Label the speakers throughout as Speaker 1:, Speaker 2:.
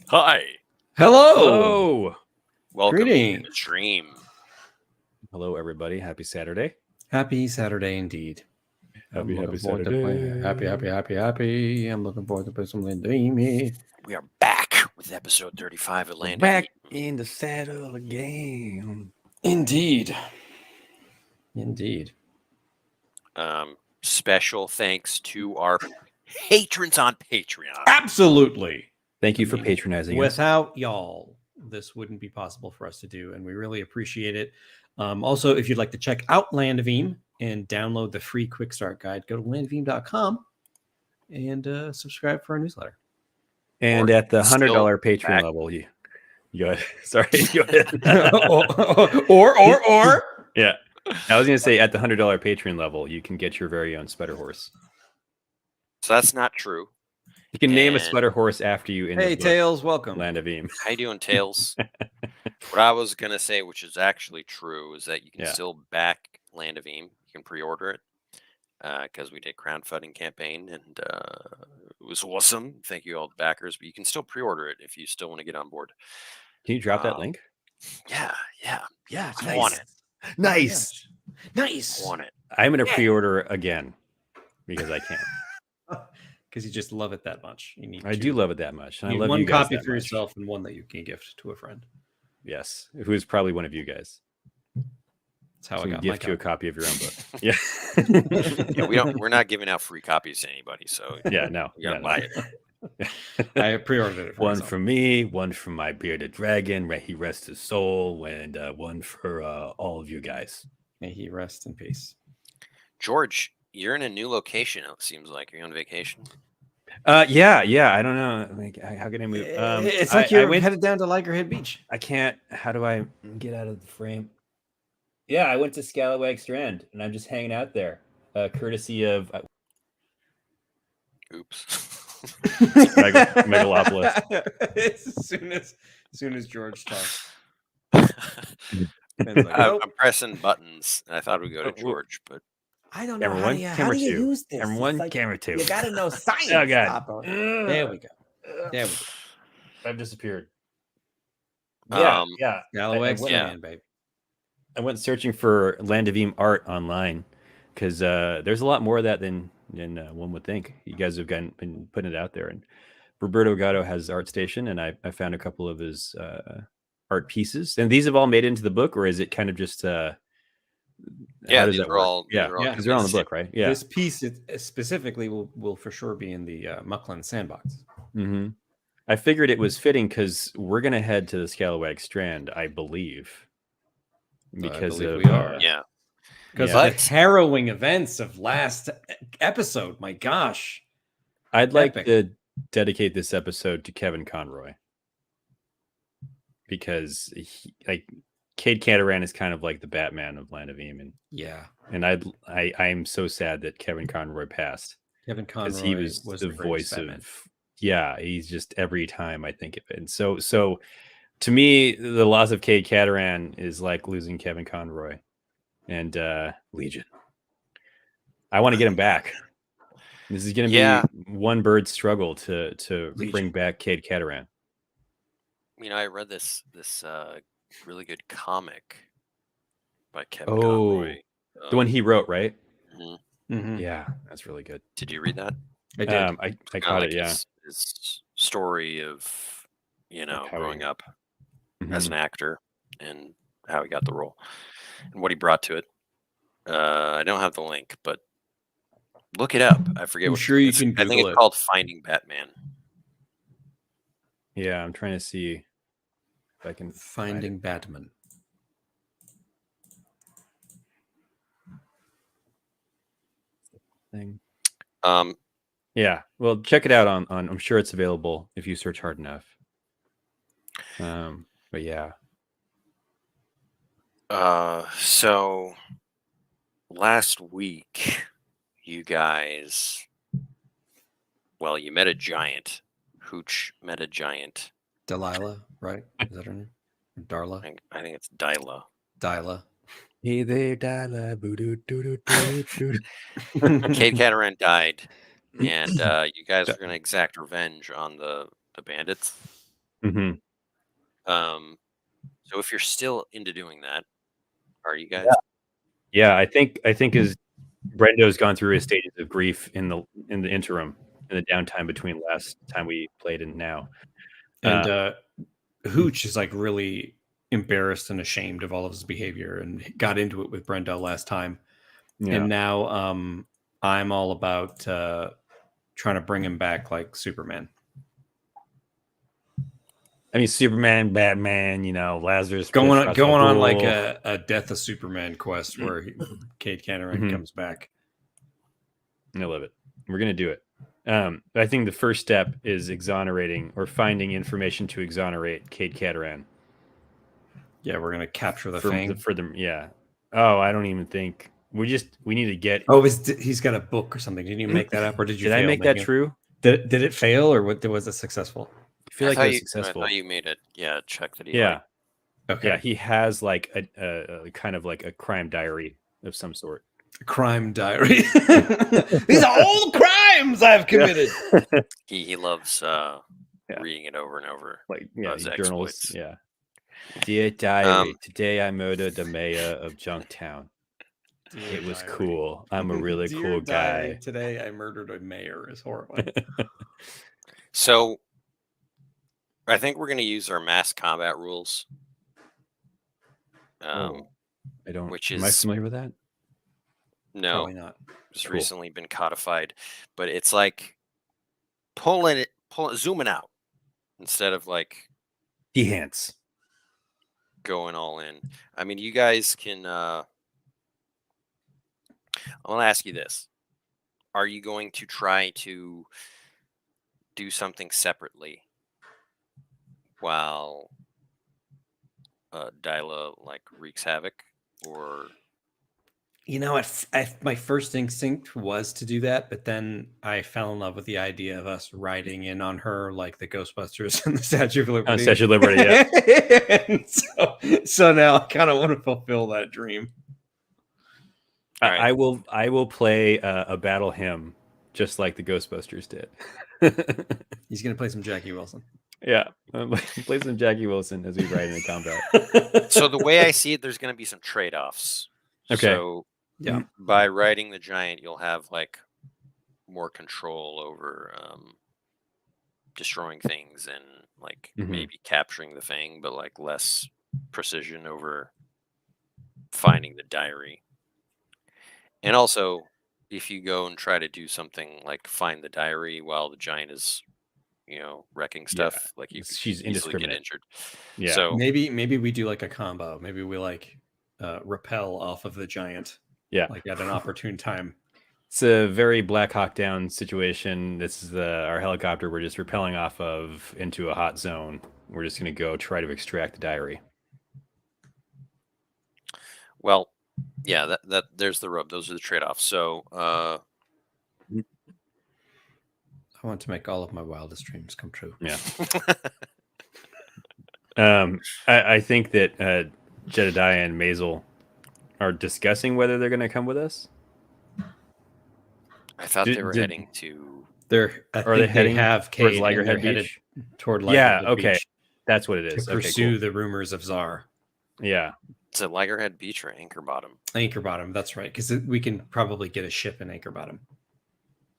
Speaker 1: Hi.
Speaker 2: Hello.
Speaker 3: Hello.
Speaker 1: Welcome to the
Speaker 2: Greetings.
Speaker 1: stream.
Speaker 3: Hello, everybody. Happy Saturday.
Speaker 2: Happy Saturday indeed.
Speaker 3: Happy
Speaker 2: Happy. I'm looking forward to play some Landini.
Speaker 1: We are back with episode 35 of Land
Speaker 3: Back
Speaker 1: of
Speaker 3: in the saddle again.
Speaker 2: Indeed.
Speaker 1: Special thanks to our patrons on Patreon.
Speaker 2: Absolutely.
Speaker 3: Thank you for patronizing us.
Speaker 2: Without y'all, this wouldn't be possible for us to do, and we really appreciate it. Also, if you'd like to check out Land of Eam and download the free quick start guide, go to landofeam.com and subscribe for our newsletter.
Speaker 3: And
Speaker 1: Or
Speaker 3: at the
Speaker 1: still
Speaker 3: $100 Patreon
Speaker 1: back.
Speaker 3: level, you go ahead. Sorry. Go ahead.
Speaker 2: or
Speaker 3: Yeah. I was going to say at the $100 Patreon level, you can get your very own Spider Horse.
Speaker 1: So that's not true.
Speaker 3: You can name a
Speaker 1: And-
Speaker 3: Spider Horse after you in
Speaker 2: hey,
Speaker 3: the book,
Speaker 2: Tails, welcome.
Speaker 3: Land of Eam.
Speaker 1: How you doing, Tails? What I was going to say, which is actually true, is that you can
Speaker 3: Yeah.
Speaker 1: still back Land of Eam. You can pre-order it because we did crowdfunding campaign, and it was awesome. Thank you, all the backers. But you can still pre-order it if you still want to get on board.
Speaker 3: Can you drop that link?
Speaker 1: Yeah.
Speaker 3: Yeah.
Speaker 1: I want it.
Speaker 3: Nice.
Speaker 2: Nice.
Speaker 1: I want it.
Speaker 3: I'm going to pre-order again because I can.
Speaker 2: Because you just love it that much. You need
Speaker 3: I do love it that much.
Speaker 2: you
Speaker 3: I
Speaker 2: need
Speaker 3: love
Speaker 2: one
Speaker 3: you guys
Speaker 2: copy
Speaker 3: that
Speaker 2: for
Speaker 3: much.
Speaker 2: yourself and one that you can gift to a friend.
Speaker 3: Yes, who is probably one of you guys.
Speaker 2: That's how
Speaker 3: So
Speaker 2: I
Speaker 3: you
Speaker 2: got
Speaker 3: gift
Speaker 2: my
Speaker 3: you a
Speaker 2: copy.
Speaker 3: copy of your own book. Yeah.
Speaker 1: Yeah, we're not giving out free copies to anybody, so
Speaker 3: Yeah, no.
Speaker 1: you gotta
Speaker 3: no,
Speaker 1: buy
Speaker 3: no.
Speaker 1: it.
Speaker 2: I pre-ordered it for
Speaker 3: One
Speaker 2: myself.
Speaker 3: from me, one from my bearded dragon, may he rest his soul, and one for all of you guys.
Speaker 2: May he rest in peace.
Speaker 1: George, you're in a new location. It seems like you're on vacation.
Speaker 3: Yeah. I don't know. Like, how can I move?
Speaker 2: It's like you're
Speaker 3: I went.
Speaker 2: headed down to Ligerhead Beach.
Speaker 3: I can't. How do I get out of the frame? Yeah, I went to Scalawag Strand, and I'm just hanging out there, courtesy of
Speaker 1: Oops.
Speaker 3: Megalopolis.
Speaker 2: as soon as George talks. Ben's like, nope.
Speaker 1: I'm pressing buttons. And I thought we'd go to
Speaker 3: Oh,
Speaker 1: George, but
Speaker 2: I don't know
Speaker 3: Camera
Speaker 2: how
Speaker 3: one,
Speaker 2: do you,
Speaker 3: camera
Speaker 2: how do you
Speaker 3: two.
Speaker 2: use this.
Speaker 3: Camera
Speaker 2: It's
Speaker 3: one,
Speaker 2: like,
Speaker 3: camera two.
Speaker 2: you got to know science.
Speaker 3: Oh, God.
Speaker 2: Papa. There we go. There we go.
Speaker 3: I've disappeared.
Speaker 1: Yeah,
Speaker 3: yeah.
Speaker 2: Galloway,
Speaker 1: yeah.
Speaker 2: man, baby.
Speaker 3: I went searching for Land of Eam art online because there's a lot more of that than one would think. You guys have been putting it out there, and Roberto Gatto has ArtStation, and I found a couple of his art pieces, and these have all made it into the book, or is it kind of just
Speaker 1: yeah,
Speaker 3: how does
Speaker 1: these
Speaker 3: that
Speaker 1: are
Speaker 3: work?
Speaker 1: all
Speaker 3: Yeah, because they're on the book, right? Yeah.
Speaker 2: This piece specifically will for sure be in the Muckland Sandbox.
Speaker 3: Mm-hmm. I figured it was fitting because we're gonna head to the Scalawag Strand, I believe, because
Speaker 2: believe
Speaker 3: of
Speaker 2: we are.
Speaker 1: yeah.
Speaker 2: Because
Speaker 3: Yeah.
Speaker 2: of the harrowing events of last episode. My gosh.
Speaker 3: I'd like
Speaker 2: Epic.
Speaker 3: to dedicate this episode to Kevin Conroy because Cade Cataran is kind of like the Batman of Land of Eam,
Speaker 2: Yeah.
Speaker 3: and I'm so sad that Kevin Conroy passed
Speaker 2: Kevin Conroy
Speaker 3: because he was the
Speaker 2: greatest
Speaker 3: voice
Speaker 2: Batman.
Speaker 3: of he's just every time I think of it. And so to me, the loss of Cade Cataran is like losing Kevin Conroy and Legion. I want to get him back. This is going to be one bird's struggle to
Speaker 2: Legion.
Speaker 3: bring back Cade Cataran.
Speaker 1: You know, I read this really good comic by Kevin
Speaker 3: Oh,
Speaker 1: Conroy.
Speaker 3: the one he wrote, right?
Speaker 1: Mhm.
Speaker 2: Mm-hmm.
Speaker 3: Yeah, that's really good.
Speaker 1: Did you read that?
Speaker 2: I did.
Speaker 3: I
Speaker 1: Kinda
Speaker 3: caught
Speaker 1: like
Speaker 3: it. Yeah,
Speaker 1: his story of
Speaker 3: how
Speaker 1: growing
Speaker 3: he-
Speaker 1: up
Speaker 3: Mhm.
Speaker 1: as an actor and how he got the role and what he brought to it. I don't have the link, but look it up. I forget
Speaker 2: I'm
Speaker 1: what
Speaker 2: sure you
Speaker 1: it's-
Speaker 2: can
Speaker 1: I think
Speaker 2: Google
Speaker 1: it's
Speaker 2: it.
Speaker 1: called Finding Batman.
Speaker 3: Yeah, I'm trying to see if I can find
Speaker 2: Finding Batman.
Speaker 3: the thing.
Speaker 1: Yeah,
Speaker 3: well, check it out on. I'm sure it's available if you search hard enough. But yeah,
Speaker 1: so last week you guys, well, you met a giant. Hooch met a giant.
Speaker 2: Delilah, right? Is that her name? Or Darla?
Speaker 1: I think it's Dyla.
Speaker 2: Dyla.
Speaker 3: hey there, Dala,
Speaker 1: Cade Cataran died, and you guys are going to exact revenge on the bandits.
Speaker 3: Hmm.
Speaker 1: So if you're still into doing that, are you guys?
Speaker 3: Yeah, I think as Brendo's gone through his stages of grief in the interim, in the downtime between last time we played and now.
Speaker 2: And Hooch is like really embarrassed and ashamed of all of his behavior and got into it with Brendo last time.
Speaker 3: Yeah.
Speaker 2: And now I'm all about trying to bring him back like Superman.
Speaker 3: I mean, Superman, Batman, Lazarus.
Speaker 2: Going on
Speaker 3: Bull.
Speaker 2: like a Death of Superman quest where Cade Canaran comes back.
Speaker 3: I love it. We're going to do it. I think the first step is exonerating or finding information to exonerate Cade Canaran.
Speaker 2: Yeah, we're going to capture the Fang.
Speaker 3: Yeah. Oh, I don't even think. We need to get.
Speaker 2: Oh, he's got a book or something. Didn't you make that up, or did you?
Speaker 3: Did I make that true?
Speaker 2: Did it fail, or was it successful?
Speaker 3: I feel like it was successful.
Speaker 1: I thought you made it. Yeah, check that.
Speaker 3: Yeah.
Speaker 2: Okay.
Speaker 3: Yeah, he has like a kind of like a crime diary of some sort.
Speaker 2: A crime diary. These are all the crimes I've committed.
Speaker 1: Yeah. He loves reading it over and over.
Speaker 3: Like journals.
Speaker 1: Exploits.
Speaker 3: Yeah. Dear diary, today I murdered the mayor of Junktown. It was cool. I'm a really cool guy.
Speaker 2: Today I murdered a mayor is horrifying.
Speaker 1: So I think we're going to use our mass combat rules.
Speaker 3: I don't.
Speaker 1: Which
Speaker 3: am I familiar with that?
Speaker 1: No,
Speaker 2: probably not.
Speaker 1: It's recently been codified, but it's like zooming out instead of like
Speaker 3: Dehance.
Speaker 1: Going all in. I mean, you guys can. I want to ask you this: are you going to try to do something separately while Dyla like wreaks havoc, or?
Speaker 2: My first instinct was to do that, but then I fell in love with the idea of us riding in on her like the Ghostbusters and the Statue of Liberty.
Speaker 3: On Statue of Liberty, yeah.
Speaker 2: so now I kind of want to fulfill that dream.
Speaker 3: Right. I will play a battle hymn just like the Ghostbusters did.
Speaker 2: He's gonna play some Jackie Wilson.
Speaker 3: Yeah, play some Jackie Wilson as we ride into combat.
Speaker 1: So the way I see it, there's going to be some trade-offs.
Speaker 3: Okay.
Speaker 1: So yeah, by riding the giant, you'll have like more control over destroying things and like maybe capturing the Fang, but like less precision over finding the diary. And also, if you go and try to do something like find the diary while the giant is, wrecking stuff, like she's easily get injured.
Speaker 3: Yeah.
Speaker 1: So
Speaker 2: maybe we do like a combo. Maybe we like rappel off of the giant.
Speaker 3: Yeah.
Speaker 2: Like at an opportune time.
Speaker 3: It's a very Black Hawk Down situation. This is our helicopter we're just rappelling off of into a hot zone. We're just going to go try to extract the diary.
Speaker 1: Well, yeah, that there's the rub. Those are the trade-offs. So
Speaker 2: I want to make all of my wildest dreams come true.
Speaker 3: Yeah. I think that Jedediah and Maisel are discussing whether they're going to come with us.
Speaker 1: I thought they were heading to.
Speaker 2: They have
Speaker 3: towards Ligerhead Beach?
Speaker 2: Toward Ligerhead
Speaker 3: okay.
Speaker 2: Beach.
Speaker 3: That's what it is.
Speaker 2: To pursue the rumors of Czar.
Speaker 3: Yeah.
Speaker 1: Is it Ligerhead Beach or Anchor Bottom?
Speaker 2: Anchor Bottom, that's right. Because we can probably get a ship in Anchor Bottom.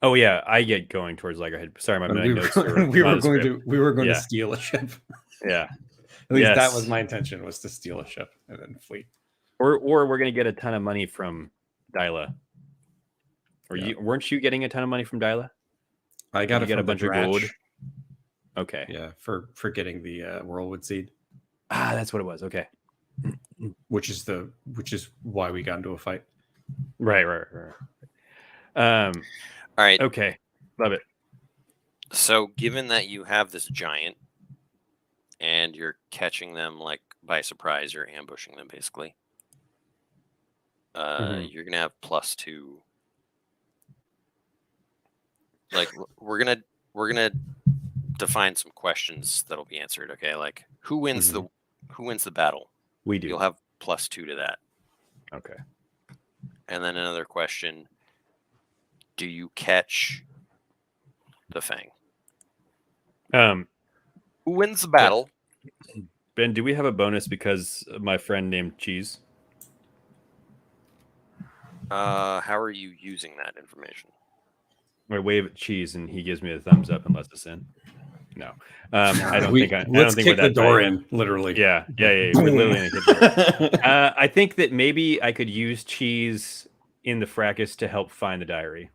Speaker 3: Oh yeah, I get going towards Ligerhead. Sorry, my notes
Speaker 2: we were going to steal a ship.
Speaker 3: Yeah.
Speaker 2: At least that was my intention, was to steal a ship and then flee.
Speaker 3: Or we're going to get a ton of money from Dyla. Or weren't you getting a ton of money from Dyla?
Speaker 2: I got
Speaker 3: a bunch of gold. Okay.
Speaker 2: Yeah, for getting the Whirlwood Seed.
Speaker 3: Ah, that's what it was. Okay.
Speaker 2: Which is why we got into a fight.
Speaker 3: Right.
Speaker 1: All right.
Speaker 3: Okay. Love it.
Speaker 1: So given that you have this giant and you're catching them like by surprise, you're ambushing them basically. You're gonna have +2. Like we're gonna define some questions that'll be answered. Okay, like who wins the battle?
Speaker 3: We do.
Speaker 1: You'll have +2 to that.
Speaker 3: Okay.
Speaker 1: And then another question: do you catch the Fang? Who wins the battle?
Speaker 3: Ben, do we have a bonus because of my friend named Cheese?
Speaker 1: How are you using that information?
Speaker 3: I wave at Cheese and he gives me a thumbs up and lets us in. No, I don't think. I don't
Speaker 2: Let's
Speaker 3: think
Speaker 2: kick
Speaker 3: we're
Speaker 2: the
Speaker 3: that
Speaker 2: door
Speaker 3: tight.
Speaker 2: in, literally.
Speaker 3: Yeah. We're literally gonna hit the door. I think that maybe I could use Cheese in the fracas to help find the diary.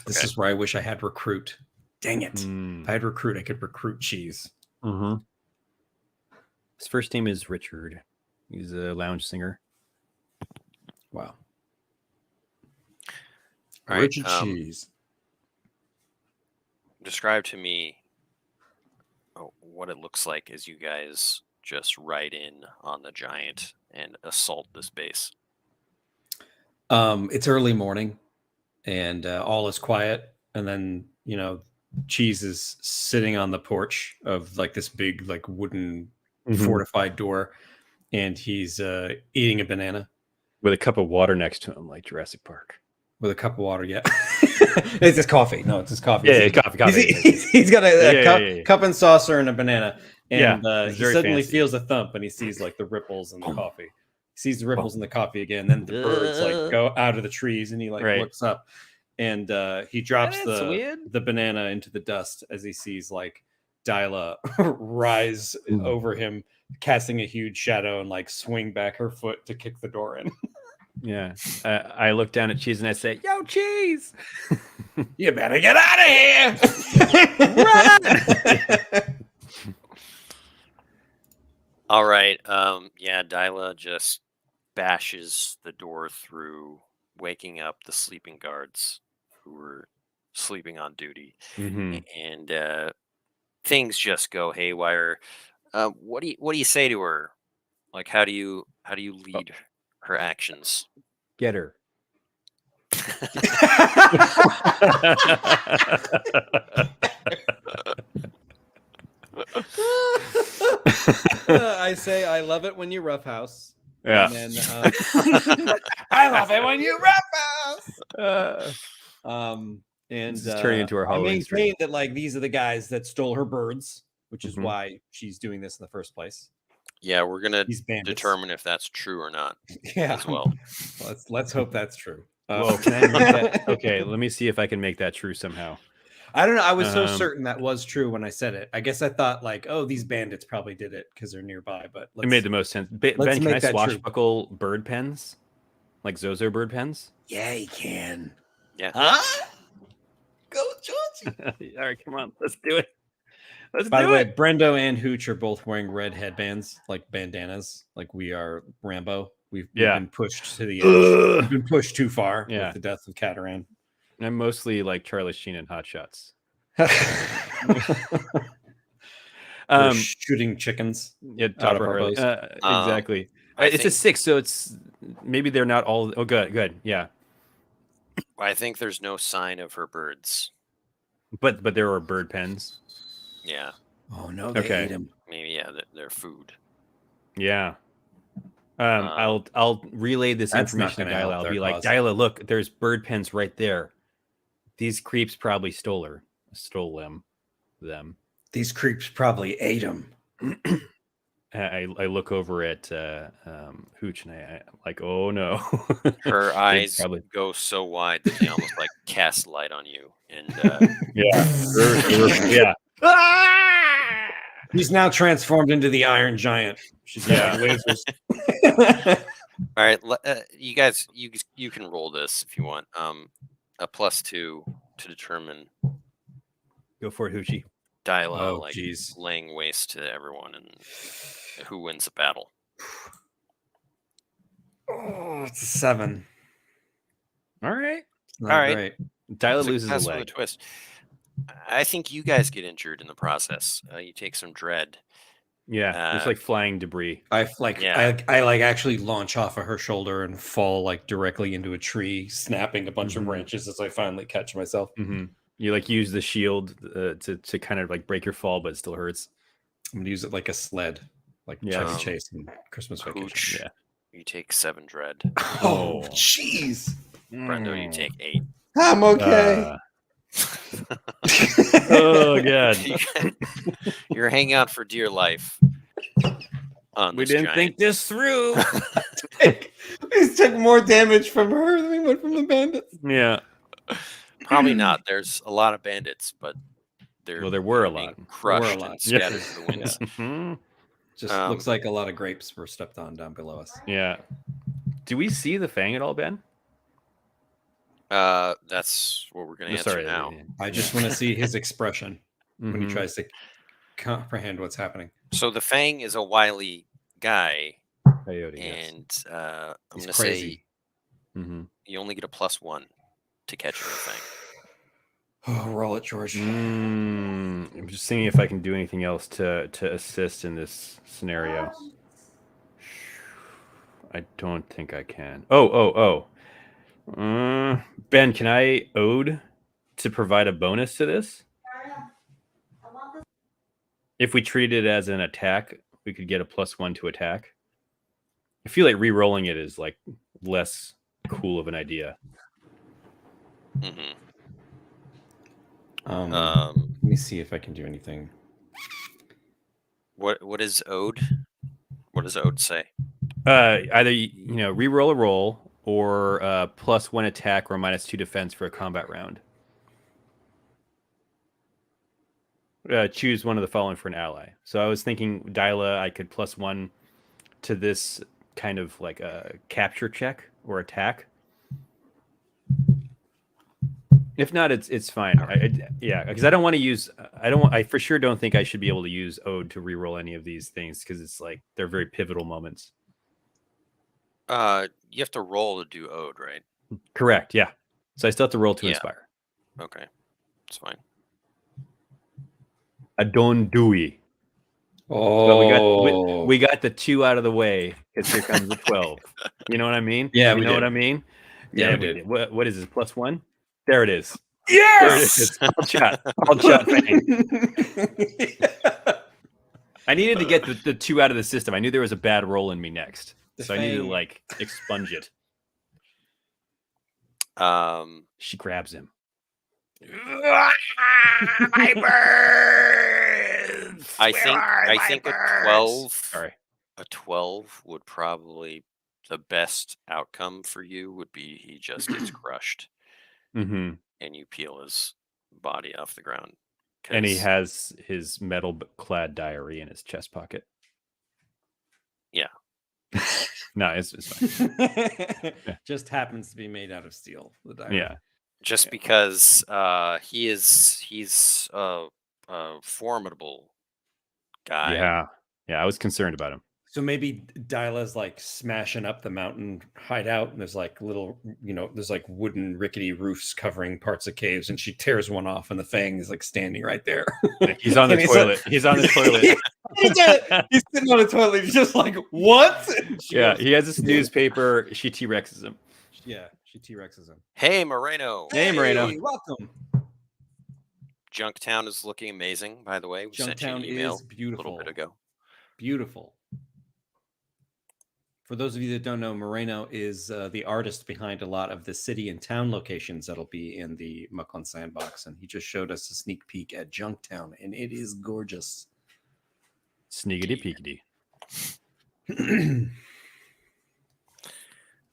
Speaker 2: This is where I wish I had recruit. Dang it!
Speaker 3: Mm.
Speaker 2: If I had recruit, I could recruit Cheese.
Speaker 3: Mm-hmm. His first name is Richard. He's a lounge singer.
Speaker 2: Wow.
Speaker 1: All right,
Speaker 2: Richard Cheese.
Speaker 1: Describe to me what it looks like as you guys just ride in on the giant and assault this base.
Speaker 2: It's early morning, and all is quiet. And then Cheese is sitting on the porch of like this big like wooden fortified door, and he's eating a banana
Speaker 3: with a cup of water next to him, like Jurassic Park.
Speaker 2: With a cup of water, yeah. It's his coffee. No, it's his coffee.
Speaker 3: Yeah, coffee.
Speaker 2: He's got a cup and saucer and a banana. And he suddenly
Speaker 3: fancy.
Speaker 2: feels a thump and he sees like the ripples in the coffee. He sees the ripples in the coffee again. Then the birds like go out of the trees and he like looks up and he drops the banana into the dust as he sees like Dyla rise over him, casting a huge shadow and like swing back her foot to kick the door in.
Speaker 3: Yeah, I look down at Cheese and I say, "Yo, Cheese,
Speaker 2: you better get out of here!"
Speaker 1: Run! All right. Yeah, Dyla just bashes the door through, waking up the sleeping guards who were sleeping on duty, and things just go haywire. What do you say to her? Like, how do you lead her actions?
Speaker 3: Get her.
Speaker 2: I say I love it when you roughhouse.
Speaker 3: Yeah.
Speaker 2: And then, I love it when you roughhouse. And
Speaker 3: this is turning into our Halloween
Speaker 2: I maintain that like these are the guys that stole her birds, which is why she's doing this in the first place.
Speaker 1: Yeah, we're gonna determine if that's true or not.
Speaker 2: Yeah,
Speaker 1: as well.
Speaker 2: Let's hope that's true.
Speaker 3: Well, can I make that? Okay, let me see if I can make that true somehow.
Speaker 2: I don't know. I was so certain that was true when I said it. I guess I thought like, oh, these bandits probably did it because they're nearby. But
Speaker 3: it made the most sense. Ben, can I swashbuckle bird pens, like Zozo bird pens?
Speaker 2: Yeah, you can.
Speaker 1: Yeah.
Speaker 2: Huh? Go, Georgie.
Speaker 3: All right, come on, let's do it.
Speaker 2: By the way, Brendo and Hooch are both wearing red headbands, like bandanas, like we are Rambo. We've been pushed to the edge. We've been pushed too far with the death of Cataran.
Speaker 3: I'm mostly like Charlie Sheen in Hot Shots.
Speaker 2: Shooting chickens.
Speaker 3: Yeah, exactly. It's a 6, so it's maybe they're not all. Oh, good. Yeah.
Speaker 1: I think there's no sign of her birds.
Speaker 3: But there are bird pens.
Speaker 1: Yeah.
Speaker 2: Oh no, they ate them.
Speaker 1: Maybe they're food.
Speaker 3: Yeah. I'll relay this information to Dyla. I'll be like, Dyla, look, there's bird pens right there. These creeps probably stole them. These creeps probably ate them. I look over at Hooch and I'm like, oh no.
Speaker 1: Her eyes go so wide that they almost like cast light on you. And
Speaker 3: yeah.
Speaker 2: He's now transformed into the Iron Giant. She's got lasers.
Speaker 1: All right, you guys, you can roll this if you want. A +2 to determine.
Speaker 3: Go for it, Hoochie.
Speaker 1: Dyla, laying waste to everyone and who wins the battle.
Speaker 2: Oh, it's a 7.
Speaker 3: All right.
Speaker 1: All right.
Speaker 2: Great.
Speaker 3: Dyla loses a leg.
Speaker 1: With a twist. I think you guys get injured in the process. You take some dread.
Speaker 3: Yeah, it's like flying debris.
Speaker 2: I actually launch off of her shoulder and fall like directly into a tree, snapping a bunch of branches as I finally catch myself.
Speaker 3: You like use the shield to kind of like break your fall, but it still hurts.
Speaker 2: I'm gonna use it like a sled, like Chuck E. Chase in Christmas Vacation.
Speaker 1: You take 7 dread.
Speaker 2: Oh, jeez.
Speaker 1: Brendo, you take 8.
Speaker 2: I'm okay.
Speaker 3: Oh god.
Speaker 1: You're hanging out for dear life.
Speaker 3: We didn't think this through.
Speaker 2: We took more damage from her than we would from the bandits.
Speaker 3: Yeah.
Speaker 1: Probably not. There's a lot of bandits, but they're
Speaker 3: Well, there were a
Speaker 1: being
Speaker 3: lot.
Speaker 1: crushed
Speaker 2: lot.
Speaker 1: and scattered to the winds.
Speaker 2: Just looks like a lot of grapes were stepped on down below us.
Speaker 3: Yeah. Do we see the fang at all, Ben?
Speaker 1: That's what we're going to answer now.
Speaker 2: I just want to see his expression when he tries to comprehend what's happening.
Speaker 1: So the fang is a wily guy,
Speaker 3: Coyote,
Speaker 1: and I'm going to
Speaker 2: crazy.
Speaker 1: say you only get a +1 to catching the fang.
Speaker 2: Oh, roll it, George.
Speaker 3: I'm just thinking if I can do anything else to assist in this scenario. I don't think I can. Ben, can I ode to provide a bonus to this? If we treat it as an attack, we could get a +1 to attack. I feel like re-rolling it is like less cool of an idea.
Speaker 2: Let me see if I can do anything.
Speaker 1: What is ode? What does ode say?
Speaker 3: Either re-roll a roll or +1 attack or -2 defense for a combat round. Choose one of the following for an ally. So I was thinking Dyla, I could +1 to this kind of like a capture check or attack. If not, it's fine. Because I don't want to use. I for sure don't think I should be able to use ode to reroll any of these things because it's like they're very pivotal moments.
Speaker 1: You have to roll to do ode, right?
Speaker 3: Correct. Yeah. So I still have to roll to inspire.
Speaker 1: Okay, it's fine.
Speaker 3: I don't do it. But we got the 2 out of the way because here comes the 12. You know what I mean?
Speaker 2: Yeah,
Speaker 3: you know what I mean?
Speaker 2: Yeah, we did.
Speaker 3: What is this? +1? There it is.
Speaker 2: Yes!
Speaker 3: There it is. All shot. I needed to get the 2 out of the system. I knew there was a bad roll in me next. So I needed to like expunge it. She grabs him.
Speaker 1: My birds! I think a 12.
Speaker 3: Sorry.
Speaker 1: A 12 would probably the best outcome for you would be he just gets crushed, and you peel his body off the ground.
Speaker 3: And he has his metal-clad diary in his chest pocket. Yeah. No, it's fine.
Speaker 2: Just happens to be made out of steel. The diary.
Speaker 3: Yeah.
Speaker 1: Just because he's a formidable guy.
Speaker 3: Yeah. I was concerned about him.
Speaker 2: So maybe Dyla's like smashing up the mountain hideout, and there's like little, there's like wooden rickety roofs covering parts of caves, and she tears one off, and the fang is like standing right there.
Speaker 3: He's on the toilet. He's on the toilet.
Speaker 2: He's sitting on the toilet. He's just like, what?
Speaker 3: Yeah, he has this newspaper. She T-Rexes him.
Speaker 2: Yeah, she T-Rexes him.
Speaker 1: Hey, Moreno.
Speaker 3: Hey, Moreno.
Speaker 2: Welcome.
Speaker 1: Junktown is looking amazing, by the way. We sent you an
Speaker 2: Junktown
Speaker 1: email
Speaker 2: is beautiful.
Speaker 1: a little bit ago.
Speaker 2: Beautiful. For those of you that don't know, Moreno is the artist behind a lot of the city and town locations that'll be in the Mucklin Sandbox, and he just showed us a sneak peek at Junktown, and it is gorgeous.
Speaker 3: Sneakity peekity.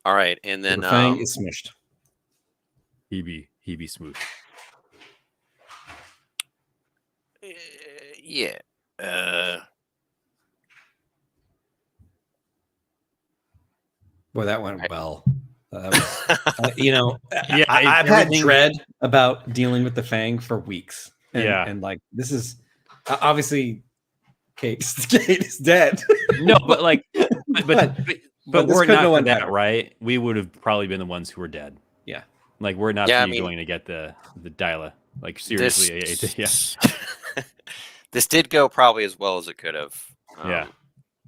Speaker 1: All right, and then
Speaker 2: the fang is smushed.
Speaker 3: He be smooth.
Speaker 1: Yeah.
Speaker 2: Boy, that went well. Yeah, I've
Speaker 3: everything...
Speaker 2: had dread about dealing with the fang for weeks. And like this is obviously Kate is dead.
Speaker 3: No, but like, but we're not for that,
Speaker 2: better.
Speaker 3: right? We would have probably been the ones who were dead.
Speaker 2: Yeah,
Speaker 3: like we're not going to get the Dyla. Like seriously,
Speaker 1: this did go probably as well as it could have.
Speaker 3: Yeah.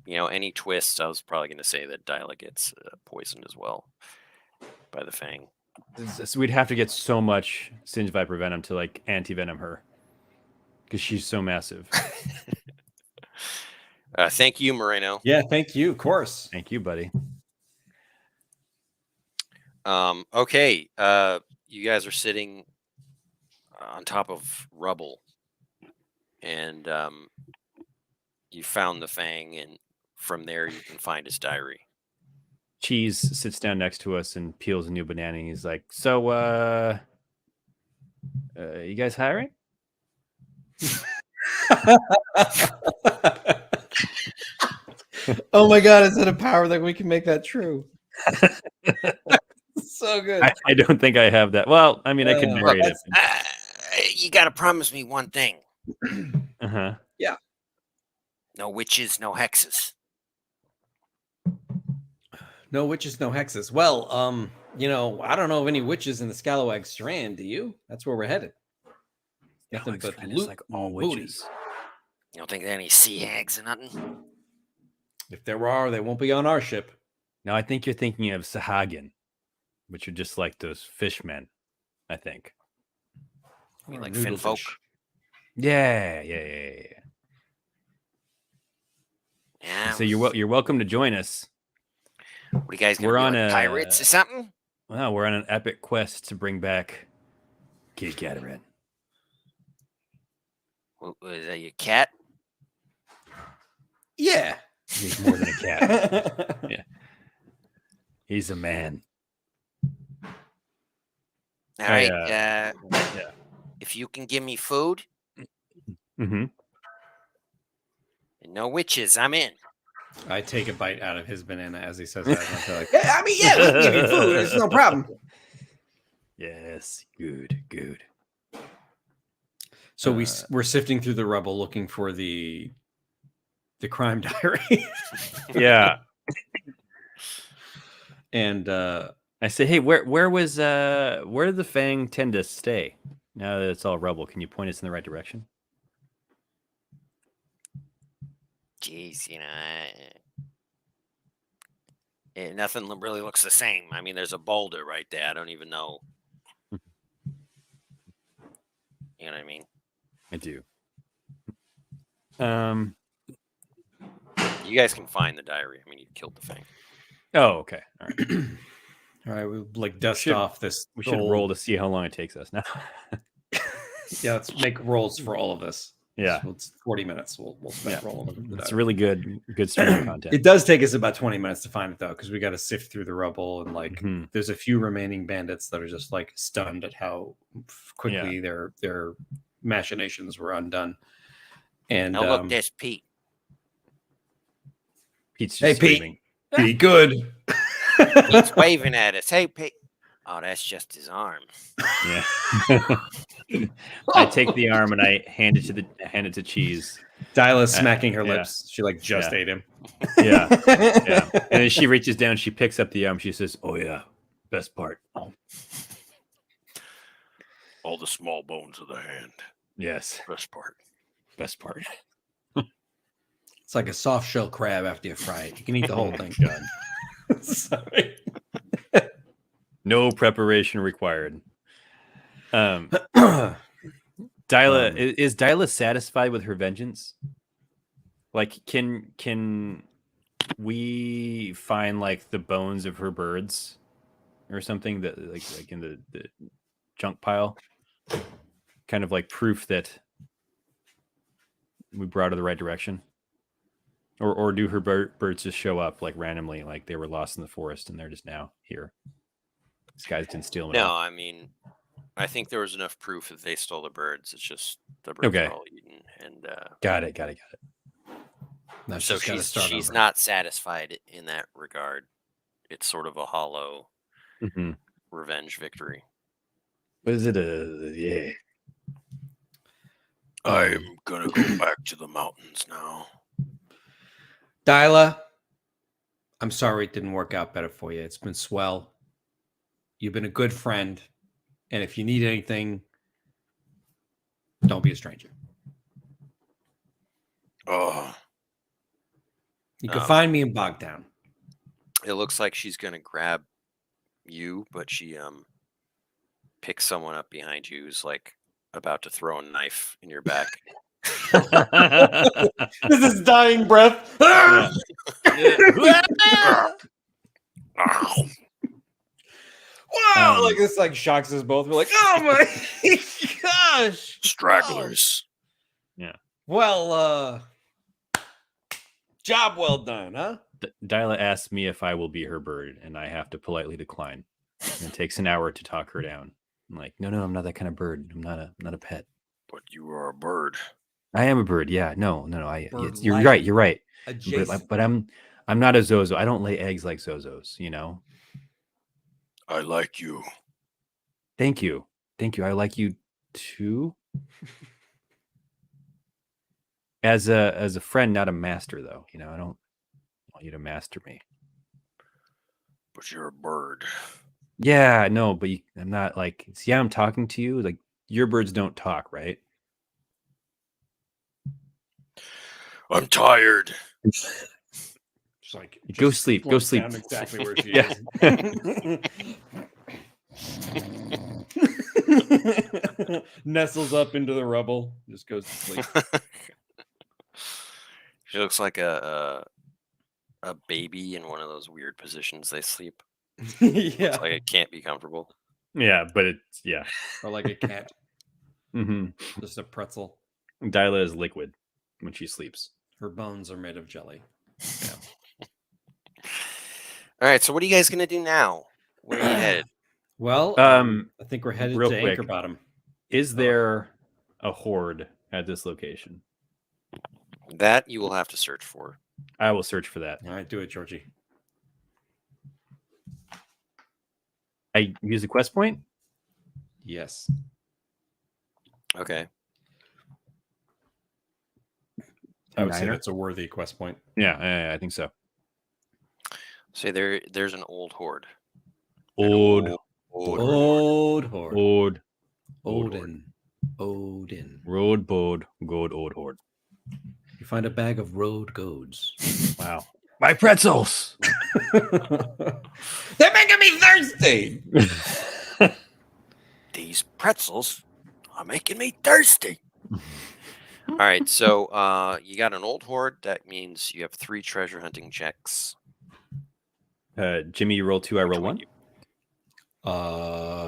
Speaker 1: Any twists, I was probably going to say that Dyla gets poisoned as well by the fang.
Speaker 3: So we'd have to get so much Singe Viper Venom to like anti-venom her because she's so massive.
Speaker 1: Thank you, Moreno.
Speaker 2: Yeah, thank you. Of course.
Speaker 3: Thank you, buddy.
Speaker 1: Okay. You guys are sitting on top of rubble, and you found the fang, and from there you can find his diary.
Speaker 3: Cheese sits down next to us and peels a new banana. And he's like, "So, you guys hiring?"
Speaker 2: Oh my god, is it a power that we can make that true? So good.
Speaker 3: I don't think I have that. Well, I mean, I could narrate it.
Speaker 1: You got to promise me one thing:
Speaker 3: Uh-huh.
Speaker 2: Yeah.
Speaker 1: no witches, no hexes.
Speaker 2: No witches, no hexes. Well, I don't know of any witches in the Scalawag Strand. Do you? That's where we're headed. Nothing
Speaker 3: Alex
Speaker 2: but
Speaker 3: Friend is
Speaker 2: loot
Speaker 3: like all
Speaker 2: and booty.
Speaker 3: witches.
Speaker 1: You don't think there are any sea hags or nothing?
Speaker 2: If there are, they won't be on our ship.
Speaker 3: No, I think you're thinking of Sahagin, which are just like those fishmen, I think.
Speaker 1: I mean, like
Speaker 2: noodle
Speaker 1: Finfolk.
Speaker 2: fish.
Speaker 3: Yeah.
Speaker 1: Yeah.
Speaker 3: So you're welcome to join us.
Speaker 1: What are you guys gonna
Speaker 3: We're
Speaker 1: be,
Speaker 3: on
Speaker 1: like,
Speaker 3: a-
Speaker 1: pirates or something?
Speaker 3: Wow, we're on an epic quest to bring back Kid Gadarin.
Speaker 1: Is that your cat?
Speaker 2: Yeah.
Speaker 3: He's more than a cat. Yeah. He's a man.
Speaker 1: All right.
Speaker 3: yeah.
Speaker 1: If you can give me food
Speaker 3: Mm-hmm.
Speaker 1: and no witches, I'm in.
Speaker 2: I take a bite out of his banana as he says that. And I feel like, yeah, we can give you food. There's no problem.
Speaker 3: Yes. Good.
Speaker 2: So we're sifting through the rubble looking for the crime diary.
Speaker 3: Yeah.
Speaker 2: And
Speaker 3: I say, hey, where did the Fang tend to stay? Now that it's all rubble, can you point us in the right direction?
Speaker 1: Jeez, nothing really looks the same. I mean, there's a boulder right there. I don't even know. You know what I mean?
Speaker 3: I do.
Speaker 1: You guys can find the diary. I mean, you killed the Fang.
Speaker 3: Oh, okay. All right.
Speaker 2: all right, we like dust
Speaker 3: should-
Speaker 2: off this.
Speaker 3: We should
Speaker 2: old-
Speaker 3: roll to see how long it takes us now.
Speaker 2: Yeah, let's make rolls for all of this.
Speaker 3: Yeah.
Speaker 2: So it's 40 minutes. We'll spend
Speaker 3: Yeah.
Speaker 2: rolling.
Speaker 3: It's really good streaming content.
Speaker 2: It does take us about 20 minutes to find it though, because we got to sift through the rubble and like
Speaker 3: Mhm.
Speaker 2: there's a few remaining bandits that are just like stunned at how quickly their machinations were undone. And
Speaker 1: Now look, there's Pete.
Speaker 3: Pete's
Speaker 2: hey,
Speaker 3: just screaming.
Speaker 2: be good.
Speaker 1: He's waving at us. Hey, Pete. Oh, that's just his arm.
Speaker 3: Yeah. I take the arm and I hand it to Cheese.
Speaker 2: Dila's smacking her
Speaker 3: yeah.
Speaker 2: lips. She like just ate him.
Speaker 3: Yeah. And then she reaches down, she picks up the arm, she says, "Oh yeah, best part."
Speaker 1: All the small bones of the hand.
Speaker 3: Yes.
Speaker 1: Best part.
Speaker 3: Best part.
Speaker 2: It's like a soft shell crab after you fry it. You can eat the whole thing.
Speaker 3: God.
Speaker 2: Sorry.
Speaker 3: No preparation required. Dyla, is Dyla satisfied with her vengeance? Like, can we find like the bones of her birds or something that like in the junk pile? Kind of like proof that we brought her the right direction. Or do her birds just show up like randomly, like they were lost in the forest and they're just now here? These guys didn't steal them.
Speaker 1: No, I mean, I think there was enough proof that they stole the birds. It's just the birds
Speaker 3: Okay.
Speaker 1: were all eaten. And
Speaker 3: Got it.
Speaker 2: Now
Speaker 1: so
Speaker 2: gotta start
Speaker 1: she's
Speaker 2: over.
Speaker 1: not satisfied in that regard. It's sort of a hollow
Speaker 3: Mm-hmm.
Speaker 1: revenge victory.
Speaker 3: What is it? Yeah.
Speaker 1: I'm gonna go back to the mountains now.
Speaker 2: Dyla, I'm sorry it didn't work out better for you. It's been swell. You've been a good friend. And if you need anything, don't be a stranger.
Speaker 1: Oh,
Speaker 2: You can find me in Bogtown.
Speaker 1: it looks like she's gonna grab you, but she picks someone up behind you who's like about to throw a knife in your back.
Speaker 2: This is dying breath. Wow! Like this, like shocks us both. We're like, oh my gosh!
Speaker 1: Stragglers.
Speaker 3: Yeah.
Speaker 2: Well, job well done, huh?
Speaker 3: Dyla asks me if I will be her bird, and I have to politely decline. And it takes an hour to talk her down. I'm like, no, I'm not that kind of bird. I'm not a pet.
Speaker 1: But you are a bird.
Speaker 3: I am a bird. Yeah, no. You're
Speaker 2: Bird-like.
Speaker 3: right. You're right.
Speaker 2: Adjacent.
Speaker 3: But I'm not a Zozo. I don't lay eggs like Zozos. You know.
Speaker 1: I like you.
Speaker 3: Thank you. I like you too. As a friend, not a master, though. You know, I don't want you to master me.
Speaker 1: But you're a bird.
Speaker 3: Yeah, no, but I'm not like. See, I'm talking to you. Like your birds don't talk, right?
Speaker 1: I'm tired.
Speaker 2: Just like
Speaker 3: Go sleep. Go sleep.
Speaker 2: Down exactly where she
Speaker 3: Yeah.
Speaker 2: is. Nestles up into the rubble. Just goes to sleep.
Speaker 1: She looks like a baby in one of those weird positions they sleep.
Speaker 2: Yeah.
Speaker 1: Looks like it can't be comfortable.
Speaker 3: Yeah, but it's
Speaker 2: Or like a cat. Just a pretzel.
Speaker 3: Dyla is liquid when she sleeps.
Speaker 2: Her bones are made of jelly.
Speaker 1: All right, so what are you guys gonna do now? Where are you headed?
Speaker 2: Well, I think we're headed
Speaker 3: real
Speaker 2: to
Speaker 3: quick.
Speaker 2: Anchor Bottom.
Speaker 3: Is there a horde at this location?
Speaker 1: That you will have to search for.
Speaker 3: I will search for that.
Speaker 2: All right, do it, Georgie.
Speaker 3: I use a quest point?
Speaker 2: Yes.
Speaker 1: Okay.
Speaker 2: I would say
Speaker 3: Niner?
Speaker 2: that's a worthy quest point.
Speaker 3: Yeah, I think so.
Speaker 1: Say there's an old horde.
Speaker 3: Old
Speaker 2: Old horde.
Speaker 3: Odin.
Speaker 2: Odin.
Speaker 3: Road bod gold old horde.
Speaker 2: You find a bag of road goads.
Speaker 3: Wow. My pretzels.
Speaker 2: They're making me thirsty.
Speaker 1: These pretzels are making me thirsty. All right, so you got an old horde. That means you have 3 treasure hunting checks.
Speaker 3: Jimmy, you roll 2, I roll 1.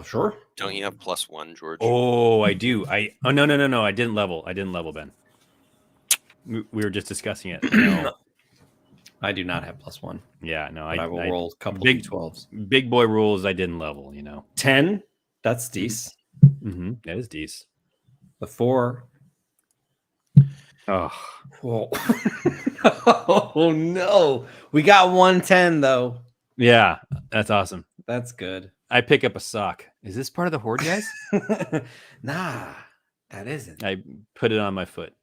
Speaker 2: Sure.
Speaker 1: Don't you have +1, George?
Speaker 3: Oh, I do. No. I didn't level, Ben. We were just discussing it. No.
Speaker 2: I do not have +1.
Speaker 3: Yeah, no.
Speaker 2: I will roll a couple
Speaker 3: big
Speaker 2: D12s.
Speaker 3: Big boy rules. I didn't level. You know.
Speaker 2: 10. That's decent.
Speaker 3: That is decent.
Speaker 2: The 4.
Speaker 3: Oh.
Speaker 2: Whoa. Oh no. We got 110 though.
Speaker 3: Yeah, that's awesome.
Speaker 2: That's good.
Speaker 3: I pick up a sock. Is this part of the horde, guys?
Speaker 2: Nah, that isn't.
Speaker 3: I put it on my foot.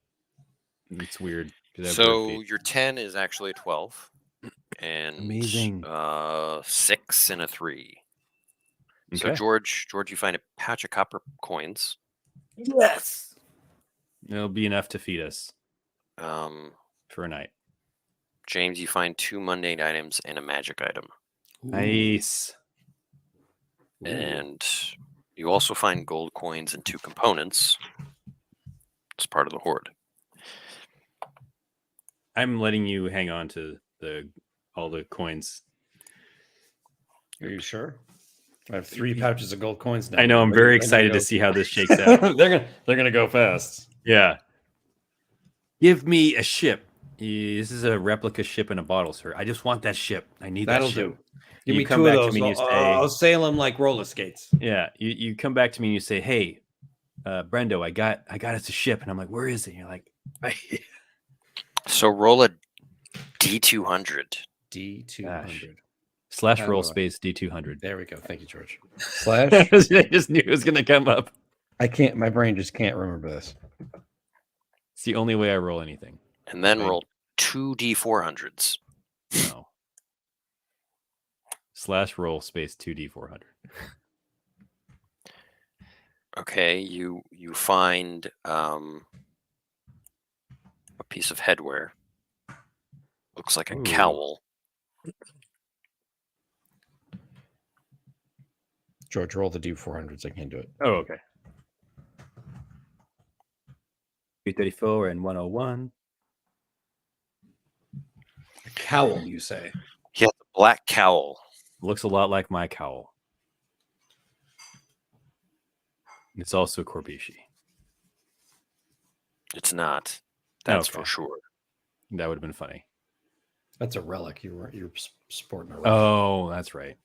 Speaker 3: It's weird.
Speaker 1: So your 10 is actually a 12. And
Speaker 3: Amazing.
Speaker 1: 6 and a 3.
Speaker 3: Okay.
Speaker 1: So George, you find a patch of copper coins.
Speaker 2: Yes.
Speaker 3: It'll be enough to feed us
Speaker 1: Um,
Speaker 3: for a night.
Speaker 1: James, you find 2 mundane items and a magic item.
Speaker 3: Nice.
Speaker 1: And you also find gold coins and 2 components. It's part of the horde.
Speaker 3: I'm letting you hang on to all the coins.
Speaker 2: Are you sure? I have 3 pouches of gold coins now.
Speaker 3: I know. I'm very excited to see how this shakes out.
Speaker 2: they're gonna go fast.
Speaker 3: Yeah. Give me a ship. This is a replica ship in a bottle, sir. I just want that ship. I need
Speaker 2: That'll
Speaker 3: that ship.
Speaker 2: do. Give
Speaker 3: You
Speaker 2: me
Speaker 3: come
Speaker 2: 2
Speaker 3: back
Speaker 2: of
Speaker 3: to
Speaker 2: those.
Speaker 3: me and you say-
Speaker 2: I'll sail them like roller skates.
Speaker 3: Yeah. You come back to me and you say, "Hey, Brendo, I got us a ship," and I'm like, "Where is it?" And you're like,
Speaker 1: So roll a D200.
Speaker 2: D200.
Speaker 3: /roll
Speaker 2: How do I-
Speaker 3: space D200.
Speaker 2: There we go. Thank you, George. Slash.
Speaker 3: I just knew it was gonna come up.
Speaker 2: I can't. My brain just can't remember this.
Speaker 3: It's the only way I roll anything.
Speaker 1: And then
Speaker 3: Okay.
Speaker 1: roll 2 D400s.
Speaker 3: No. /roll space 2D400.
Speaker 1: Okay, you find a piece of headwear. Looks like a
Speaker 3: Ooh.
Speaker 1: cowl.
Speaker 2: George, roll the D400s. I can't do it.
Speaker 3: Oh, okay. 334 and 101.
Speaker 2: Cowl, you say?
Speaker 1: He has a black cowl.
Speaker 3: Looks a lot like my cowl. It's also Corbishi.
Speaker 1: It's not. That's
Speaker 3: Okay.
Speaker 1: for sure.
Speaker 3: That would have been funny.
Speaker 2: That's a relic. You're sporting a relic.
Speaker 3: Oh, that's right.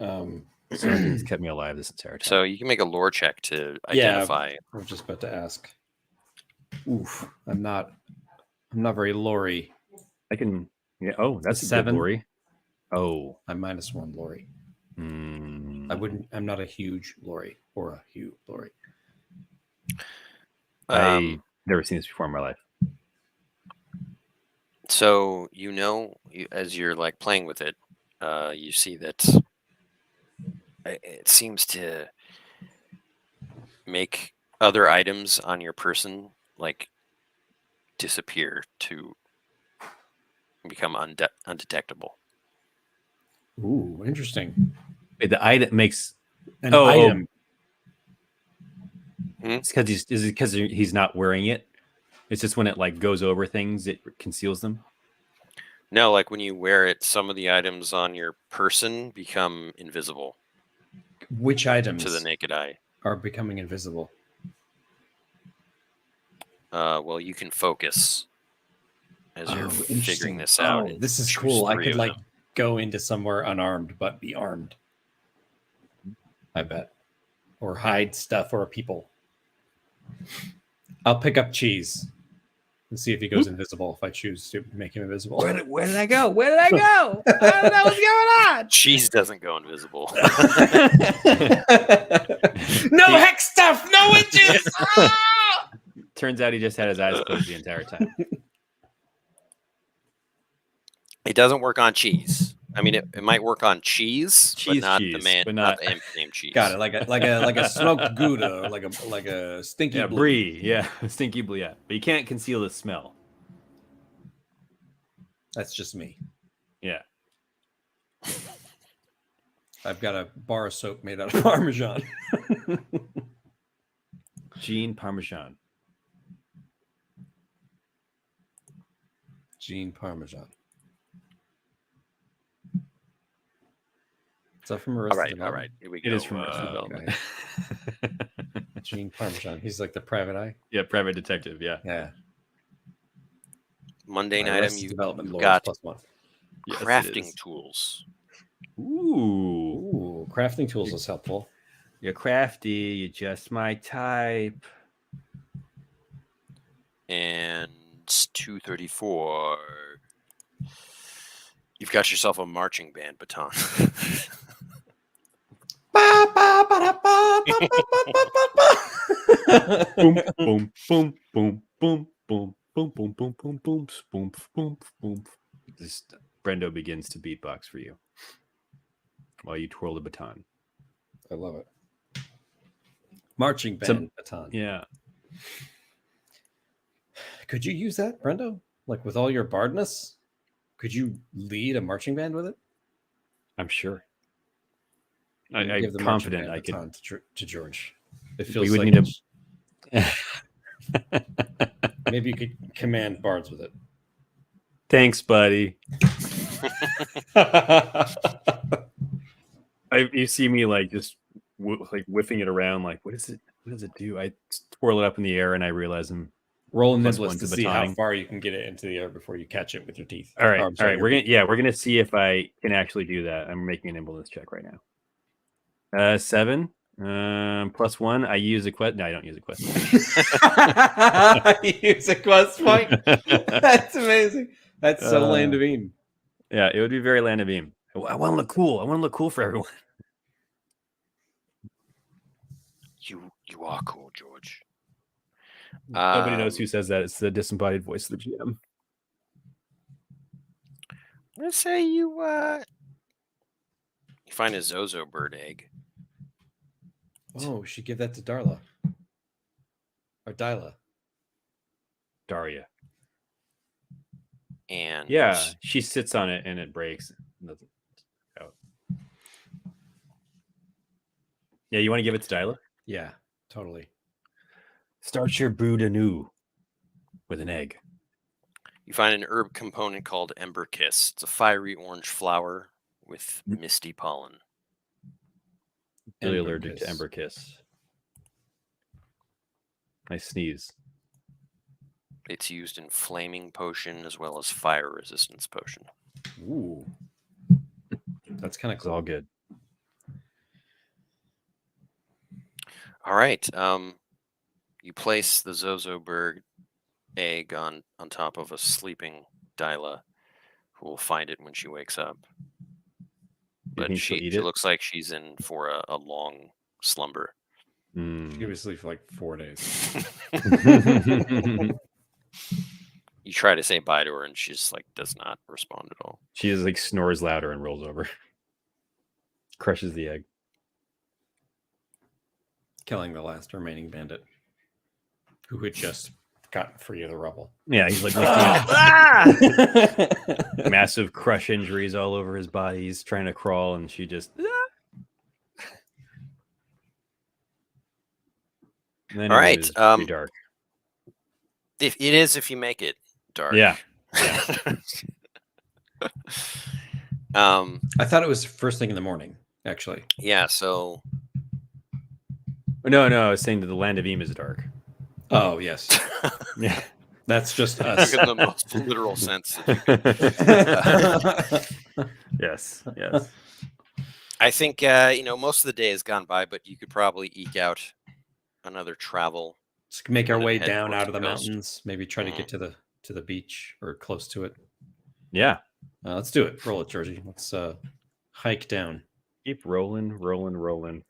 Speaker 2: Um,
Speaker 3: Something's kept me alive this entire time.
Speaker 1: So you can make a lore check to identify.
Speaker 2: I was just about to ask. Oof, I'm not very Lori.
Speaker 3: I can. Yeah. Oh, that's a
Speaker 2: 7.
Speaker 3: good Lori. Oh,
Speaker 2: I'm -1 Lori.
Speaker 3: mm,
Speaker 2: I'm not a huge Lori or a Hugh Lori.
Speaker 3: I never seen this before in my life.
Speaker 1: So as you're like playing with it, you see that it seems to make other items on your person like disappear to become undetectable.
Speaker 2: Ooh, interesting.
Speaker 3: Wait, the item makes
Speaker 2: An
Speaker 3: Oh,
Speaker 2: item.
Speaker 3: it's because he's not wearing it. It's just when it like goes over things, it conceals them.
Speaker 1: No, like when you wear it, some of the items on your person become invisible
Speaker 2: Which items
Speaker 1: to the naked eye.
Speaker 2: are becoming invisible?
Speaker 1: Well, you can focus as you're figuring
Speaker 2: interesting.
Speaker 1: this out.
Speaker 2: Oh,
Speaker 1: and
Speaker 2: this is
Speaker 1: choose
Speaker 2: cool. I
Speaker 1: 3
Speaker 2: could
Speaker 1: of
Speaker 2: like
Speaker 1: them.
Speaker 2: go into somewhere unarmed but be armed. I bet. Or hide stuff or people. I'll pick up cheese and see if he goes invisible if I choose to make him invisible.
Speaker 3: Where did I go? Where did I go? I don't know what's going on.
Speaker 1: Cheese doesn't go invisible.
Speaker 2: No hex stuff! No witches! Ah!
Speaker 3: Turns out he just had his eyes closed the entire time.
Speaker 1: It doesn't work on cheese. I mean, it might work on cheese, but not the
Speaker 3: cheese,
Speaker 1: man,
Speaker 3: but
Speaker 1: not
Speaker 3: not-
Speaker 1: the imp named cheese.
Speaker 2: Got it, like a smoked Gouda, or like a stinky
Speaker 3: Brie. Yeah, stinky brie. Yeah, but you can't conceal the smell.
Speaker 2: That's just me.
Speaker 3: Yeah.
Speaker 2: I've got a bar of soap made out of Parmesan.
Speaker 3: Gene Parmesan.
Speaker 2: Gene Parmesan. Is that from Arrested
Speaker 1: All right. Here we go.
Speaker 3: It is from Arrested
Speaker 1: Development.
Speaker 2: Gene Parmesan. He's like the private eye.
Speaker 3: Yeah, private detective. Yeah.
Speaker 2: Yeah.
Speaker 1: Mundane
Speaker 2: My
Speaker 1: item.
Speaker 2: Arrested
Speaker 1: You've
Speaker 2: Development lore
Speaker 1: got
Speaker 2: is +1.
Speaker 3: Yes, it
Speaker 1: crafting
Speaker 3: is.
Speaker 1: tools.
Speaker 3: Ooh.
Speaker 2: Ooh, crafting tools is helpful.
Speaker 3: You're crafty. You're just my type.
Speaker 1: And 234. You've got yourself a marching band baton.
Speaker 3: Boom, boom, boom, boom, boom, boom, boom, boom, boom, boom, boom, boom, boom, boom. This Brendo begins to beatbox for you while you twirl the baton.
Speaker 2: I love it. Marching band baton.
Speaker 3: Yeah.
Speaker 2: Could you use that, Brendo? Like with all your bardness? Could you lead a marching band with it?
Speaker 3: I'm sure.
Speaker 2: Give
Speaker 3: I'm
Speaker 2: the marching
Speaker 3: confident
Speaker 2: band
Speaker 3: I could.
Speaker 2: baton to George. It feels
Speaker 3: would
Speaker 2: like
Speaker 3: need
Speaker 2: maybe you could command bards with it.
Speaker 3: Thanks, buddy. You see me like just like whiffing it around. Like, what is it? What does it do? I twirl it up in the air and I realize I'm
Speaker 2: Roll a
Speaker 3: +1
Speaker 2: nimbus to see
Speaker 3: batoning.
Speaker 2: how far you can get it into the air before you catch it with your teeth.
Speaker 3: All right,
Speaker 2: Or, I'm sorry,
Speaker 3: all right.
Speaker 2: your
Speaker 3: We're gonna see if I can actually do that. I'm making a nimbleness check right now. 7. +1. I use a quest. No, I don't use a quest.
Speaker 2: use a quest point. That's amazing. That's so Land of Eam.
Speaker 3: Yeah, it would be very Land of Eam. I want to look cool. I want to look cool for everyone.
Speaker 1: You are cool, George.
Speaker 3: Nobody knows who says that. It's the disembodied voice of the GM.
Speaker 1: Let's say you find a Zozo bird egg.
Speaker 2: Oh, we should give that to Darla. Or Dyla.
Speaker 3: Daria.
Speaker 1: And
Speaker 3: Yeah, she sits on it and it breaks. Doesn't out. Yeah, you want to give it to Dyla?
Speaker 2: Yeah, totally.
Speaker 3: Start your brood anew with an egg.
Speaker 1: you find an herb component called Ember Kiss. It's a fiery orange flower with misty pollen.
Speaker 3: Really
Speaker 2: Ember
Speaker 3: allergic
Speaker 2: Kiss.
Speaker 3: to Ember Kiss. I sneeze.
Speaker 1: It's used in flaming potion as well as fire resistance potion.
Speaker 2: Ooh. That's kind of
Speaker 3: It's
Speaker 2: cool.
Speaker 3: all good.
Speaker 1: All right. You place the Zozoberg egg on top of a sleeping Dyla, who will find it when she wakes up.
Speaker 3: You
Speaker 1: But
Speaker 3: think she'll
Speaker 1: she
Speaker 3: eat it?
Speaker 1: looks like she's in for a long slumber.
Speaker 2: She was asleep for like 4 days.
Speaker 1: You try to say bye to her, and she just like does not respond at all.
Speaker 3: She just like snores louder and rolls over. Crushes the egg.
Speaker 2: Killing the last remaining bandit who had just gotten free of the rubble.
Speaker 3: Yeah, he's like massive crush injuries all over his body. He's trying to crawl, and she just. And then
Speaker 1: All
Speaker 3: it
Speaker 1: right,
Speaker 3: was pretty dark.
Speaker 1: If it is, if you make it dark.
Speaker 3: Yeah.
Speaker 2: I thought it was first thing in the morning, actually.
Speaker 1: Yeah. So.
Speaker 3: No, I was saying that the land of Eam is dark.
Speaker 2: Oh, yes.
Speaker 3: Yeah.
Speaker 2: That's just us.
Speaker 1: In the most literal sense.
Speaker 3: Yes.
Speaker 1: I think most of the day has gone by, but you could probably eke out another travel.
Speaker 2: Just make our
Speaker 1: and then
Speaker 2: way
Speaker 1: head
Speaker 2: down
Speaker 1: towards
Speaker 2: out of the
Speaker 1: coast.
Speaker 2: mountains. Maybe try to get to the beach or close to it.
Speaker 3: Yeah.
Speaker 2: Let's do it. Roll it, Georgie. Let's hike down.
Speaker 3: Keep rolling.
Speaker 2: Rolling.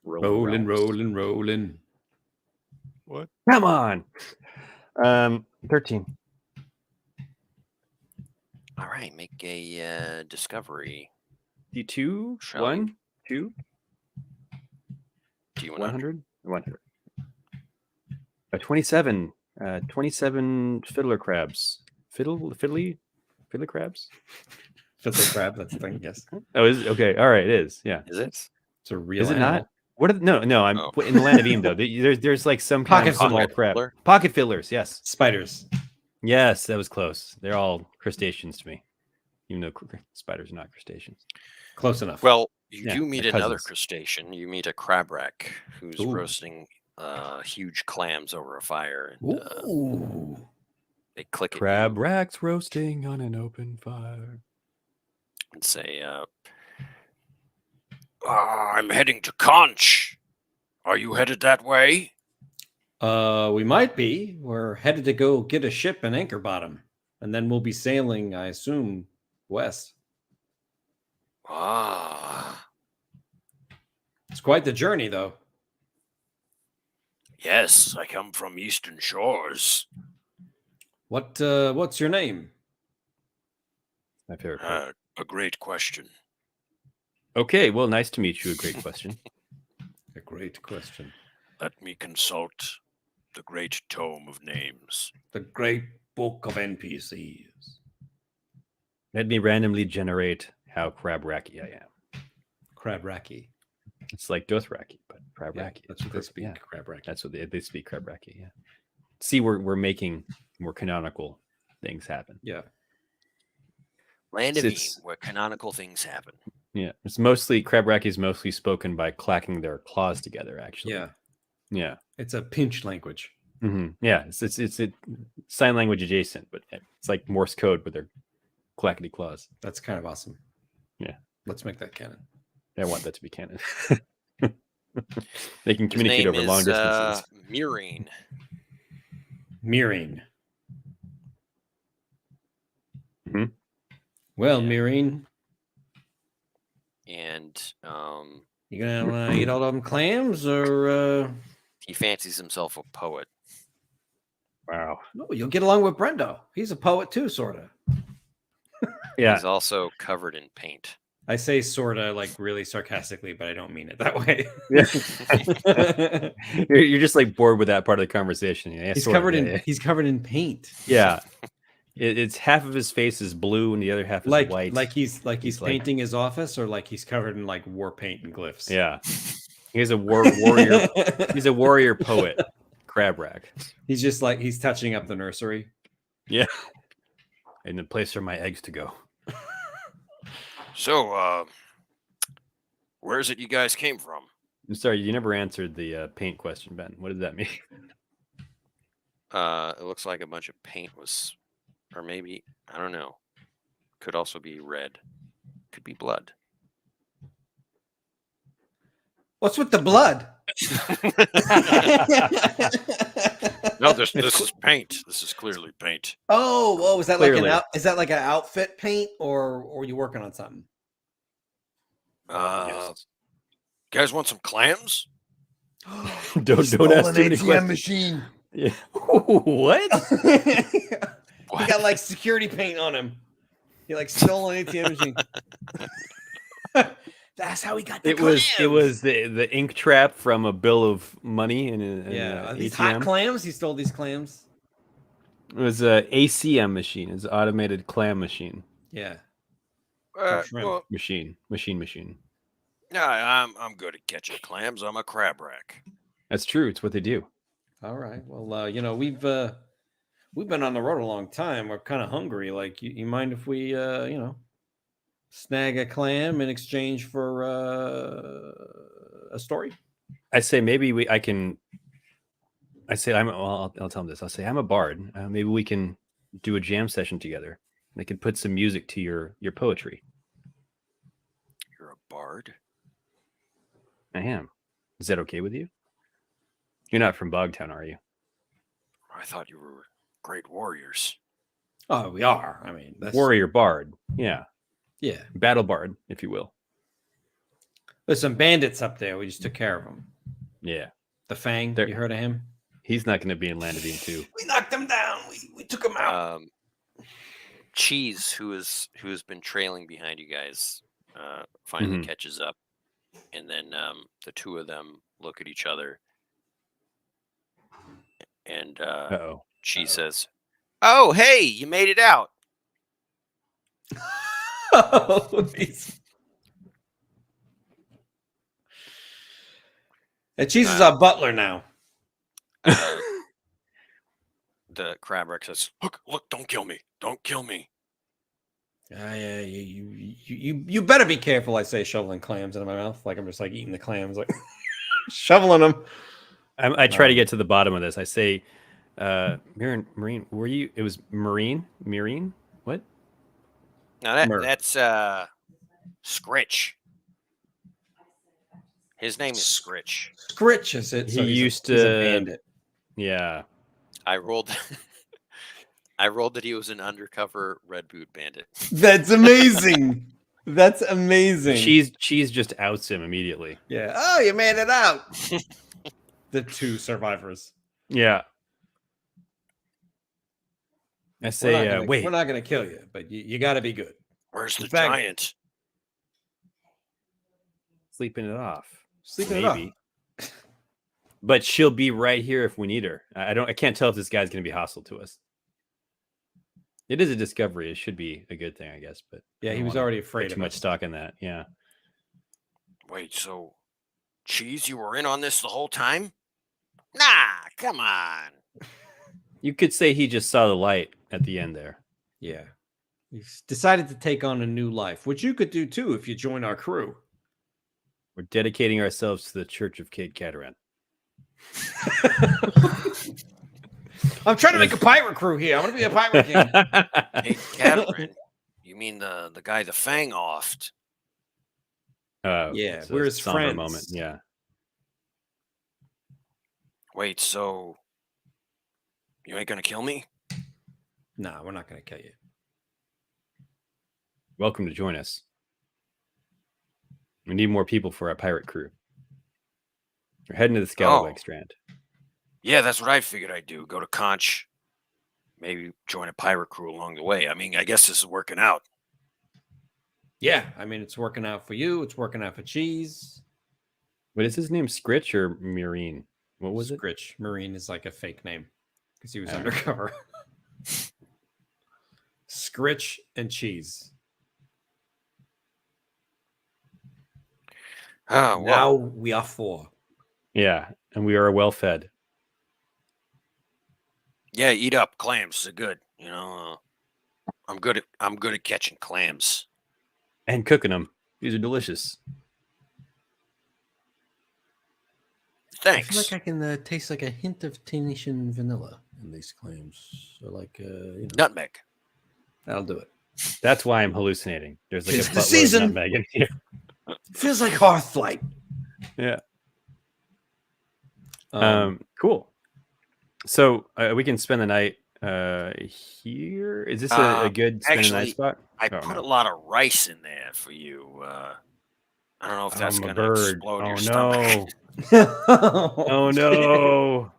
Speaker 1: What?
Speaker 3: Come on. 13.
Speaker 1: All right, make a discovery.
Speaker 3: D2,
Speaker 1: Shall
Speaker 3: 1, 2,
Speaker 1: Do you want
Speaker 3: 100? 100. 27. 27 fiddler crabs. Fiddly crabs?
Speaker 2: Fiddler crab, that's the thing, yes.
Speaker 3: Oh, is it? Okay. All right, it is. Yeah.
Speaker 1: Is it?
Speaker 2: It's a real
Speaker 3: Is it
Speaker 2: animal.
Speaker 3: not? What? No. I'm
Speaker 1: Oh.
Speaker 3: in the land of Eam though. There's like some kind
Speaker 2: Pocket
Speaker 3: of small
Speaker 1: fiddler.
Speaker 3: crab. Pocket fiddlers. Yes.
Speaker 2: Spiders.
Speaker 3: Yes, that was close. They're all crustaceans to me, even though spiders are not crustaceans.
Speaker 2: Close enough.
Speaker 1: Well, you
Speaker 3: Yeah,
Speaker 1: do meet
Speaker 3: they're
Speaker 1: another
Speaker 3: cousins.
Speaker 1: crustacean. You meet a crabwreck who's
Speaker 2: Ooh.
Speaker 1: roasting huge clams over a fire. And,
Speaker 2: Ooh.
Speaker 1: they click at
Speaker 3: Crab
Speaker 1: you
Speaker 3: racks roasting on an open fire.
Speaker 1: and say, I'm heading to Conch. Are you headed that way?
Speaker 2: We might be. We're headed to go get a ship in Anchor Bottom, and then we'll be sailing, I assume, west. It's quite the journey, though.
Speaker 1: Yes, I come from Eastern Shores.
Speaker 2: What's your name?
Speaker 3: My favorite part.
Speaker 1: A great question.
Speaker 3: Okay, well, nice to meet you. A great question.
Speaker 2: A great question.
Speaker 1: Let me consult the great tome of names.
Speaker 2: The great book of NPCs.
Speaker 3: Let me randomly generate how crab racky I am.
Speaker 2: Crab Racky.
Speaker 3: It's like Dothraki, but crab
Speaker 2: Yeah,
Speaker 3: racky.
Speaker 2: that's what they speak.
Speaker 3: Yeah,
Speaker 2: Crab Racky.
Speaker 3: that's what they speak crab racky. Yeah. See, we're making more canonical things happen.
Speaker 2: Yeah.
Speaker 1: Land of Eam,
Speaker 3: It's-
Speaker 1: where canonical things happen.
Speaker 3: Yeah, it's mostly crab racky is mostly spoken by clacking their claws together. Actually.
Speaker 2: Yeah.
Speaker 3: Yeah.
Speaker 2: It's a pinch language.
Speaker 3: Yeah, it's a sign language adjacent, but it's like Morse code with their clackety claws.
Speaker 2: That's kind of awesome.
Speaker 3: Yeah.
Speaker 2: Let's make that canon.
Speaker 3: I want that to be canon. They can
Speaker 1: His
Speaker 3: communicate
Speaker 1: name
Speaker 3: over long
Speaker 1: is,
Speaker 3: distances.
Speaker 1: Mirene.
Speaker 2: Mirene.
Speaker 3: Mhm.
Speaker 2: Well,
Speaker 1: Yeah.
Speaker 2: Mirene,
Speaker 1: And
Speaker 2: you gonna eat all them clams, or
Speaker 1: he fancies himself a poet.
Speaker 3: Wow.
Speaker 2: no? You'll get along with Brendo. He's a poet too, sorta.
Speaker 3: Yeah.
Speaker 1: He's also covered in paint.
Speaker 2: I say sorta like really sarcastically, but I don't mean it that way.
Speaker 3: You're just like bored with that part of the conversation. Yeah,
Speaker 2: he's
Speaker 3: sort of,
Speaker 2: covered
Speaker 3: yeah,
Speaker 2: in
Speaker 3: yeah.
Speaker 2: he's covered in paint.
Speaker 3: Yeah. It's half of his face is blue and the other half is
Speaker 2: Like
Speaker 3: white.
Speaker 2: he's
Speaker 3: He's like-
Speaker 2: painting his office, or like he's covered in like war paint and glyphs.
Speaker 3: Yeah. He's a warrior. He's a warrior poet. Crab rack.
Speaker 2: He's just like he's touching up the nursery.
Speaker 3: Yeah. And the place for my eggs to go.
Speaker 1: So, where is it you guys came from?
Speaker 3: I'm sorry, you never answered the paint question, Ben. What does that mean?
Speaker 1: It looks like a bunch of paint was, or maybe, I don't know. Could also be red. Could be blood.
Speaker 2: What's with the blood?
Speaker 1: No, this is paint. This is clearly paint.
Speaker 2: Oh, is that
Speaker 3: Clearly.
Speaker 2: is that like an outfit paint, or are you working on something?
Speaker 3: Yes.
Speaker 1: Guys want some clams?
Speaker 3: Don't ask too many questions.
Speaker 2: machine.
Speaker 3: Yeah. What?
Speaker 2: He got like security paint on him. He like stole an ATM machine. That's how he got the
Speaker 3: It was the ink trap from a bill of money in
Speaker 2: yeah.
Speaker 3: an
Speaker 2: These
Speaker 3: ATM.
Speaker 2: hot clams. He stole these clams.
Speaker 3: It was a ACM machine. It's an automated clam machine.
Speaker 2: Yeah.
Speaker 1: Well,
Speaker 3: Machine.
Speaker 1: yeah, I'm good at catching clams. I'm a crab rack.
Speaker 3: That's true. It's what they do.
Speaker 2: All right. Well, we've been on the road a long time. We're kind of hungry. Like, you mind if we, snag a clam in exchange for a story?
Speaker 3: I say maybe I'll tell him this. I'll say I'm a bard. Maybe we can do a jam session together. I can put some music to your poetry.
Speaker 1: You're a bard?
Speaker 3: I am. Is that okay with you? You're not from Bogtown, are you?
Speaker 1: I thought you were great warriors.
Speaker 2: Oh, we are. I mean, that's
Speaker 3: Warrior bard. Yeah.
Speaker 2: Yeah.
Speaker 3: Battle bard, if you will.
Speaker 2: There's some bandits up there. We just took care of them.
Speaker 3: Yeah.
Speaker 2: The Fang. You heard of him?
Speaker 3: He's not going to be in Land of Doom 2.
Speaker 2: We knocked him down. We took him out.
Speaker 1: Cheese, who has been trailing behind you guys, finally catches up, and then the two of them look at each other, and Cheese says, "Oh, hey, you made it out."
Speaker 2: And Cheese is our butler now.
Speaker 1: The crab rack says, "Look! Don't kill me! Don't kill me!"
Speaker 2: Yeah, you better be careful. I say, shoveling clams into my mouth, like I'm just like eating the clams, like shoveling them.
Speaker 3: I try to get to the bottom of this. I say, Marine, were you? It was Marine. What?
Speaker 1: Now that's Scritch. His name is Scritch.
Speaker 2: Scritch is it?
Speaker 3: He used to.
Speaker 2: He's a bandit.
Speaker 3: Yeah.
Speaker 1: I rolled. I rolled that he was an undercover Red Boot bandit.
Speaker 2: That's amazing. That's amazing.
Speaker 3: Cheese just outs him immediately.
Speaker 2: Yeah. Oh, you made it out. The two survivors.
Speaker 3: Yeah. I say, wait.
Speaker 2: We're not going to kill you, but you got to be good.
Speaker 1: Where's the giant?
Speaker 3: Sleeping it off.
Speaker 2: Sleeping it off.
Speaker 3: But she'll be right here if we need her. I can't tell if this guy's going to be hostile to us. It is a discovery. It should be a good thing, I guess. But
Speaker 2: yeah, he was already afraid.
Speaker 3: Too much stock in that. Yeah.
Speaker 1: Wait, so Cheese, you were in on this the whole time? Nah, come on.
Speaker 3: You could say he just saw the light at the end there.
Speaker 2: Yeah. He's decided to take on a new life, which you could do too if you join our crew.
Speaker 3: We're dedicating ourselves to the Church of Cape Cataran.
Speaker 2: I'm trying to make a pirate crew here. I want to be a pirate king.
Speaker 1: Cape Cataran? You mean the guy the Fang offed?
Speaker 2: Yeah, we're his friends.
Speaker 3: Moment. Yeah.
Speaker 1: Wait, so you ain't gonna kill me?
Speaker 2: No, we're not gonna kill you.
Speaker 3: Welcome to join us. We need more people for our pirate crew. We're heading to the Scallywag Strand.
Speaker 1: Yeah, that's what I figured I'd do. Go to Conch. Maybe join a pirate crew along the way. I mean, I guess this is working out.
Speaker 2: Yeah, I mean, it's working out for you. It's working out for Cheese.
Speaker 3: What is his name? Scritch or Marine? What was it?
Speaker 2: Scritch. Marine is like a fake name because he was undercover. Scritch and Cheese.
Speaker 1: Oh,
Speaker 2: now we are four.
Speaker 3: Yeah, and we are well fed.
Speaker 1: Yeah, eat up. Clams are good. You know, I'm good at catching clams
Speaker 3: and cooking them. These are delicious.
Speaker 1: Thanks.
Speaker 2: I feel like I can taste like a hint of Tahitian vanilla in these claims. So like,
Speaker 1: Nutmeg.
Speaker 2: that'll do it.
Speaker 3: That's why I'm hallucinating. There's like a
Speaker 2: It's the
Speaker 3: buttload of
Speaker 2: season.
Speaker 3: nutmeg in here.
Speaker 2: Feels like Hearthlight.
Speaker 3: Yeah. Cool. So we can spend the night here. Is this a good spend the night
Speaker 1: Actually,
Speaker 3: spot?
Speaker 1: I put a lot of rice in there for you. I don't know if that's
Speaker 3: I'm a
Speaker 1: going to
Speaker 3: bird.
Speaker 1: explode
Speaker 3: Oh
Speaker 1: your
Speaker 3: no.
Speaker 1: stomach.
Speaker 3: Oh no.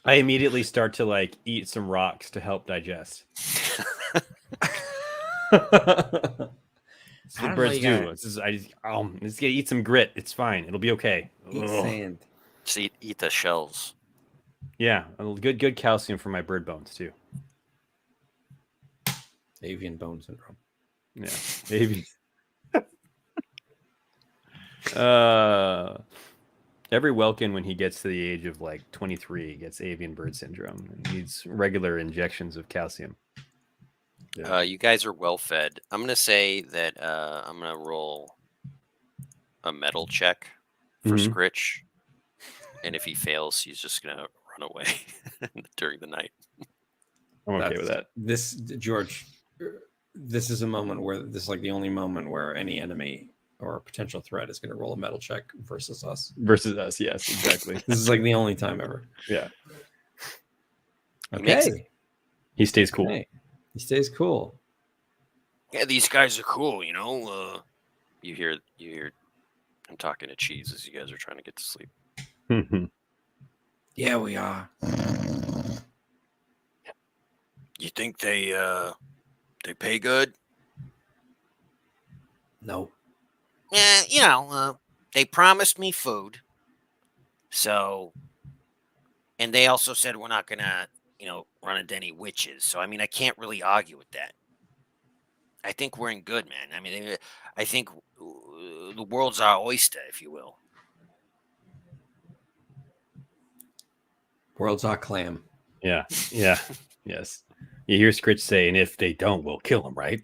Speaker 3: I immediately start to like eat some rocks to help digest. That's what birds do. I just gotta eat some grit. It's fine. It'll be okay.
Speaker 2: Eat sand.
Speaker 1: Just eat the shells.
Speaker 3: Yeah, good calcium for my bird bones too.
Speaker 2: Avian bone syndrome.
Speaker 3: Yeah, maybe. Every Welkin, when he gets to the age of like 23, gets avian bird syndrome and needs regular injections of calcium.
Speaker 1: Yeah. You guys are well fed. I'm gonna say that I'm gonna roll a metal check for Scritch, and if he fails, he's just gonna run away during the night.
Speaker 3: I'm okay with that.
Speaker 2: This, George, this is a moment where this is like the only moment where any enemy or a potential threat is going to roll a metal check versus us.
Speaker 3: Yes, exactly.
Speaker 2: This is like the only time ever.
Speaker 3: Yeah.
Speaker 2: Okay.
Speaker 3: He stays cool.
Speaker 2: Okay. He stays cool.
Speaker 1: Yeah, these guys are cool, you know. You hear. I'm talking to Cheese as you guys are trying to get to sleep.
Speaker 2: Yeah, we are.
Speaker 1: You think they pay good?
Speaker 2: No.
Speaker 1: They promised me food. So, and they also said we're not gonna, run into any witches. So, I mean, I can't really argue with that. I think we're in good, man. I mean, I think the world's our oyster, if you will.
Speaker 2: World's our clam.
Speaker 3: Yeah. Yes. You hear Scritch say, and if they don't, we'll kill them, right?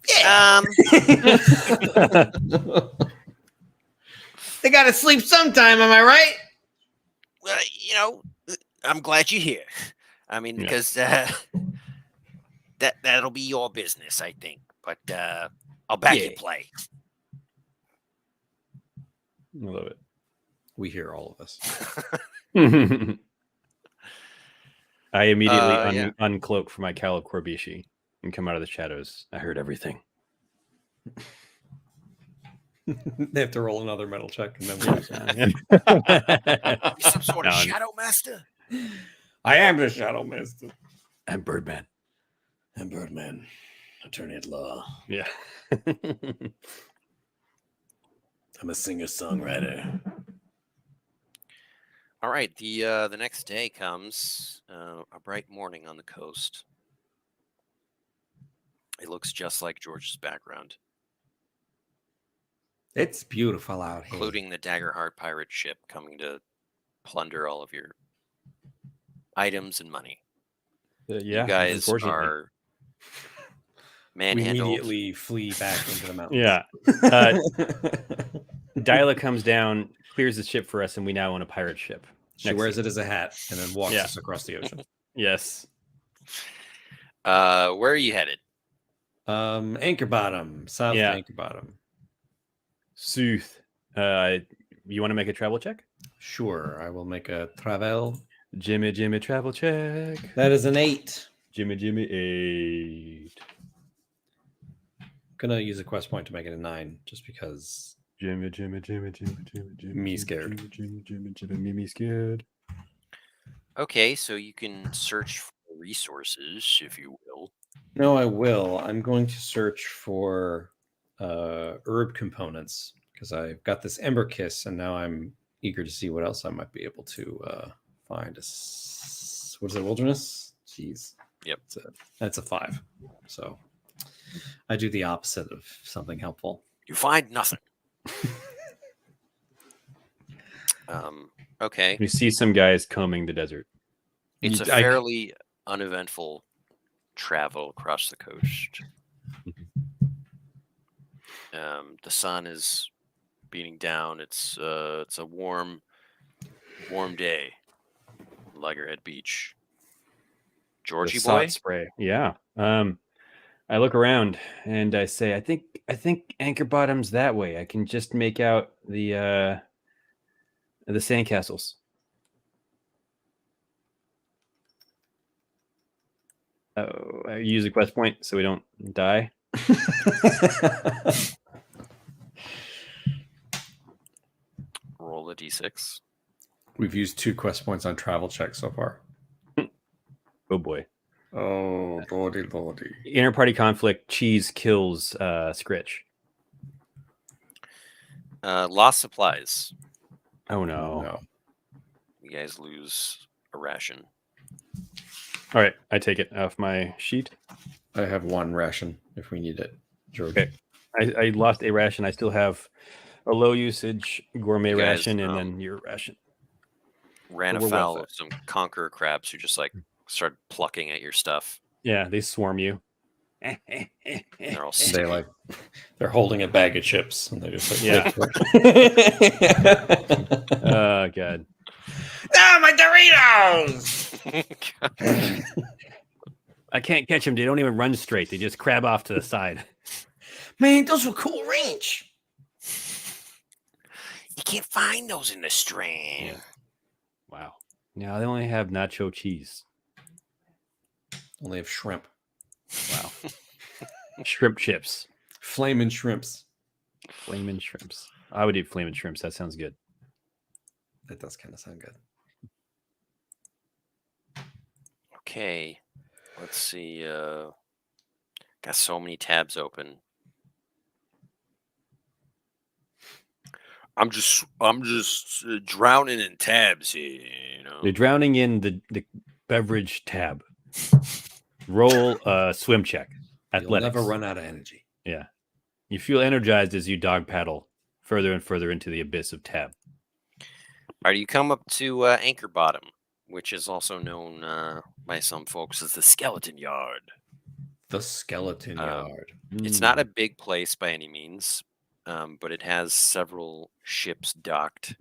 Speaker 1: Yeah.
Speaker 2: They gotta sleep sometime, am I right?
Speaker 1: Well, I'm glad you're here. I mean, because that'll be your business, I think. But I'll back you play.
Speaker 3: I love it.
Speaker 2: We hear all of us.
Speaker 3: I immediately uncloak from my cowl of Corbishi and come out of the shadows. I heard everything.
Speaker 2: They have to roll another metal check. And then
Speaker 1: some sort of shadow master?
Speaker 2: I am the shadow master.
Speaker 3: I'm Birdman.
Speaker 2: I'm Birdman. Attorney at law.
Speaker 3: Yeah.
Speaker 2: I'm a singer-songwriter.
Speaker 1: All right. The next day comes a bright morning on the coast. It looks just like George's background.
Speaker 2: It's beautiful out here.
Speaker 1: Including the Daggerheart pirate ship coming to plunder all of your items and money.
Speaker 3: You
Speaker 1: guys are manhandled.
Speaker 2: We immediately flee back into the mountains.
Speaker 3: Yeah. Dyla comes down, clears the ship for us, and we now own a pirate ship.
Speaker 2: She wears it as a hat and then walks us across the ocean.
Speaker 3: Yes.
Speaker 1: Where are you headed?
Speaker 2: Anchor Bottom, south of Anchor Bottom.
Speaker 3: Sooth. You want to make a travel check?
Speaker 2: Sure, I will make a travel.
Speaker 3: Jimmy travel check.
Speaker 2: That is an 8.
Speaker 3: Jimmy 8.
Speaker 2: Gonna use a quest point to make it a 9, just because.
Speaker 3: Jimmy.
Speaker 2: Me scared.
Speaker 3: Jimmy, me scared.
Speaker 1: Okay, so you can search for resources, if you will.
Speaker 2: No, I will. I'm going to search for herb components because I've got this Ember Kiss, and now I'm eager to see what else I might be able to find. What is it, Wilderness? Jeez.
Speaker 1: Yep.
Speaker 2: That's a 5. So I do the opposite of something helpful.
Speaker 1: You find nothing. Okay.
Speaker 3: You see some guys combing the desert.
Speaker 1: It's a fairly uneventful travel across the coast. The sun is beating down. It's a warm day. Loggerhead Beach.
Speaker 3: The
Speaker 1: Georgie
Speaker 3: salt
Speaker 1: boy?
Speaker 3: spray. Yeah. I look around and I say, I think Anchor Bottom's that way. I can just make out the sandcastles. I use a quest point so we don't die.
Speaker 1: Roll a d6.
Speaker 2: We've used 2 quest points on travel checks so far.
Speaker 3: Oh boy.
Speaker 2: Oh, lordy.
Speaker 3: Inter-party conflict. Cheese kills Scritch.
Speaker 1: Lost supplies.
Speaker 3: Oh no.
Speaker 2: No.
Speaker 1: You guys lose a ration.
Speaker 3: All right, I take it off my sheet.
Speaker 2: I have 1 ration if we need it. George.
Speaker 3: Okay. I lost a ration. I still have a low usage gourmet
Speaker 1: You guys,
Speaker 3: ration and then your ration.
Speaker 1: Ran
Speaker 3: We're well
Speaker 1: afoul
Speaker 3: fed.
Speaker 1: of some conqueror crabs who just like started plucking at your stuff.
Speaker 3: Yeah, they swarm you.
Speaker 1: And they're all
Speaker 2: They
Speaker 1: sticky.
Speaker 2: like they're holding a bag of chips and they just like
Speaker 3: Yeah. Oh god.
Speaker 2: Ah, my Doritos!
Speaker 3: I can't catch them. They don't even run straight. They just crab off to the side.
Speaker 2: Man, those were cool range.
Speaker 1: You can't find those in the Strand.
Speaker 3: Yeah. Wow. Now they only have nacho cheese.
Speaker 2: Only have shrimp.
Speaker 3: Wow. Shrimp chips.
Speaker 2: Flamin' shrimps.
Speaker 3: Flamin' shrimps. I would eat flamin' shrimps. That sounds good.
Speaker 2: That does kind of sound good.
Speaker 1: Okay. Let's see. Got so many tabs open. I'm just drowning in tabs here, you know.
Speaker 3: You're drowning in the beverage tab. Roll a swim check. Athletics.
Speaker 2: You'll never run out of energy.
Speaker 3: Yeah. You feel energized as you dog paddle further and further into the abyss of tab.
Speaker 1: All right, you come up to Anchor Bottom, which is also known by some folks as the Skeleton Yard.
Speaker 2: The skeleton yard.
Speaker 1: It's not a big place by any means, but it has several ships docked.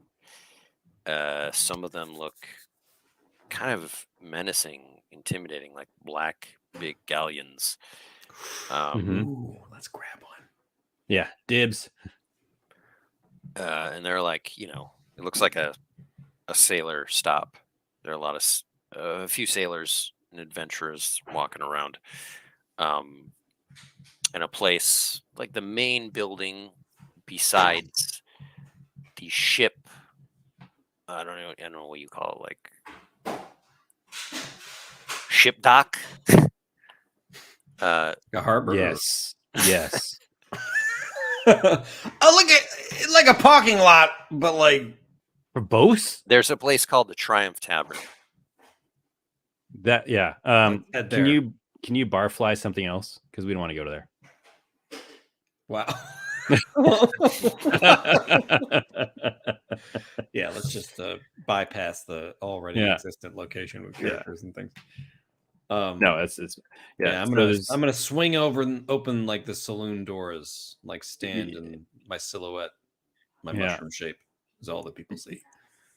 Speaker 1: Some of them look kind of menacing, intimidating, like black big galleons.
Speaker 2: Ooh, let's grab one.
Speaker 3: Yeah, dibs.
Speaker 1: And they're like, you know, it looks like a sailor stop. There are a few sailors and adventurers walking around. In a place like the main building besides the ship. I don't know what you call it, like ship dock.
Speaker 2: A harbor.
Speaker 3: Yes. Yes.
Speaker 2: Oh, look at it's like a parking lot, but like
Speaker 3: For both?
Speaker 1: There's a place called the Triumph Tavern.
Speaker 3: That yeah.
Speaker 2: head
Speaker 3: Can
Speaker 2: there.
Speaker 3: you barfly something else? Because we don't want to go to there.
Speaker 2: wow. Yeah, let's just bypass the already
Speaker 3: Yeah.
Speaker 2: existent location with characters and things.
Speaker 3: No, it's
Speaker 2: yeah. I'm gonna swing over and open like the saloon doors, like stand
Speaker 3: Yeah.
Speaker 2: in my silhouette, my
Speaker 3: Yeah.
Speaker 2: mushroom shape is all that people see.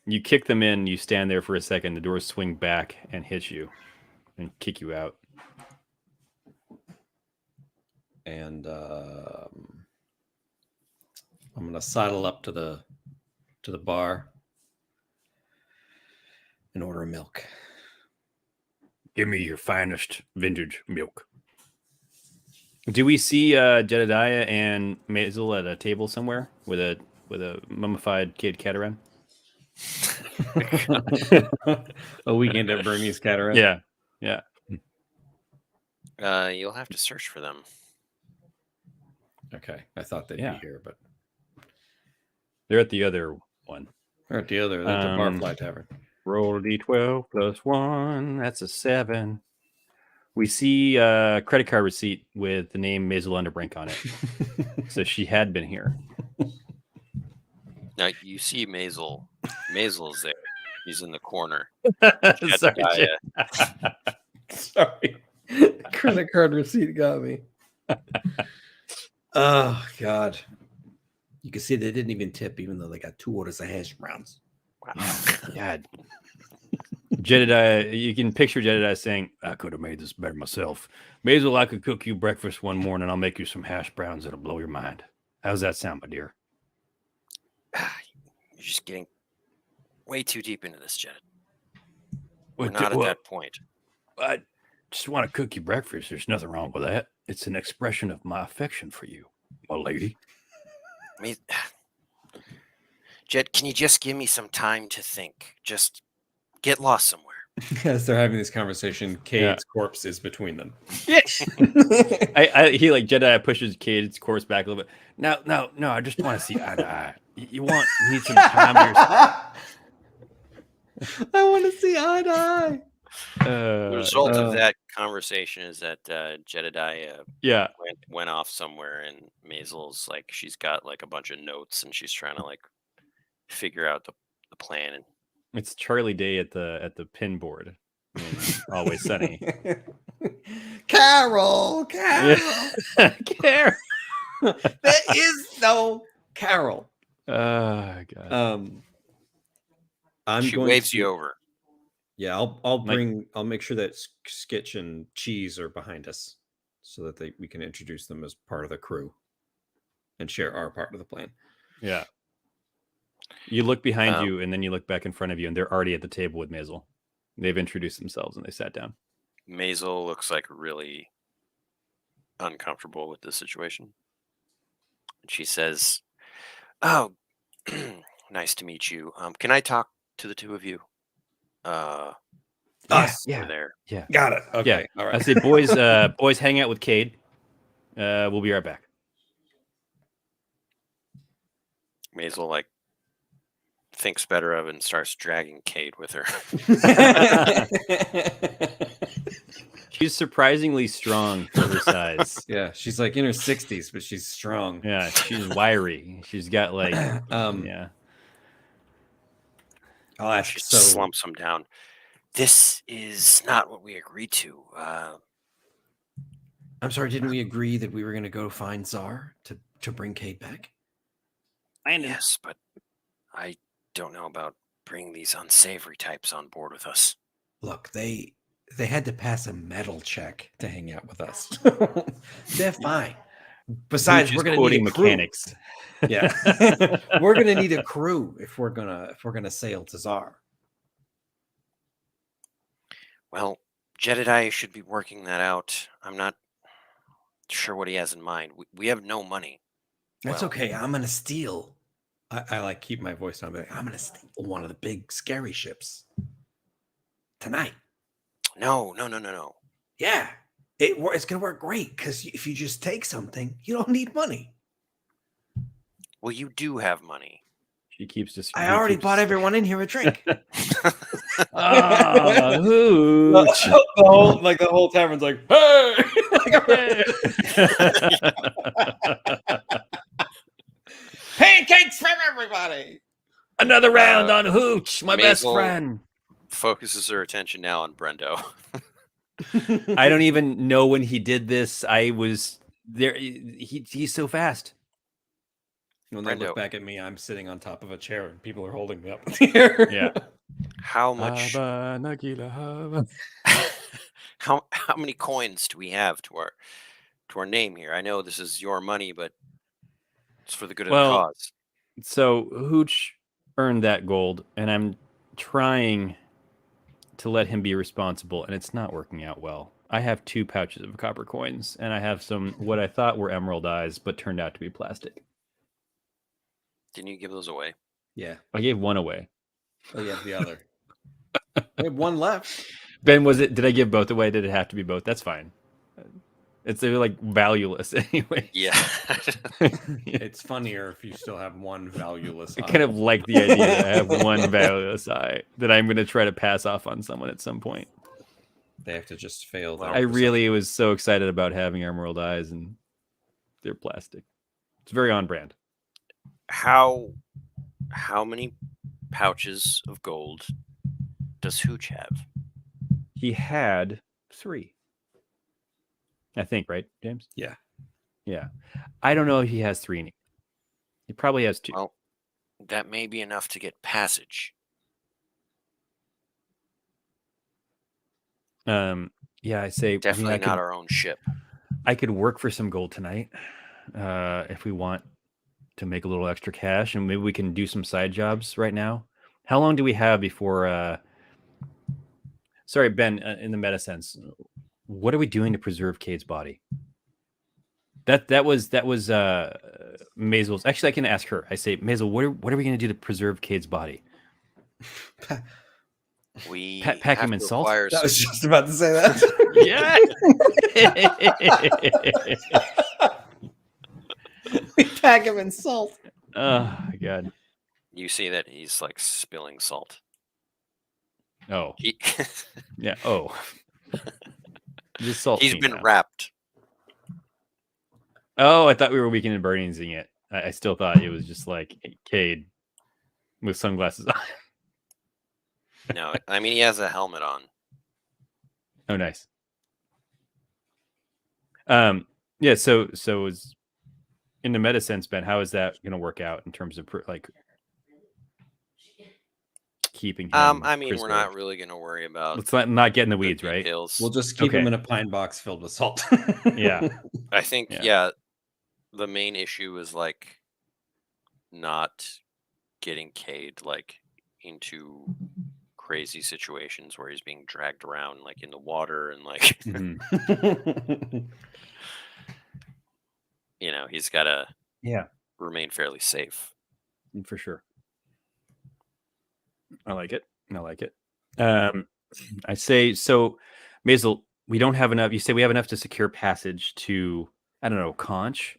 Speaker 3: You kick them in, you stand there for a second, the doors swing back and hit you and kick you out.
Speaker 2: And I'm gonna sidle up to the bar and order milk.
Speaker 3: Give me your finest vintage milk. Do we see Jedediah and Maisel at a table somewhere with a mummified kid Cataran?
Speaker 2: A weekend at Bernie's Cataract.
Speaker 3: Yeah. Yeah.
Speaker 1: You'll have to search for them.
Speaker 2: Okay. I thought they'd
Speaker 3: Yeah.
Speaker 2: be here, but
Speaker 3: They're at the other one.
Speaker 2: they're at the other. They're at the Barfly Tavern.
Speaker 3: Roll a d12 plus 1. That's a 7. We see a credit card receipt with the name Maisel Underbrink on it. So she had been here.
Speaker 1: Now you see Maisel. Maisel's there. He's in the corner.
Speaker 3: Sorry,
Speaker 1: Jedediah.
Speaker 2: Sorry. Credit card receipt got me. Oh, God. You can see they didn't even tip, even though they got 2 orders of hash browns.
Speaker 1: Wow.
Speaker 3: God. Jedediah, you can picture Jedediah saying, I could have made this better myself. May as well I could cook you breakfast one morning. I'll make you some hash browns that'll blow your mind. How's that sound, my dear?
Speaker 1: You're just getting way too deep into this, Jed.
Speaker 3: Well,
Speaker 1: We're not at that point.
Speaker 3: I just want to cook you breakfast. There's nothing wrong with that. It's an expression of my affection for you, my lady.
Speaker 1: Jed, can you just give me some time to think? Just get lost somewhere.
Speaker 2: As they're having this conversation, Cade's corpse is between them.
Speaker 3: Yes. He like Jedediah pushes Cade's corpse back a little bit. No. I just want to see eye to eye. You need some time.
Speaker 2: I want to see eye to eye.
Speaker 1: The result of that conversation is that Jedediah went off somewhere, and Maisel's like, she's got like a bunch of notes, and she's trying to like figure out the plan. And
Speaker 3: it's Charlie Day at the pin board. Always Sunny.
Speaker 2: Carol.
Speaker 3: Carol.
Speaker 2: There is no Carol.
Speaker 3: Oh God.
Speaker 1: She waves you over.
Speaker 2: Yeah, I'll make sure that Skitch and Cheese are behind us, so that we can introduce them as part of the crew and share our part of the plan.
Speaker 3: Yeah. You look behind you, and then you look back in front of you, and they're already at the table with Maisel. They've introduced themselves, and they sat down.
Speaker 1: Maisel looks like really uncomfortable with this situation. She says, "Oh, nice to meet you. Can I talk to the two of you?"
Speaker 2: Us.
Speaker 1: Yeah. There.
Speaker 3: Yeah.
Speaker 2: Got it. Okay.
Speaker 3: Yeah.
Speaker 2: All right.
Speaker 3: I say, boys, hang out with Cade. We'll be right back.
Speaker 1: Maisel like thinks better of it and starts dragging Cade with her.
Speaker 3: She's surprisingly strong for her size.
Speaker 2: Yeah, she's like in her 60s, but she's strong.
Speaker 3: Yeah, she's wiry. She's got like yeah.
Speaker 2: I'll ask.
Speaker 1: She slumps him down. This is not what we agreed to.
Speaker 2: I'm sorry, didn't we agree that we were going to go find Czar to bring Cade back?
Speaker 1: Yes, but I don't know about bringing these unsavory types on board with us.
Speaker 2: Look, they had to pass a metal check to hang out with us. They're fine. Besides, we're going to need
Speaker 3: mechanics.
Speaker 2: Yeah, we're going to need a crew if we're gonna sail to Czar.
Speaker 1: Well, Jedediah should be working that out. I'm not sure what he has in mind. We have no money.
Speaker 2: That's okay. I'm gonna steal. I like keep my voice down. I'm gonna steal one of the big scary ships tonight.
Speaker 1: No.
Speaker 2: Yeah, it's gonna work great because if you just take something, you don't need money.
Speaker 1: Well, you do have money.
Speaker 3: She keeps just.
Speaker 2: I already bought everyone in here a drink. The whole tavern's like, hey! Pancakes for everybody.
Speaker 3: Another round on Hooch, my best friend.
Speaker 1: Focuses her attention now on Brendo.
Speaker 3: I don't even know when he did this. I was there. He's so fast.
Speaker 2: When they look back at me, I'm sitting on top of a chair and people are holding me up in the air.
Speaker 3: Yeah.
Speaker 1: How much? How many coins do we have to our name here? I know this is your money, but it's for the good of the cause.
Speaker 3: So Hooch earned that gold, and I'm trying to let him be responsible, and it's not working out well. I have 2 pouches of copper coins, and I have some what I thought were emerald eyes, but turned out to be plastic.
Speaker 1: Didn't you give those away?
Speaker 2: Yeah.
Speaker 3: I gave one away.
Speaker 2: Oh, yeah, the other. We have one left.
Speaker 3: Ben, did I give both away? Did it have to be both? That's fine. They're like valueless anyway.
Speaker 1: Yeah.
Speaker 2: It's funnier if you still have one valueless eye.
Speaker 3: I kind of like the idea that I have one valueless eye that I'm going to try to pass off on someone at some point.
Speaker 2: They have to just fail.
Speaker 3: I really was so excited about having emerald eyes, and they're plastic. It's very on brand.
Speaker 1: How many pouches of gold does Hooch have?
Speaker 3: He had 3. I think, right, James?
Speaker 2: Yeah.
Speaker 3: Yeah. I don't know if he has 3. He probably has 2.
Speaker 1: Well, that may be enough to get passage.
Speaker 3: Yeah, I say
Speaker 1: Definitely not our own ship.
Speaker 3: I could work for some gold tonight, if we want to make a little extra cash, and maybe we can do some side jobs right now. How long do we have before? Sorry, Ben. In the meta sense, what are we doing to preserve Cade's body? That was Maisel's. Actually, I can ask her. I say, Maisel, what are we going to do to preserve Cade's body?
Speaker 1: We
Speaker 3: Pack
Speaker 1: have
Speaker 3: him in
Speaker 1: to
Speaker 3: salt?
Speaker 1: acquire
Speaker 2: I was
Speaker 1: some-
Speaker 2: just about to say that.
Speaker 3: Yeah.
Speaker 2: We pack him in salt.
Speaker 3: Oh God.
Speaker 1: You see that he's like spilling salt.
Speaker 3: Oh
Speaker 1: He,
Speaker 3: yeah. Oh. Just salt.
Speaker 1: he's
Speaker 3: fiend
Speaker 1: been
Speaker 3: now.
Speaker 1: wrapped.
Speaker 3: Oh, I thought we were Weekend at Bernie'sing it. I still thought it was just like Cade with sunglasses on.
Speaker 1: No, I mean he has a helmet on.
Speaker 3: Oh, nice. Yeah. So is in the meta sense, Ben. How is that going to work out in terms of like keeping him?
Speaker 1: I mean, we're not
Speaker 3: preserved?
Speaker 1: really going to worry about
Speaker 3: Let's not get in the
Speaker 1: the
Speaker 3: weeds, right?
Speaker 1: details.
Speaker 2: We'll just keep him
Speaker 3: Okay.
Speaker 2: in a pine box filled with salt.
Speaker 3: Yeah.
Speaker 1: I think,
Speaker 3: Yeah.
Speaker 1: yeah, the main issue is like not getting Cade like into crazy situations where he's being dragged around like in the water and like
Speaker 3: Mhm.
Speaker 1: you know, he's got to
Speaker 3: Yeah,
Speaker 1: remain fairly safe.
Speaker 3: for sure. I like it. I say so, Maisel. We don't have enough. You say we have enough to secure passage to, I don't know, Conch.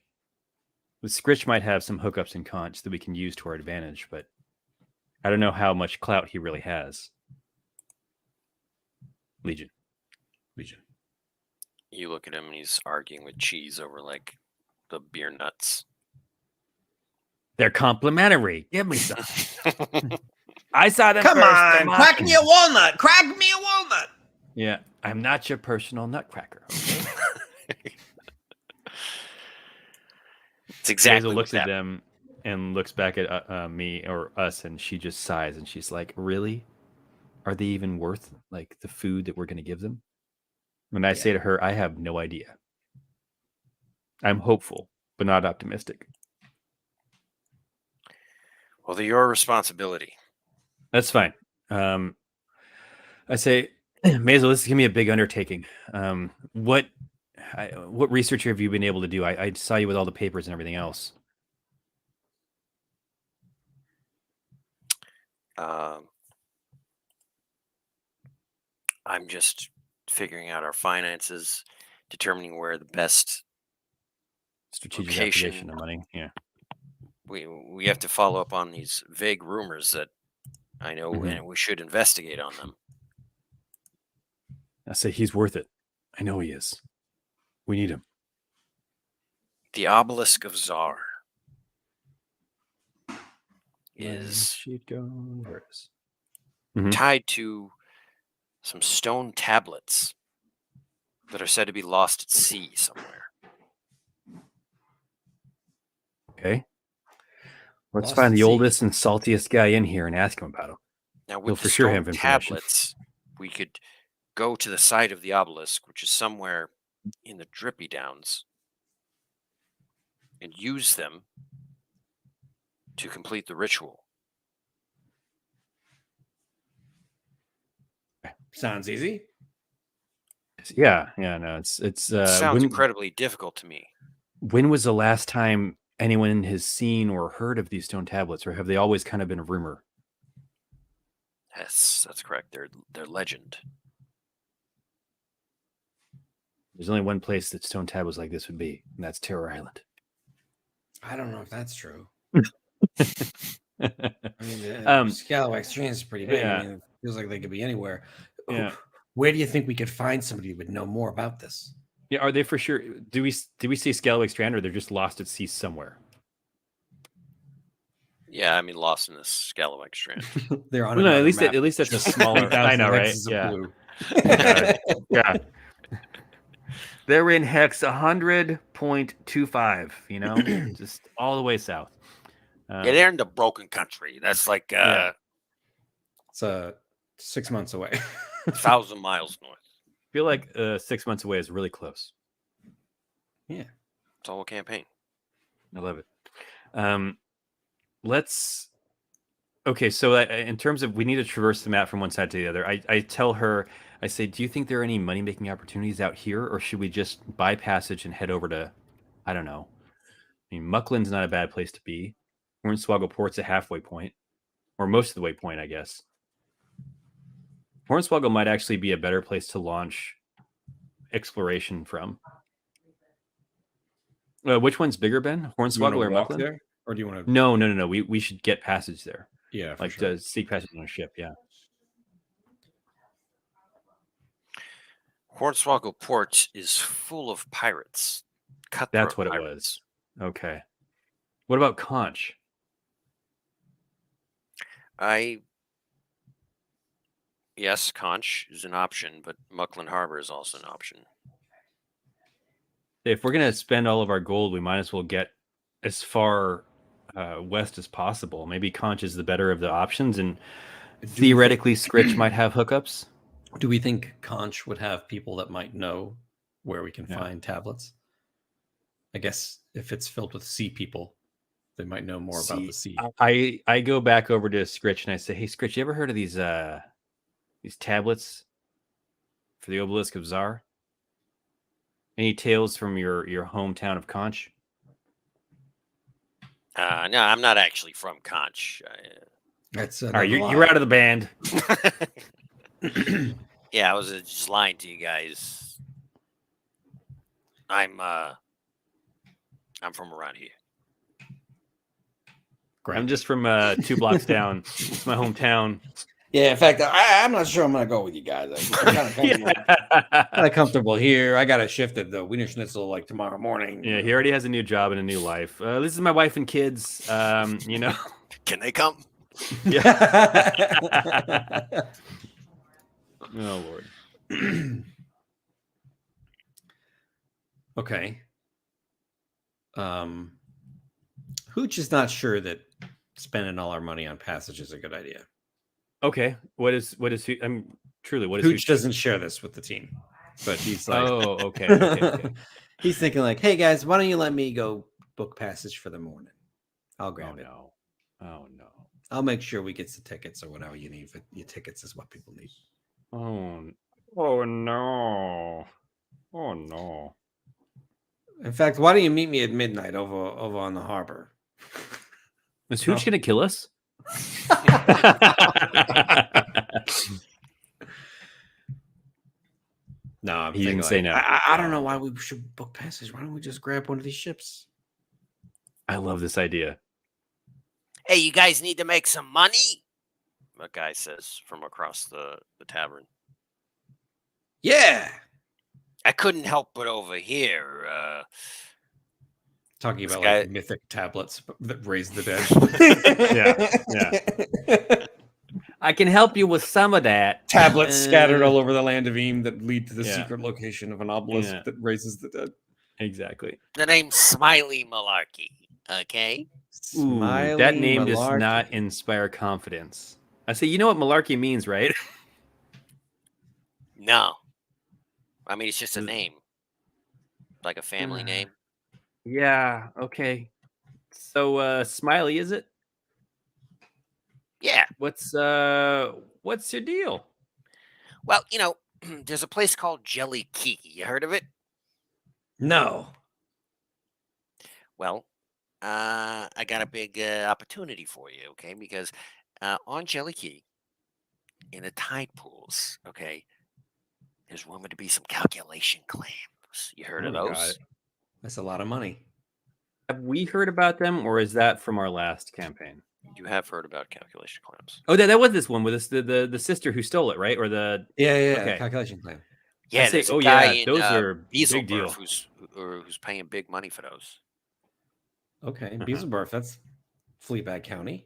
Speaker 3: The Scritch might have some hookups in Conch that we can use to our advantage, but I don't know how much clout he really has. Legion.
Speaker 1: You look at him and he's arguing with Cheese over like the beer nuts.
Speaker 3: They're complimentary. Give me some. I saw them
Speaker 2: Come
Speaker 3: first.
Speaker 2: on,
Speaker 3: They're
Speaker 2: crack
Speaker 3: mine.
Speaker 2: me a walnut. Crack me a walnut.
Speaker 3: Yeah, I'm not your personal nutcracker. Okay?
Speaker 1: It's exactly
Speaker 3: Maisel looks
Speaker 1: what
Speaker 3: at
Speaker 1: that-
Speaker 3: them and looks back at me or us, and she just sighs and she's like, "Really? Are they even worth like the food that we're going to give them?" And I say to her, "I have no idea. I'm hopeful, but not optimistic."
Speaker 1: Well, they're your responsibility.
Speaker 3: That's fine. I say, Maisel, this is gonna be a big undertaking. What research have you been able to do? I saw you with all the papers and everything else.
Speaker 1: I'm just figuring out our finances, determining where the best
Speaker 3: Strategic
Speaker 1: location.
Speaker 3: application of money. Yeah.
Speaker 1: We have to follow up on these vague rumors that I know,
Speaker 3: Mhm.
Speaker 1: and we should investigate on them.
Speaker 3: I say he's worth it. I know he is. We need him.
Speaker 1: The obelisk of Czar is
Speaker 3: She'd go. Where it is?
Speaker 1: tied to some stone tablets that are said to be lost at sea somewhere.
Speaker 3: Okay. Let's
Speaker 2: Lost
Speaker 3: find
Speaker 2: at
Speaker 3: the
Speaker 2: sea.
Speaker 3: oldest and saltiest guy in here and ask him about him.
Speaker 1: Now,
Speaker 3: He'll
Speaker 1: with the
Speaker 3: for sure
Speaker 1: stone
Speaker 3: have information.
Speaker 1: tablets, we could go to the site of the obelisk, which is somewhere in the Drippy Downs, and use them to complete the ritual.
Speaker 2: Sounds easy.
Speaker 3: Yeah. No, it's
Speaker 1: It sounds incredibly difficult to me.
Speaker 3: when was the last time anyone has seen or heard of these stone tablets, or have they always kind of been a rumor?
Speaker 1: Yes, that's correct. They're legend.
Speaker 3: There's only one place that stone tablets like this would be, and that's Terror Island.
Speaker 2: I don't know if that's true.
Speaker 3: Yeah.
Speaker 2: I mean,
Speaker 3: Um,
Speaker 2: Scalawag Strange is pretty big.
Speaker 3: yeah.
Speaker 2: I mean, it feels like they could be anywhere.
Speaker 3: Yeah.
Speaker 2: Where do you think we could find somebody who would know more about this?
Speaker 3: Are they for sure? Do we see Scalawag Strand, or they're just lost at sea somewhere?
Speaker 1: Yeah, I mean, lost in the Scalawag Strand.
Speaker 2: They're on
Speaker 3: Well, no,
Speaker 2: another map.
Speaker 3: at least that's a smaller. I know, right?
Speaker 2: Hexes of
Speaker 3: Yeah.
Speaker 2: blue.
Speaker 3: Yeah. They're in hex 100.25. You know, just all the way south.
Speaker 1: Yeah, they're in the broken country. That's like
Speaker 3: Yeah.
Speaker 2: It's 6 months away.
Speaker 1: 1,000 miles north.
Speaker 3: feel like 6 months away is really close.
Speaker 2: Yeah.
Speaker 1: It's a whole campaign.
Speaker 3: I love it. Okay, so in terms of we need to traverse the map from one side to the other, I tell her, I say, do you think there are any money-making opportunities out here, or should we just buy passage and head over to, I don't know. I mean, Mucklin's not a bad place to be. Hornswoggle Port's a halfway point, or most of the way point, I guess. Hornswoggle might actually be a better place to launch exploration from. Which one's bigger, Ben? Hornswoggle or
Speaker 2: walk
Speaker 3: Mucklin?
Speaker 2: there, or do you want to?
Speaker 3: No. We should get passage there.
Speaker 2: Yeah,
Speaker 3: like
Speaker 2: sure.
Speaker 3: to seek passage on a ship. Yeah.
Speaker 1: Hornswoggle Port is full of pirates.
Speaker 3: That's what
Speaker 1: pirates.
Speaker 3: It was. Okay. What about Conch?
Speaker 1: Yes, Conch is an option, but Mucklin Harbor is also an option.
Speaker 3: If we're gonna spend all of our gold, we might as well get as far west as possible. Maybe Conch is the better of the options, and theoretically, Scritch might have hookups.
Speaker 2: Do we think Conch would have people that might know where we can find tablets? I guess if it's filled with sea people, they might know more about the sea.
Speaker 3: I go back over to Scritch and I say, "Hey, Scritch, you ever heard of these tablets for the Obelisk of Zar? Any tales from your hometown of Conch?"
Speaker 1: No, I'm not actually from Conch.
Speaker 2: That's
Speaker 3: all right. You're out of the band.
Speaker 1: Yeah, I was just lying to you guys. I'm from around here.
Speaker 3: I'm just from 2 blocks down. It's my hometown.
Speaker 2: Yeah, in fact, I'm not sure I'm going to go with you guys. I'm kind of comfortable here. I got to shift at the Wiener Schnitzel like tomorrow morning.
Speaker 3: Yeah, he already has a new job and a new life. This is my wife and kids. You know,
Speaker 1: can they come?
Speaker 3: Yeah. Oh Lord.
Speaker 2: Okay. Hooch is not sure that spending all our money on passage is a good idea.
Speaker 3: Okay. What is I'm truly what is
Speaker 2: Hooch doesn't share this with the team, but he's like,
Speaker 3: oh, okay.
Speaker 2: He's thinking like, hey guys, why don't you let me go book passage for the morning? I'll grab it.
Speaker 3: Oh no.
Speaker 2: I'll make sure we get the tickets or whatever you need. Your tickets is what people need.
Speaker 3: Oh no.
Speaker 2: In fact, why don't you meet me at midnight over on the harbor?
Speaker 3: Is Hooch gonna kill us?
Speaker 2: No,
Speaker 3: he didn't say no.
Speaker 2: I don't know why we should book passage. Why don't we just grab one of these ships?
Speaker 3: I love this idea.
Speaker 1: Hey, you guys need to make some money, a guy says from across the tavern.
Speaker 2: Yeah.
Speaker 1: I couldn't help but overhear.
Speaker 2: Talking about like mythic tablets that raise the
Speaker 3: dead. Yeah. I can help you with some of that.
Speaker 2: Tablets scattered all over the land of Eam that lead to the secret location of an obelisk that raises the dead.
Speaker 3: Exactly.
Speaker 1: The name's Smiley Malarkey. Okay.
Speaker 3: Ooh, that name does not inspire confidence. I say, you know what malarkey means, right?
Speaker 1: No. I mean, it's just a name. Like a family name.
Speaker 3: Yeah, okay. So, Smiley, is it?
Speaker 1: Yeah.
Speaker 3: What's your deal?
Speaker 1: Well, you know, there's a place called Jelly Key. You heard of it?
Speaker 2: No.
Speaker 1: Well, I got a big opportunity for you, okay? Because on Jelly Key, in the tide pools, okay, there's rumored to be some calculation clams. You heard of those?
Speaker 2: That's a lot of money.
Speaker 3: Have we heard about them, or is that from our last campaign?
Speaker 1: You have heard about calculation clams.
Speaker 3: Oh, that was this one with the sister who stole it, right? Or the
Speaker 2: okay. Calculation clam.
Speaker 1: Yeah,
Speaker 3: those are big deal.
Speaker 1: Who's paying big money for those.
Speaker 2: Okay, Beelzebub, that's Fleabag County.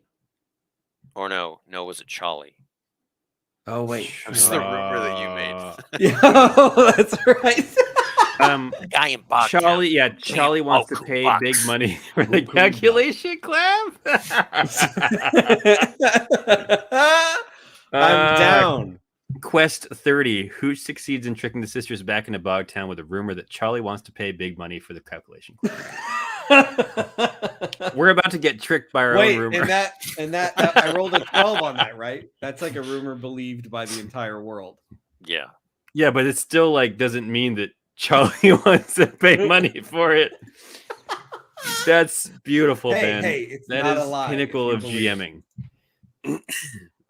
Speaker 1: Or no, was it Charlie?
Speaker 2: Oh wait,
Speaker 1: that's the rumor that you made.
Speaker 2: Yeah, that's right.
Speaker 1: The guy in Bogtown.
Speaker 3: Charlie wants to pay big money for the calculation clam.
Speaker 2: I'm down.
Speaker 3: Quest 30. Who succeeds in tricking the sisters back into Bogtown with a rumor that Charlie wants to pay big money for the calculation? We're about to get tricked by our own rumor.
Speaker 2: and that I rolled a 12 on that, right? That's like a rumor believed by the entire world.
Speaker 1: Yeah.
Speaker 3: Yeah, but it still like doesn't mean that Charlie wants to pay money for it. That's beautiful, Ben.
Speaker 2: Hey, it's
Speaker 3: that
Speaker 2: not
Speaker 3: is
Speaker 2: a lie.
Speaker 3: pinnacle of GMing.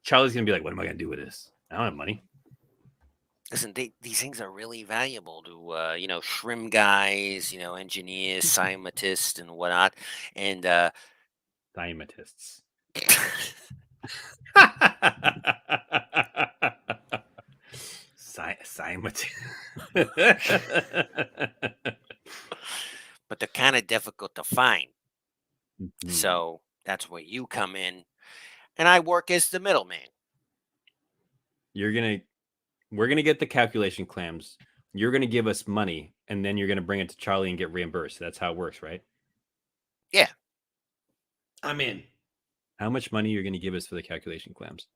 Speaker 3: Charlie's gonna be like, "What am I gonna do with this? I don't have money."
Speaker 1: Listen, these things are really valuable to shrimp guys, engineers, scientists, and whatnot. And
Speaker 3: Diamatists.
Speaker 1: but they're kind of difficult to find.
Speaker 3: Mhm.
Speaker 1: So that's where you come in, and I work as the middleman.
Speaker 3: We're gonna get the calculation clams. You're gonna give us money, and then you're gonna bring it to Charlie and get reimbursed. That's how it works, right?
Speaker 1: Yeah.
Speaker 2: I'm in.
Speaker 3: How much money you're gonna give us for the calculation clams?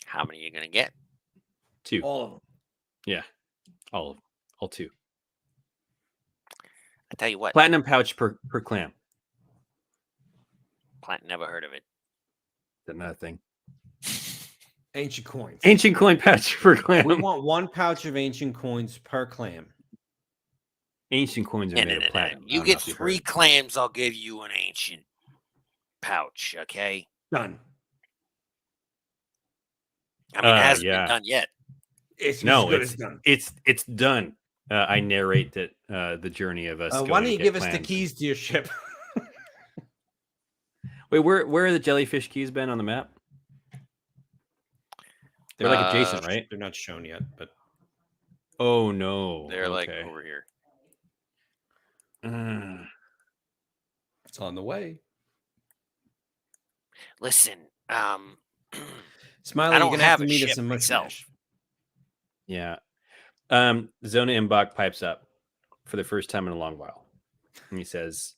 Speaker 1: How many are you gonna get?
Speaker 3: 2.
Speaker 2: All of them.
Speaker 3: Yeah, all 2.
Speaker 1: I tell you what,
Speaker 3: Platinum pouch per clam.
Speaker 1: Plant never heard of it.
Speaker 3: That's another thing.
Speaker 2: Ancient coins.
Speaker 3: Ancient coin pouch per clam.
Speaker 2: We want 1 pouch of ancient coins per clam.
Speaker 3: Ancient coins are
Speaker 1: No,
Speaker 3: made
Speaker 1: no,
Speaker 3: of
Speaker 1: no, no.
Speaker 3: platinum. I
Speaker 1: You
Speaker 3: don't know
Speaker 1: get
Speaker 3: if you've
Speaker 1: 3
Speaker 3: heard.
Speaker 1: clams, I'll give you an ancient pouch. Okay.
Speaker 2: Done.
Speaker 1: I mean, it hasn't
Speaker 3: yeah.
Speaker 1: been done yet.
Speaker 2: It's
Speaker 3: No,
Speaker 2: as good as done.
Speaker 3: It's done. I narrate that the journey of us.
Speaker 2: Why
Speaker 3: going
Speaker 2: don't
Speaker 3: to
Speaker 2: you
Speaker 3: get
Speaker 2: give us the
Speaker 3: clams.
Speaker 2: keys to your ship?
Speaker 3: Wait, where are the jellyfish keys been on the map? They're like adjacent, right?
Speaker 2: They're not shown yet, but
Speaker 3: Oh no,
Speaker 1: They're like
Speaker 3: okay.
Speaker 1: over here.
Speaker 2: it's on the way.
Speaker 1: Listen,
Speaker 2: Smiley,
Speaker 1: I
Speaker 2: you're
Speaker 1: don't
Speaker 2: gonna have
Speaker 1: have
Speaker 2: to
Speaker 1: a
Speaker 2: meet us
Speaker 1: ship
Speaker 2: in
Speaker 1: myself.
Speaker 2: Mustache.
Speaker 3: Yeah. Zona Imbach pipes up for the first time in a long while. And he says,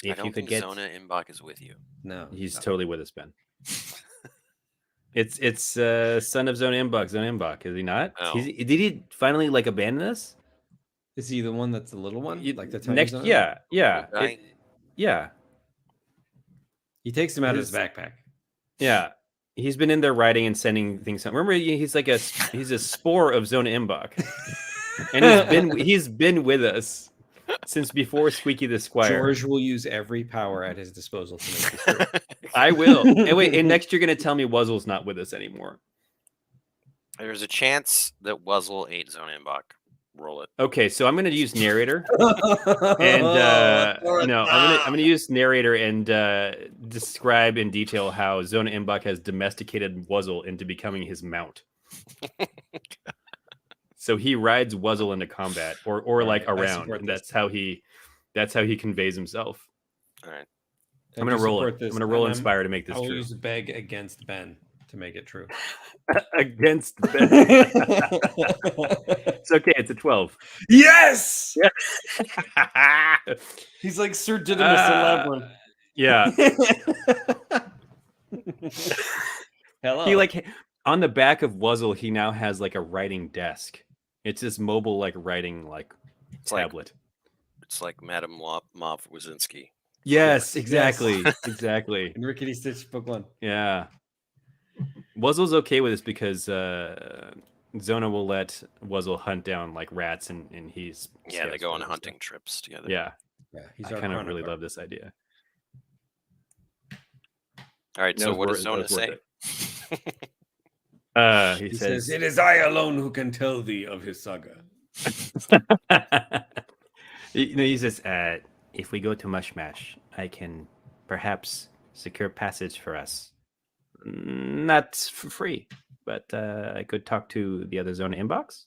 Speaker 1: I
Speaker 3: if
Speaker 1: don't
Speaker 3: you could
Speaker 1: think
Speaker 3: get
Speaker 1: Zona Imbach is with you.
Speaker 2: No,
Speaker 3: he's
Speaker 2: no.
Speaker 3: totally with us, Ben. It's son of Zona Imbach, is he not?
Speaker 1: Oh.
Speaker 3: Did he finally like abandon us?
Speaker 2: Is he the one that's the little one? Like the tiny
Speaker 3: Next,
Speaker 2: zone?
Speaker 3: yeah.
Speaker 1: Little guy?
Speaker 3: Yeah.
Speaker 2: He takes him out of his backpack.
Speaker 3: Yeah. He's been in there writing and sending things. Remember, he's a spore of Zona Imbach. And he's been with us since before Squeaky the Squire.
Speaker 2: George will use every power at his disposal to make this true.
Speaker 3: I will. And next you're gonna tell me Wuzzle's not with us anymore.
Speaker 1: There's a chance that Wuzzle ate Zona Imbach. Roll it.
Speaker 3: Okay, so I'm gonna use narrator. And I'm gonna use narrator and describe in detail how Zona Imbach has domesticated Wuzzle into becoming his mount. So he rides Wuzzle into combat or like around, and that's how he conveys himself.
Speaker 1: All right.
Speaker 3: I'm gonna roll it. I'm gonna roll Inspire to make this
Speaker 2: I will
Speaker 3: true.
Speaker 2: use beg against Ben to make it true.
Speaker 3: Against Ben. It's okay. It's a 12.
Speaker 2: Yes.
Speaker 3: Yeah.
Speaker 2: He's like Sir Didymus Eleven.
Speaker 3: Yeah.
Speaker 2: Hello.
Speaker 3: He like on the back of Wuzzle, he now has like a writing desk. It's this mobile like writing like tablet.
Speaker 1: It's like Madame Mauve Wazinski.
Speaker 3: Yes, exactly. Exactly.
Speaker 2: In Rickety Stitch Book 1.
Speaker 3: Yeah. Wuzzle's okay with this because Zona will let Wuzzle hunt down like rats and he's
Speaker 1: They go on hunting trips together.
Speaker 3: Yeah.
Speaker 2: Yeah, he's
Speaker 3: I kind of really love this idea.
Speaker 1: All right, so what does Zona say?
Speaker 3: He says,
Speaker 2: "It is I alone who can tell thee of his saga."
Speaker 3: he says, if we go to Mushmash, I can perhaps secure passage for us. Not for free, but I could talk to the other Zona Inbox.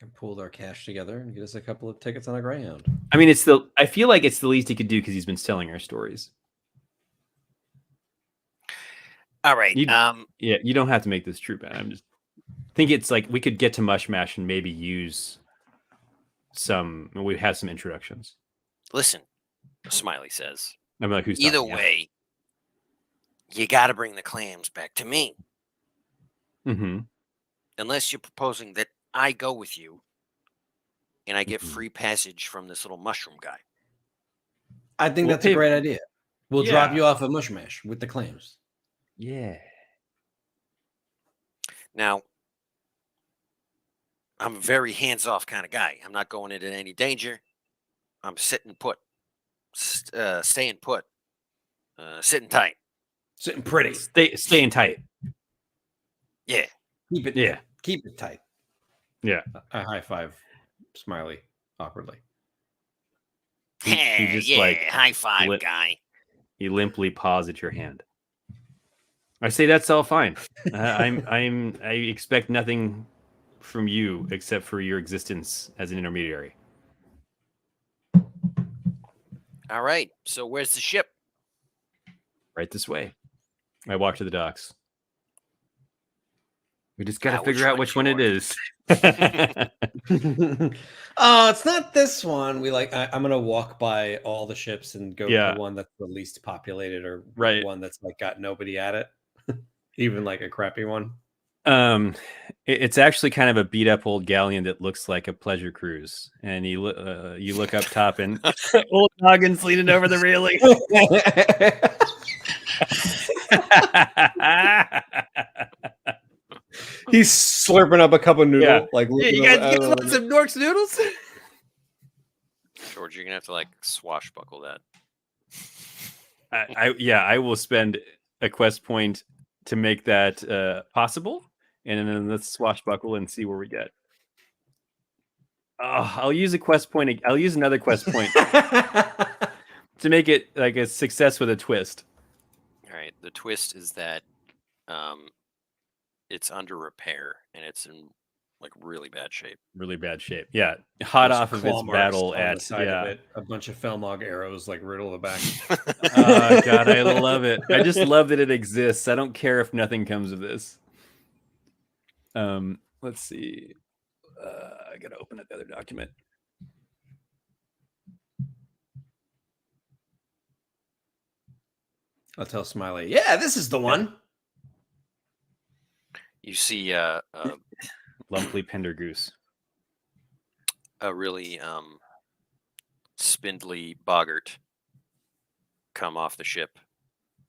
Speaker 2: And pool our cash together and get us a couple of tickets on a Greyhound.
Speaker 3: I mean, I feel like it's the least he could do because he's been selling our stories.
Speaker 1: All right.
Speaker 3: Yeah, you don't have to make this true, Ben. I'm just think it's like we could get to Mushmash and maybe use we have some introductions.
Speaker 1: Listen, Smiley says.
Speaker 3: I'm like, who's
Speaker 1: either
Speaker 3: talking?
Speaker 1: way, you got to bring the clams back to me.
Speaker 3: Mm-hmm.
Speaker 1: Unless you're proposing that I go with you and I get
Speaker 3: Mhm.
Speaker 1: free passage from this little mushroom guy.
Speaker 2: I think
Speaker 3: We'll
Speaker 2: that's a
Speaker 3: pay-
Speaker 2: great idea. We'll drop
Speaker 3: Yeah.
Speaker 2: you off at Mushmash with the claims.
Speaker 3: Yeah.
Speaker 1: Now, I'm a very hands-off kind of guy. I'm not going into any danger. I'm sitting put, staying put, sitting tight.
Speaker 2: Sitting pretty.
Speaker 3: Staying tight.
Speaker 1: Yeah.
Speaker 2: Keep it.
Speaker 3: Yeah.
Speaker 2: Keep it tight.
Speaker 3: Yeah.
Speaker 2: I high five Smiley awkwardly.
Speaker 3: He just
Speaker 1: yeah,
Speaker 3: like
Speaker 1: high five,
Speaker 3: lit-
Speaker 1: guy.
Speaker 3: He limply paws at your hand. I say that's all fine. I expect nothing from you except for your existence as an intermediary.
Speaker 1: All right. So where's the ship?
Speaker 3: Right this way. I walk to the docks. We just got to
Speaker 1: Which
Speaker 3: figure out
Speaker 1: one
Speaker 3: which
Speaker 1: do
Speaker 3: one
Speaker 1: you
Speaker 3: it
Speaker 1: want?
Speaker 3: is.
Speaker 2: Oh, it's not this one. I'm gonna walk by all the ships and go to
Speaker 3: Yeah.
Speaker 2: the one that's the least populated, or
Speaker 3: Right.
Speaker 2: one that's like got nobody at it, even like a crappy one.
Speaker 3: It's actually kind of a beat up old galleon that looks like a pleasure cruise, and you look up top and old Noggins leaning over the railing.
Speaker 2: He's slurping up a cup of noodle,
Speaker 3: Yeah.
Speaker 2: like
Speaker 3: Yeah, you guys want some Norks noodles?
Speaker 1: George, you're gonna have to like swashbuckle that.
Speaker 3: I will spend a quest point to make that possible, and then let's swashbuckle and see where we get. Oh, I'll use a quest point. I'll use another quest point to make it like a success with a twist.
Speaker 1: All right. The twist is that it's under repair and it's in like really bad shape.
Speaker 3: Really bad shape. Yeah, hot
Speaker 2: There's
Speaker 3: off of
Speaker 2: claw
Speaker 3: its
Speaker 2: marks
Speaker 3: battle
Speaker 2: on
Speaker 3: at
Speaker 2: the side of it, a bunch of Felmog arrows like riddle the back.
Speaker 3: Oh God, I love it. I just love that it exists. I don't care if nothing comes of this. Let's see. I gotta open up the other document.
Speaker 2: I'll tell Smiley, yeah, this is the one.
Speaker 1: You see
Speaker 3: Lumply Pendergoose.
Speaker 1: a really spindly boggart come off the ship,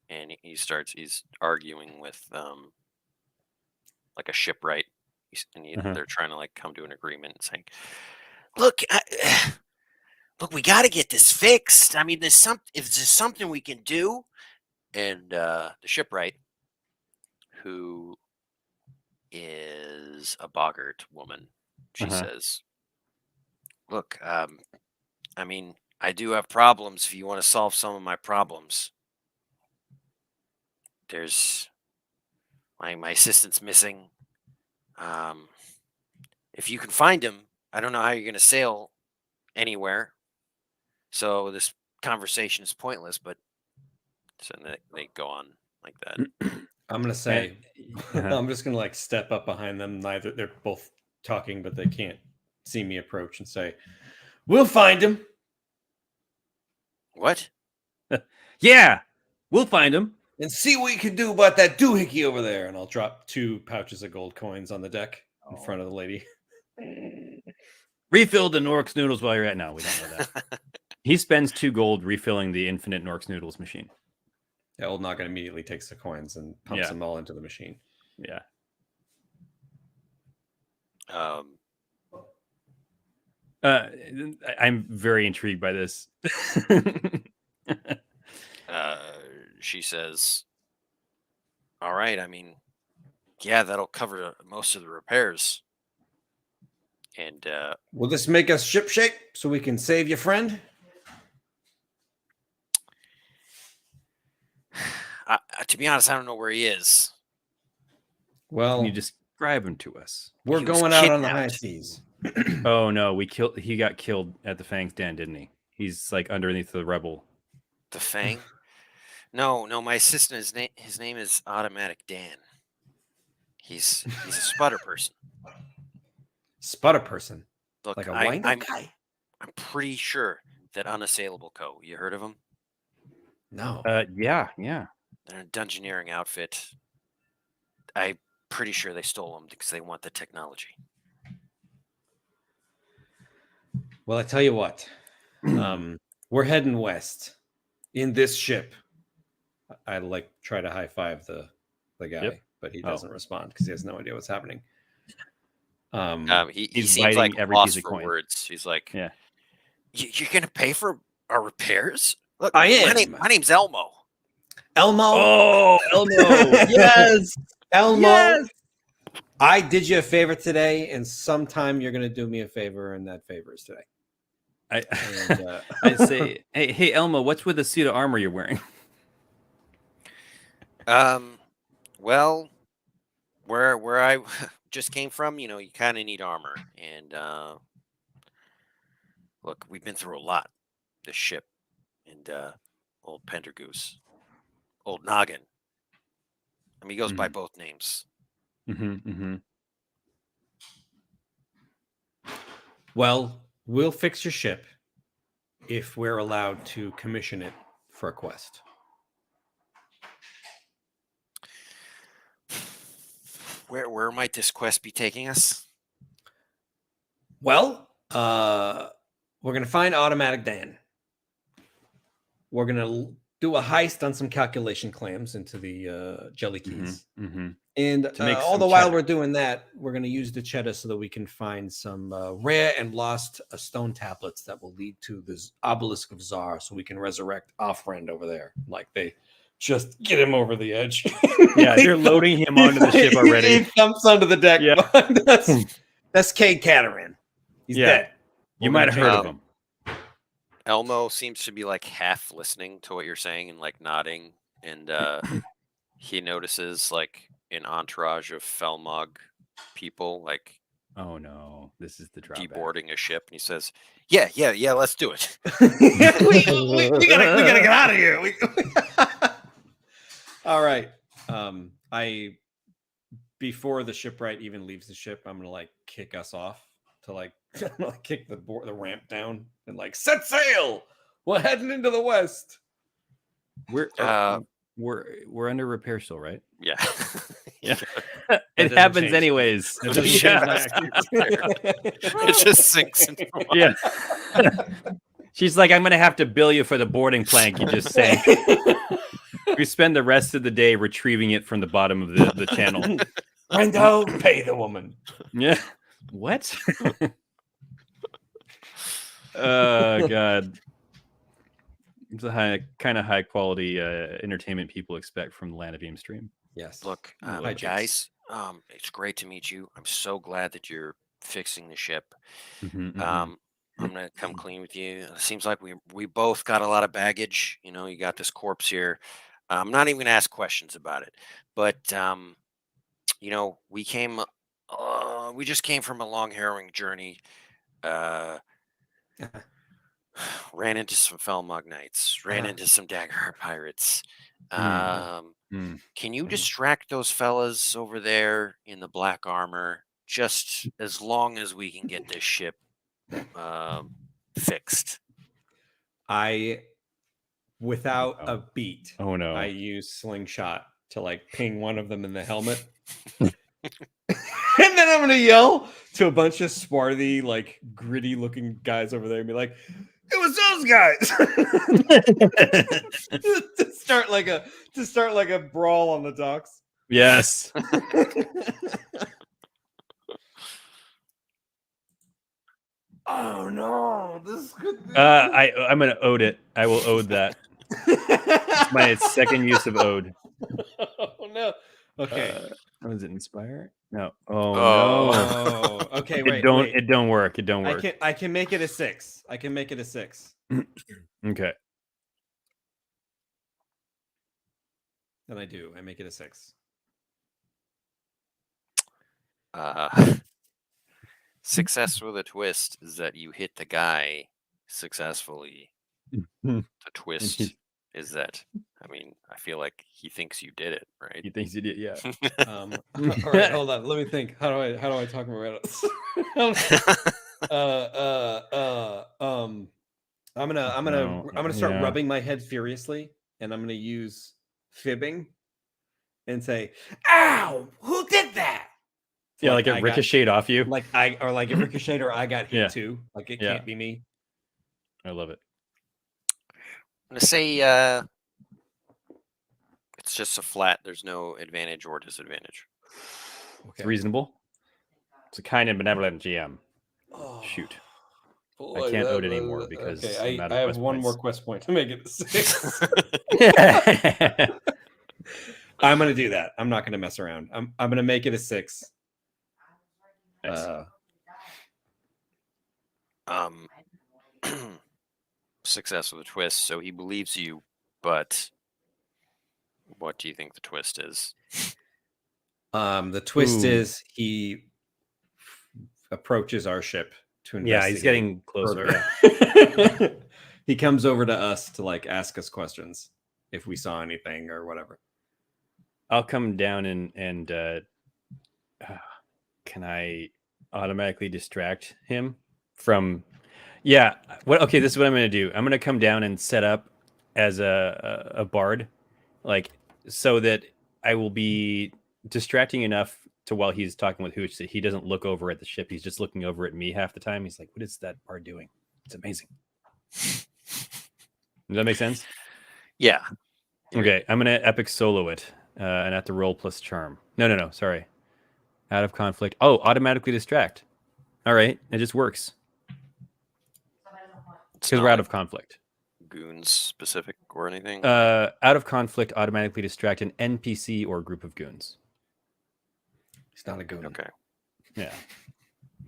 Speaker 1: and he's arguing with like a shipwright. They're trying to like come to an agreement, saying, "Look, look, we got to get this fixed. I mean, if there's something we can do." And the shipwright, who is a boggart woman, she says, "Look, I mean, I do have problems. If you want to solve some of my problems, there's my assistant's missing. If you can find him, I don't know how you're going to sail anywhere. So this conversation is pointless." But so they go on like that.
Speaker 2: I'm gonna say, I'm just gonna like step up behind them. They're both talking, but they can't see me approach, and say, "We'll find him."
Speaker 1: What?
Speaker 3: Yeah, we'll find him
Speaker 2: and see what you can do about that doohickey over there. And I'll drop 2 pouches of gold coins on the deck in front of the lady.
Speaker 3: Refill the Norks noodles while you're at. No, we don't know that. He spends 2 gold refilling the infinite Norks noodles machine.
Speaker 2: Yeah, old Noggin immediately takes the coins and pumps them all into the machine.
Speaker 3: Yeah. I'm very intrigued by this.
Speaker 1: She says, "All right, I mean, yeah, that'll cover most of the repairs." And
Speaker 2: will this make us shipshape so we can save your friend?
Speaker 1: To be honest, I don't know where he is.
Speaker 2: Well,
Speaker 3: can you describe him to us?
Speaker 2: We're going out on the high seas.
Speaker 3: Oh no, he got killed at the Fang's Den, didn't he? He's like underneath the rebel.
Speaker 1: The Fang? No, my assistant, his name is Automatic Dan. He's a sputter person.
Speaker 2: Sputter person?
Speaker 1: Look,
Speaker 2: like a wine guy?
Speaker 1: I'm pretty sure that Unassailable Co. You heard of him?
Speaker 2: No.
Speaker 3: Yeah.
Speaker 1: They're a dungeoneering outfit. I pretty sure they stole them because they want the technology.
Speaker 2: Well, I tell you what, we're heading west in this ship. I like try to high five the guy,
Speaker 3: Yep.
Speaker 2: but he doesn't respond because he has no idea what's happening.
Speaker 1: He
Speaker 3: He's
Speaker 1: seems like
Speaker 3: biting every
Speaker 1: lost
Speaker 3: piece of
Speaker 1: for
Speaker 3: coin.
Speaker 1: words. He's like,
Speaker 3: Yeah.
Speaker 1: You're gonna pay for our repairs? Look,
Speaker 2: I am.
Speaker 1: My name's Elmo.
Speaker 2: Elmo.
Speaker 3: Oh, Elmo. Yes.
Speaker 2: Elmo.
Speaker 3: Yes.
Speaker 2: I did you a favor today, and sometime you're going to do me a favor, and that favor is today.
Speaker 3: I'd say, hey, Elmo, what's with the suit of armor you're wearing?
Speaker 1: Well, where I just came from, you kind of need armor. And look, we've been through a lot. This ship and old Pendergoose, old Noggin. I mean, he goes by both names.
Speaker 2: Well, we'll fix your ship if we're allowed to commission it for a quest.
Speaker 1: Where might this quest be taking us?
Speaker 2: Well, we're going to find Automatic Dan. We're going to do a heist on some calculation clams into the jelly keys. And all the while we're doing that, we're going to use the cheddar so that we can find some rare and lost stone tablets that will lead to this obelisk of Czar, so we can resurrect our friend over there. Like, they just get him over the edge.
Speaker 3: Yeah, they're loading him onto the ship already.
Speaker 2: He thumps onto the deck.
Speaker 3: Yeah.
Speaker 2: That's Cade Cataran. He's dead.
Speaker 3: You might have heard of him.
Speaker 1: Elmo seems to be like half listening to what you're saying and like nodding, and he notices like an entourage of Felmog people like,
Speaker 3: oh no, this is the drawback.
Speaker 1: Deboarding a ship, and he says, yeah, let's do it.
Speaker 2: we gotta get out of here. All right. Before the shipwright even leaves the ship, I'm gonna like kick us off to like kick the ramp down and like set sail. We're heading into the west.
Speaker 3: We're under repair still, right?
Speaker 1: Yeah.
Speaker 3: Yeah. It happens anyways.
Speaker 1: It just sinks into my
Speaker 3: Yeah. She's like, I'm gonna have to bill you for the boarding plank you just sank. We spend the rest of the day retrieving it from the bottom of the channel.
Speaker 2: Brendo, pay the woman.
Speaker 3: Yeah. What? Oh God. It's a kind of high quality entertainment people expect from the Land of Beam stream.
Speaker 1: Yes. Look, guys, it's great to meet you. I'm so glad that you're fixing the ship. I'm gonna come clean with you. It seems like we both got a lot of baggage. You got this corpse here. I'm not even gonna ask questions about it, but we just came from a long, harrowing journey. Ran into some Felmog Knights, ran into some Daggerheart pirates. Can you distract those fellas over there in the black armor just as long as we can get this ship fixed?
Speaker 2: Without a beat,
Speaker 3: oh no,
Speaker 2: I use slingshot to like ping one of them in the helmet. And then I'm gonna yell to a bunch of swarthy, like gritty looking guys over there and be like, it was those guys. to start like a brawl on the docks.
Speaker 3: Yes.
Speaker 2: Oh no, this could
Speaker 3: I'm gonna ode it. I will ode that. It's my second use of ode.
Speaker 2: Oh no. Okay.
Speaker 3: Was it inspire? No. Oh
Speaker 2: no. Okay, wait.
Speaker 3: It don't work. It don't work.
Speaker 2: I can make it a 6.
Speaker 3: Okay.
Speaker 2: And I do. I make it a 6.
Speaker 1: Success with a twist is that you hit the guy successfully. The twist is that, I feel like he thinks you did it, right?
Speaker 3: He thinks you did, yeah.
Speaker 2: All right, hold on. Let me think. How do I talk about it? I'm gonna start rubbing my head furiously, and I'm gonna use fibbing and say, "Ow! Who did that?"
Speaker 3: Yeah, like it ricocheted off you.
Speaker 2: Like it ricocheted, or I got hit
Speaker 3: Yeah.
Speaker 2: too. Like it
Speaker 3: Yeah.
Speaker 2: can't be me.
Speaker 3: I love it.
Speaker 1: I'm gonna say it's just a flat. There's no advantage or disadvantage.
Speaker 3: It's reasonable. It's a kind and benevolent GM.
Speaker 2: Oh,
Speaker 3: Shoot.
Speaker 2: boy,
Speaker 3: I can't vote anymore because
Speaker 2: okay,
Speaker 3: I'm out
Speaker 2: I
Speaker 3: of
Speaker 2: have
Speaker 3: quest
Speaker 2: one
Speaker 3: points.
Speaker 2: more quest point to make it a 6. I'm gonna do that. I'm not gonna mess around. I'm gonna make it a 6.
Speaker 3: Nice.
Speaker 1: Success with a twist. So he believes you, but what do you think the twist is?
Speaker 2: The twist
Speaker 3: Ooh.
Speaker 2: is he approaches our ship to investigate.
Speaker 3: Yeah, he's getting closer.
Speaker 2: Yeah. He comes over to us to like ask us questions if we saw anything or whatever.
Speaker 3: I'll come down and can I automatically distract him from? Yeah. What? Okay, this is what I'm going to do. I'm going to come down and set up as a bard, like so that I will be distracting enough to while he's talking with Hooch that he doesn't look over at the ship. He's just looking over at me half the time. He's like, "What is that bard doing? It's amazing." Does that make sense?
Speaker 1: Yeah.
Speaker 3: Okay, I'm gonna epic solo it, and have to roll plus charm. No, sorry. Out of conflict. Oh, automatically distract. All right, it just works because we're out of conflict.
Speaker 1: Goons specific or anything.
Speaker 3: Out of conflict, automatically distract an NPC or group of goons.
Speaker 2: He's not a goon.
Speaker 1: Okay.
Speaker 3: Yeah,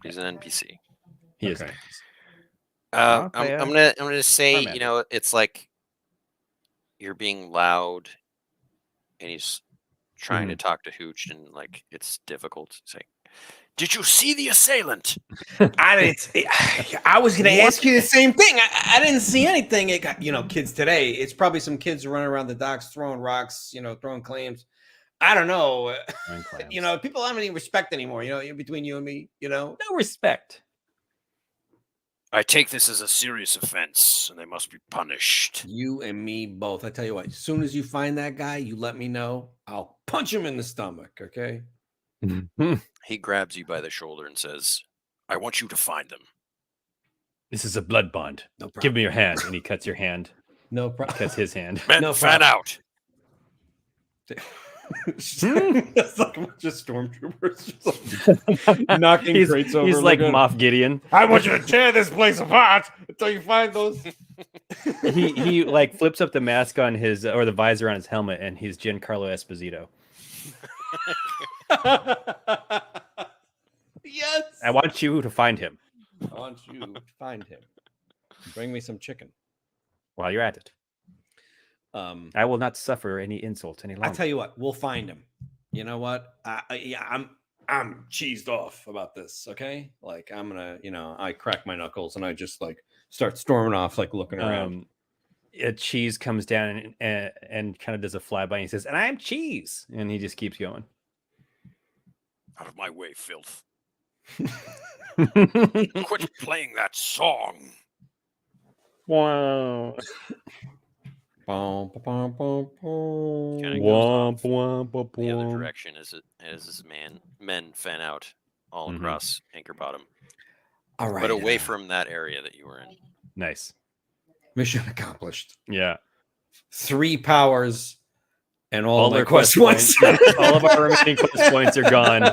Speaker 1: He's an NPC.
Speaker 3: he is.
Speaker 2: Okay.
Speaker 1: I'm gonna say,
Speaker 3: Format.
Speaker 1: you know, it's like you're being loud, and he's trying to talk to Hooch, and like it's difficult to say. Did you see the assailant?
Speaker 2: I didn't. I was going to ask you the same thing. I didn't see anything. It got, kids today. It's probably some kids running around the docks throwing rocks, throwing clams. I don't know. People don't have any respect anymore. Between you and me.
Speaker 3: No respect.
Speaker 1: I take this as a serious offense, and they must be punished.
Speaker 2: You and me both. I tell you what. As soon as you find that guy, you let me know. I'll punch him in the stomach. Okay.
Speaker 1: He grabs you by the shoulder and says, I want you to find them.
Speaker 3: This is a blood bond.
Speaker 2: No problem.
Speaker 3: Give me your hand. And he cuts your hand.
Speaker 2: No problem.
Speaker 3: Cuts his hand.
Speaker 1: Men, fan out.
Speaker 2: It's like a bunch of stormtroopers just like knocking crates over.
Speaker 3: He's like Moff Gideon.
Speaker 2: I want you to tear this place apart until you find those.
Speaker 3: he like flips up the mask on his or the visor on his helmet, and he's Giancarlo Esposito.
Speaker 2: Yes.
Speaker 3: I want you to find him.
Speaker 2: I want you to find him. Bring me some chicken
Speaker 3: while you're at it. I will not suffer any insults any longer.
Speaker 2: I tell you what, we'll find him. You know what? I'm cheesed off about this. Okay, like I'm gonna, I crack my knuckles and I just like start storming off, like looking around.
Speaker 3: Cheese comes down and kind of does a flyby. And he says, "And I'm Cheese," and he just keeps going.
Speaker 1: Out of my way, filth. Quit playing that song.
Speaker 3: Wow.
Speaker 1: Womp, the other direction as his men fan out all across Anchor Bottom.
Speaker 2: All right,
Speaker 1: but away from that area that you were in.
Speaker 3: Nice.
Speaker 2: Mission accomplished.
Speaker 3: Yeah.
Speaker 2: 3 powers and all my quest points.
Speaker 3: All of our remaining quest points are gone.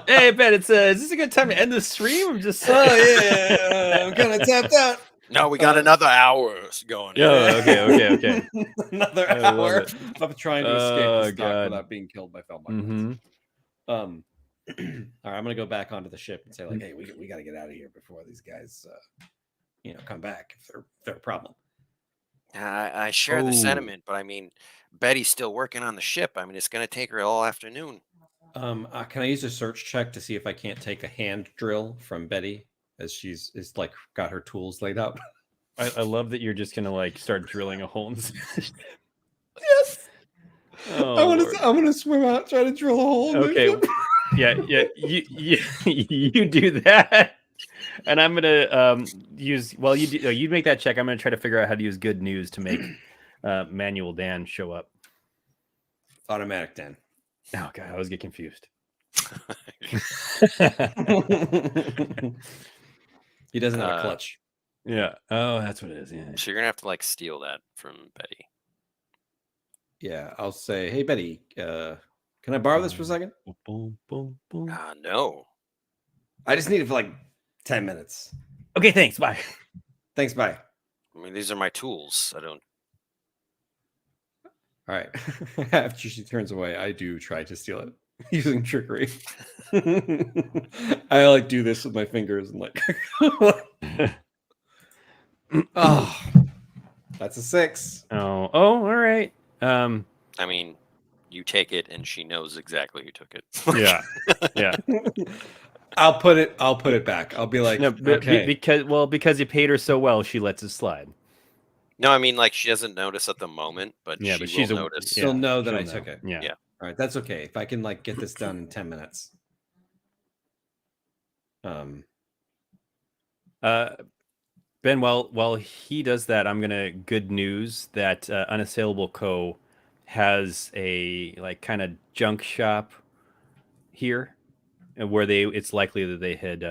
Speaker 3: Hey, Ben, is this a good time to end the stream? I'm just
Speaker 2: I'm kind of tapped out.
Speaker 1: No, we got another hour going.
Speaker 3: Yeah, okay.
Speaker 2: Another hour of trying to escape the stock without being killed by Feldmark. All right, I'm gonna go back onto the ship and say, like, hey, we got to get out of here before these guys, come back if they're a problem.
Speaker 1: I share the sentiment, but I mean, Betty's still working on the ship. I mean, it's gonna take her all afternoon.
Speaker 2: Can I use a search check to see if I can't take a hand drill from Betty as she's like got her tools laid out?
Speaker 3: I love that you're just gonna like start drilling a hole in this.
Speaker 2: Yes. I'm gonna swim out, try to drill a hole.
Speaker 3: Okay. Yeah. You do that, and I'm gonna use. Well, you make that check. I'm gonna try to figure out how to use good news to make Manual Dan show up.
Speaker 2: Automatic 10.
Speaker 3: Oh god, I always get confused.
Speaker 2: He doesn't have a clutch.
Speaker 3: Yeah. Oh, that's what it is. Yeah.
Speaker 1: So you're gonna have to like steal that from Betty.
Speaker 2: Yeah, I'll say, hey Betty, can I borrow this for a second?
Speaker 3: Boom, boom, boom.
Speaker 1: No.
Speaker 2: I just need it for like 10 minutes.
Speaker 3: Okay, thanks. Bye.
Speaker 2: Thanks, bye.
Speaker 1: I mean, these are my tools. I don't.
Speaker 2: All right. After she turns away, I do try to steal it using trickery. I like do this with my fingers and like, oh, that's a 6.
Speaker 3: Oh, all right.
Speaker 1: I mean, you take it, and she knows exactly who took it.
Speaker 3: Yeah, yeah.
Speaker 2: I'll put it back. I'll be like,
Speaker 3: No,
Speaker 2: okay.
Speaker 3: because you paid her so well, she lets it slide.
Speaker 1: No, I mean, like she doesn't notice at the moment, but
Speaker 3: Yeah,
Speaker 1: she
Speaker 3: but she's
Speaker 1: will
Speaker 3: a-
Speaker 1: notice.
Speaker 2: She'll know that
Speaker 3: she'll
Speaker 2: I
Speaker 3: know.
Speaker 2: took it.
Speaker 3: Yeah.
Speaker 1: Yeah.
Speaker 2: All right, that's okay. If I can like get this done in 10 minutes.
Speaker 3: Ben, while he does that, I'm gonna good news that Unassailable Co. has a like kind of junk shop here, where it's likely that they had.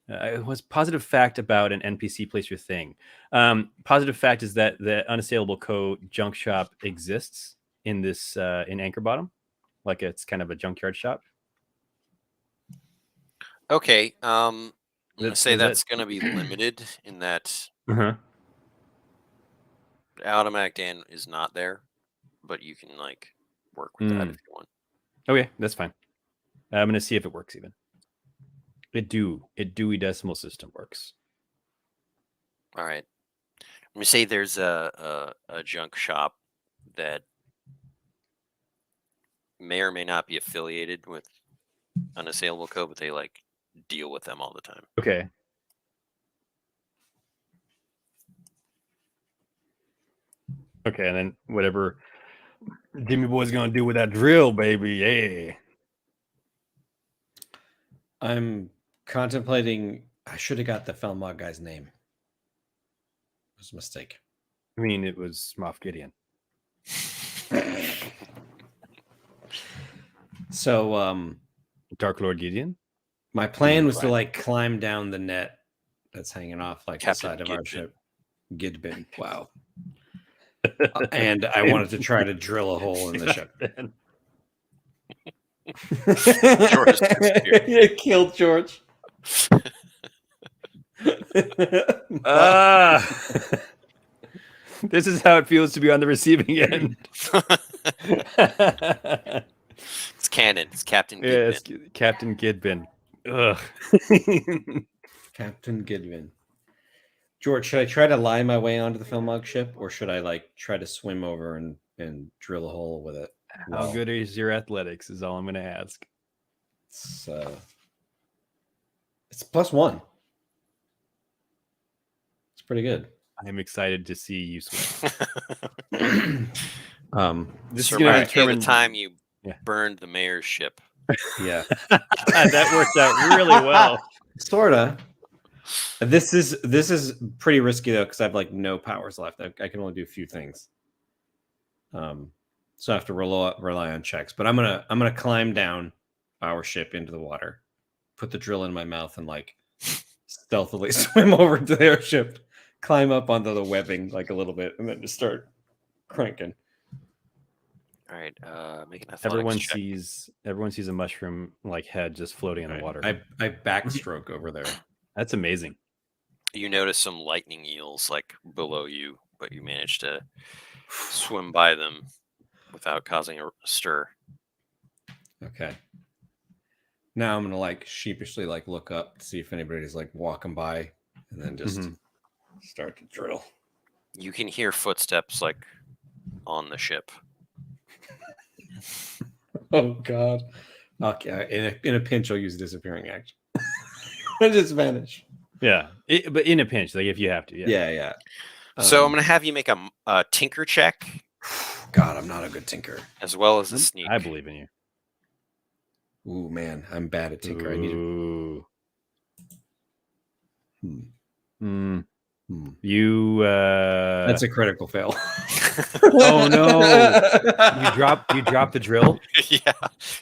Speaker 3: It was positive fact about an NPC place your thing. Positive fact is that the Unassailable Co. junk shop exists in this in Anchor Bottom, like it's kind of a junkyard shop.
Speaker 1: Okay. I'm gonna say
Speaker 3: is that-
Speaker 1: that's gonna be limited in that
Speaker 3: Uh-huh.
Speaker 1: Automatic Dan is not there, but you can like work with that if you want.
Speaker 3: Okay, that's fine. I'm gonna see if it works even. It Dewey Decimal System works.
Speaker 1: All right. I'm gonna say there's a junk shop that may or may not be affiliated with Unassailable Co, but they like deal with them all the time.
Speaker 3: Okay. Okay, and then whatever Jimmy Boy's gonna do with that drill, baby. Yeah.
Speaker 2: I'm contemplating. I should have got the Felmog guy's name. It was a mistake.
Speaker 3: I mean, it was Moff Gideon.
Speaker 2: So,
Speaker 3: Dark Lord Gideon.
Speaker 2: my plan was to like climb down the net that's hanging off like
Speaker 1: Captain
Speaker 2: the side of our
Speaker 1: Gidbin.
Speaker 2: ship. Gidbin. Wow. And I wanted to try to drill a hole in the ship.
Speaker 1: George disappeared.
Speaker 2: You killed George.
Speaker 3: This is how it feels to be on the receiving end.
Speaker 1: It's canon. It's Captain
Speaker 3: Yeah,
Speaker 1: Gidbin.
Speaker 3: it's Captain Gidbin. Ugh.
Speaker 2: Captain Gidwin. George, should I try to lie my way onto the Felmog ship, or should I like try to swim over and drill a hole with it?
Speaker 3: How good is your athletics? Is all I'm going to ask.
Speaker 2: It's +1. It's pretty good.
Speaker 3: I'm excited to see you swim. This is
Speaker 1: So
Speaker 3: going to
Speaker 1: right,
Speaker 3: determine
Speaker 1: the time you
Speaker 3: Yeah.
Speaker 1: burned the mayor's ship.
Speaker 2: Yeah,
Speaker 3: that worked out really well.
Speaker 2: sorta. This is pretty risky though, because I have like no powers left. I can only do a few things. So I have to rely on checks. But I'm gonna climb down our ship into the water, put the drill in my mouth, and like stealthily swim over to their ship, climb up onto the webbing like a little bit, and then just start cranking.
Speaker 1: All right, make an athletics
Speaker 3: Everyone
Speaker 1: check.
Speaker 3: sees a mushroom like head just floating in the water.
Speaker 2: I backstroke over there.
Speaker 3: That's amazing.
Speaker 1: You notice some lightning eels like below you, but you managed to swim by them without causing a stir.
Speaker 2: Okay. Now I'm gonna like sheepishly like look up to see if anybody's like walking by, and then just start to drill.
Speaker 1: You can hear footsteps like on the ship.
Speaker 2: Oh God. Okay. In a pinch, I'll use disappearing action. I just vanish.
Speaker 3: Yeah, but in a pinch, like if you have to. Yeah.
Speaker 2: Yeah.
Speaker 1: So I'm gonna have you make a tinker check
Speaker 2: God, I'm not a good tinker.
Speaker 1: as well as a sneak.
Speaker 3: I believe in you.
Speaker 2: Ooh, man, I'm bad at tinker. I need to.
Speaker 3: Ooh. You
Speaker 2: That's a critical fail.
Speaker 3: Oh no. You drop the drill?
Speaker 1: Yeah,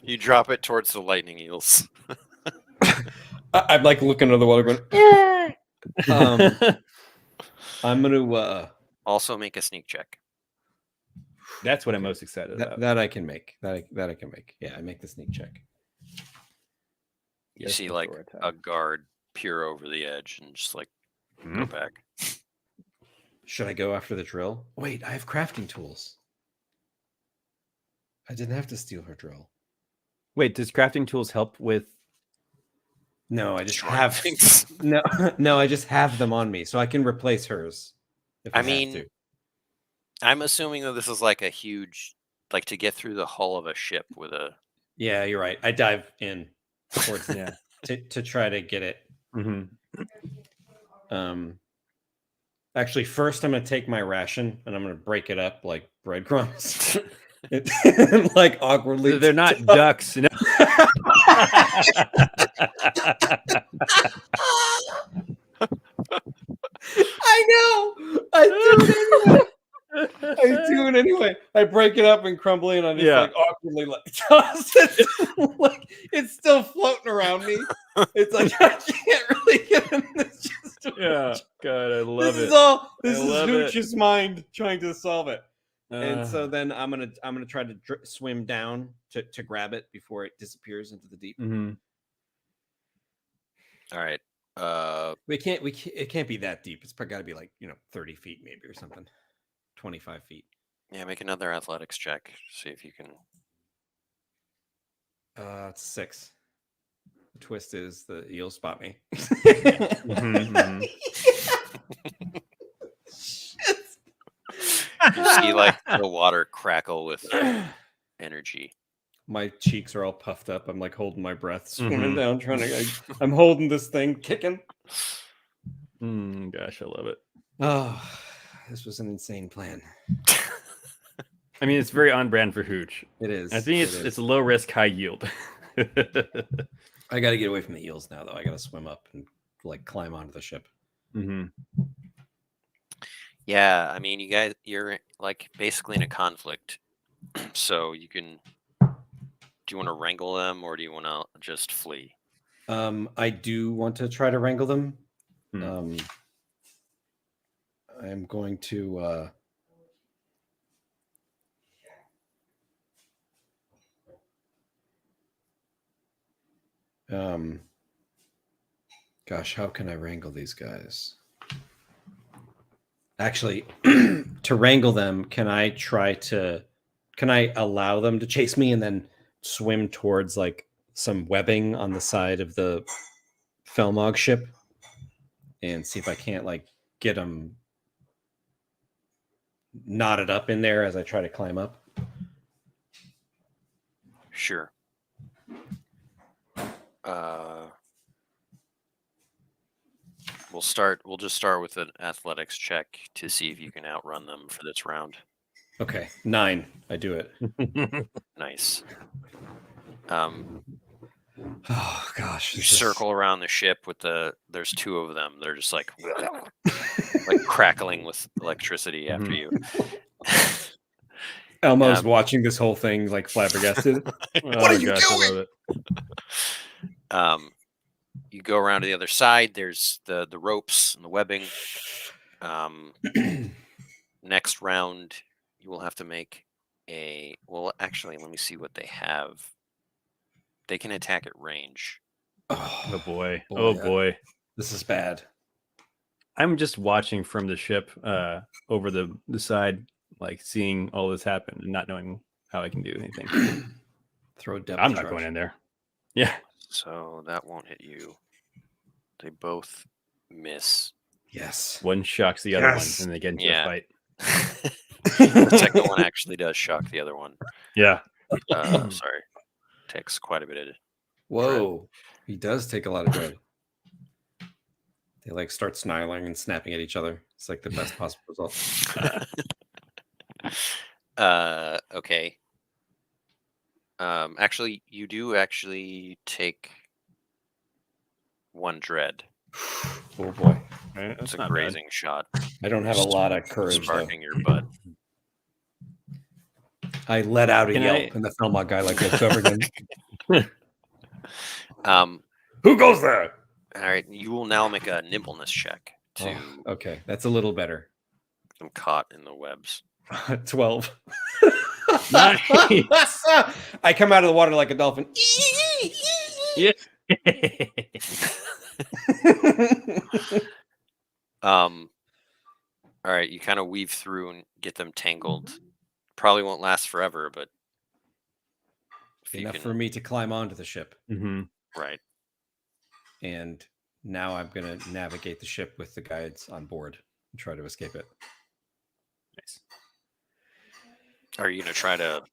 Speaker 1: you drop it towards the lightning eels.
Speaker 2: I'm like looking under the water going, I'm gonna
Speaker 1: Also make a sneak check.
Speaker 3: That's what I'm most excited about.
Speaker 2: that I can make. That I can make. Yeah, I make the sneak check.
Speaker 1: You
Speaker 3: Just
Speaker 1: see like
Speaker 3: before attack.
Speaker 1: a guard peer over the edge and just like go back.
Speaker 2: Should I go after the drill? Wait, I have crafting tools. I didn't have to steal her drill.
Speaker 3: Wait, does crafting tools help with?
Speaker 2: No, I just
Speaker 1: Destroying
Speaker 2: have
Speaker 1: things.
Speaker 2: no, I just have them on me, so I can replace hers. If
Speaker 1: I
Speaker 2: have
Speaker 1: mean,
Speaker 2: to.
Speaker 1: I'm assuming that this is like a huge, like to get through the hull of a ship with a.
Speaker 2: Yeah, you're right. I dive in towards
Speaker 3: Yeah.
Speaker 2: to try to get it.
Speaker 3: Mm-hmm.
Speaker 2: Actually, first I'm gonna take my ration and I'm gonna break it up like breadcrumbs. Like awkwardly.
Speaker 3: They're not ducks. No.
Speaker 2: I know. I do it anyway. I do it anyway. I break it up and crumble it, and I just like awkwardly like toss it. Like it's still floating around me. It's like I can't really get in this.
Speaker 3: Yeah, God, I love it.
Speaker 2: This is Hooch's mind trying to solve it. And so
Speaker 3: Uh,
Speaker 2: then I'm gonna try to swim down to grab it before it disappears into the deep.
Speaker 3: mhm.
Speaker 1: All right.
Speaker 2: It can't be that deep. It's probably got to be like 30 feet maybe or something, 25 feet.
Speaker 1: Yeah, make another athletics check. See if you can.
Speaker 2: It's 6. The twist is the eel spot me.
Speaker 3: Mhm.
Speaker 1: You see like the water crackle with energy.
Speaker 2: My cheeks are all puffed up. I'm like holding my breath, swimming down, trying to. I'm holding this thing, kicking.
Speaker 3: Gosh, I love it.
Speaker 2: Oh, this was an insane plan.
Speaker 3: I mean, it's very on brand for Hooch.
Speaker 2: It is.
Speaker 3: I think it's a low risk, high yield.
Speaker 2: I got to get away from the eels now, though. I got to swim up and like climb onto the ship.
Speaker 1: Yeah, I mean, you're like basically in a conflict, so you can. Do you want to wrangle them or do you want to just flee?
Speaker 2: I do want to try to wrangle them. I'm going to. Gosh, how can I wrangle these guys? Actually, to wrangle them, can I allow them to chase me and then swim towards like some webbing on the side of the Felmog ship and see if I can't like get them knotted up in there as I try to climb up?
Speaker 1: Sure. We'll just start with an athletics check to see if you can outrun them for this round.
Speaker 2: Okay, 9. I do it.
Speaker 1: Nice.
Speaker 2: Oh gosh!
Speaker 1: You circle around the ship with there's 2 of them. They're just like crackling with electricity after you.
Speaker 2: Elmo's watching this whole thing like flabbergasted.
Speaker 1: What are you doing? I love it. You go around to the other side. There's the ropes and the webbing. Next round, you will have to make a. Well, actually, let me see what they have. They can attack at range.
Speaker 3: Oh boy! Oh boy!
Speaker 2: This is bad.
Speaker 3: I'm just watching from the ship over the side, like seeing all this happen and not knowing how I can do anything.
Speaker 2: Throw depth.
Speaker 3: I'm not going in there. Yeah.
Speaker 1: So that won't hit you. They both miss.
Speaker 2: Yes.
Speaker 3: One shocks the other one, and they get into a fight.
Speaker 1: The second one actually does shock the other one.
Speaker 3: Yeah.
Speaker 1: Sorry. Takes quite a bit of.
Speaker 2: Whoa. Dread. He does take a lot of dread. They like start snarling and snapping at each other. It's like the best possible result.
Speaker 1: Okay. Actually, you do actually take 1 dread.
Speaker 2: Oh boy.
Speaker 1: It's a grazing shot.
Speaker 2: I don't have a lot of courage, though.
Speaker 1: Sparking your butt.
Speaker 2: I let out a
Speaker 3: Can
Speaker 2: yelp, and the Felmont guy like looks over again.
Speaker 3: Who goes there?
Speaker 1: All right, you will now make a nimbleness check to
Speaker 2: Okay, that's a little better.
Speaker 1: I'm caught in the webs.
Speaker 2: 12.
Speaker 3: Nice.
Speaker 2: I come out of the water like a dolphin.
Speaker 3: Yeah.
Speaker 1: All right, you kind of weave through and get them tangled. Probably won't last forever, but if you
Speaker 2: Enough
Speaker 1: can,
Speaker 2: for me to climb onto the ship.
Speaker 1: right.
Speaker 2: And now I'm going to navigate the ship with the guides on board and try to escape it.
Speaker 3: Nice.
Speaker 1: Are you gonna try to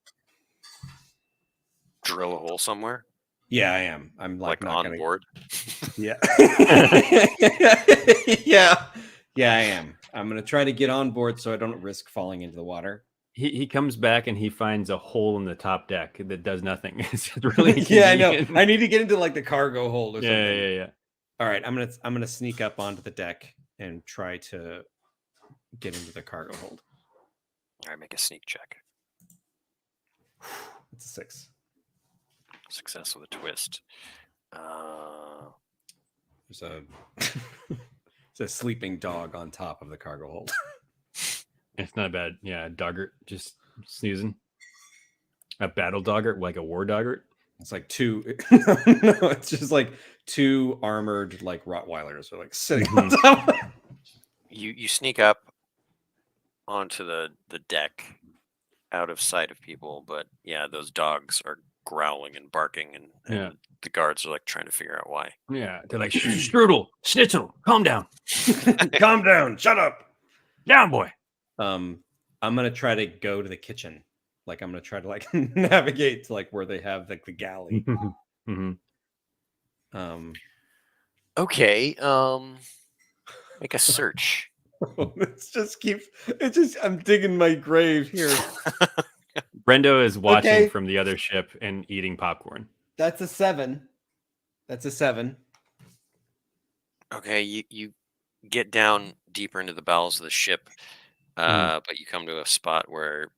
Speaker 1: drill a hole somewhere?
Speaker 2: Yeah, I am. I'm
Speaker 1: Like
Speaker 2: not
Speaker 1: on
Speaker 2: gonna...
Speaker 1: board?
Speaker 2: Yeah. Yeah. Yeah, I am. I'm going to try to get on board so I don't risk falling into the water.
Speaker 3: He comes back and he finds a hole in the top deck that does nothing. It's really
Speaker 2: Yeah, I know.
Speaker 3: convenient.
Speaker 2: I need to get into like the cargo hold or something.
Speaker 3: Yeah.
Speaker 2: All right, I'm gonna sneak up onto the deck and try to get into the cargo hold.
Speaker 1: All right, make a sneak check.
Speaker 2: It's a 6.
Speaker 1: Success with a twist.
Speaker 2: There's a there's a sleeping dog on top of the cargo hold.
Speaker 3: It's not bad. Yeah, doggart just snoozing. A battle doggart, like a war doggart.
Speaker 2: It's like two. No, it's just like two armored like Rottweilers are like sitting on top.
Speaker 1: You sneak up onto the deck, out of sight of people, but yeah, those dogs are growling and barking, and the guards are like trying to figure out why.
Speaker 3: Yeah, they're like Strudel, Schnitzel, calm down,
Speaker 2: Calm down, shut up,
Speaker 3: down, boy.
Speaker 2: I'm gonna try to go to the kitchen. Like I'm gonna try to like navigate to like where they have like the galley.
Speaker 1: Okay, make a search.
Speaker 2: I'm digging my grave here.
Speaker 3: Brendo is watching
Speaker 2: Okay.
Speaker 3: from the other ship and eating popcorn.
Speaker 2: That's a 7. That's a 7.
Speaker 1: Okay, you get down deeper into the bowels of the ship, but you come to a spot where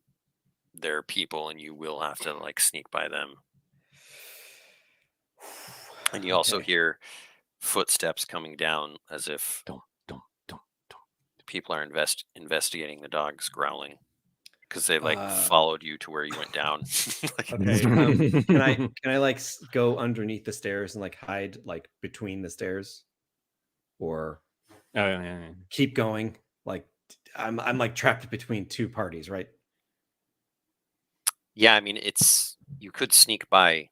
Speaker 1: there are people, and you will have to like sneak by them. And you also hear footsteps coming down, as if
Speaker 3: Don't.
Speaker 1: people are investigating the dogs growling, because they like followed you to where you went down.
Speaker 2: Okay. Can I like go underneath the stairs and like hide like between the stairs, or keep going? Like I'm like trapped between two parties, right?
Speaker 1: Yeah, I mean you could sneak by.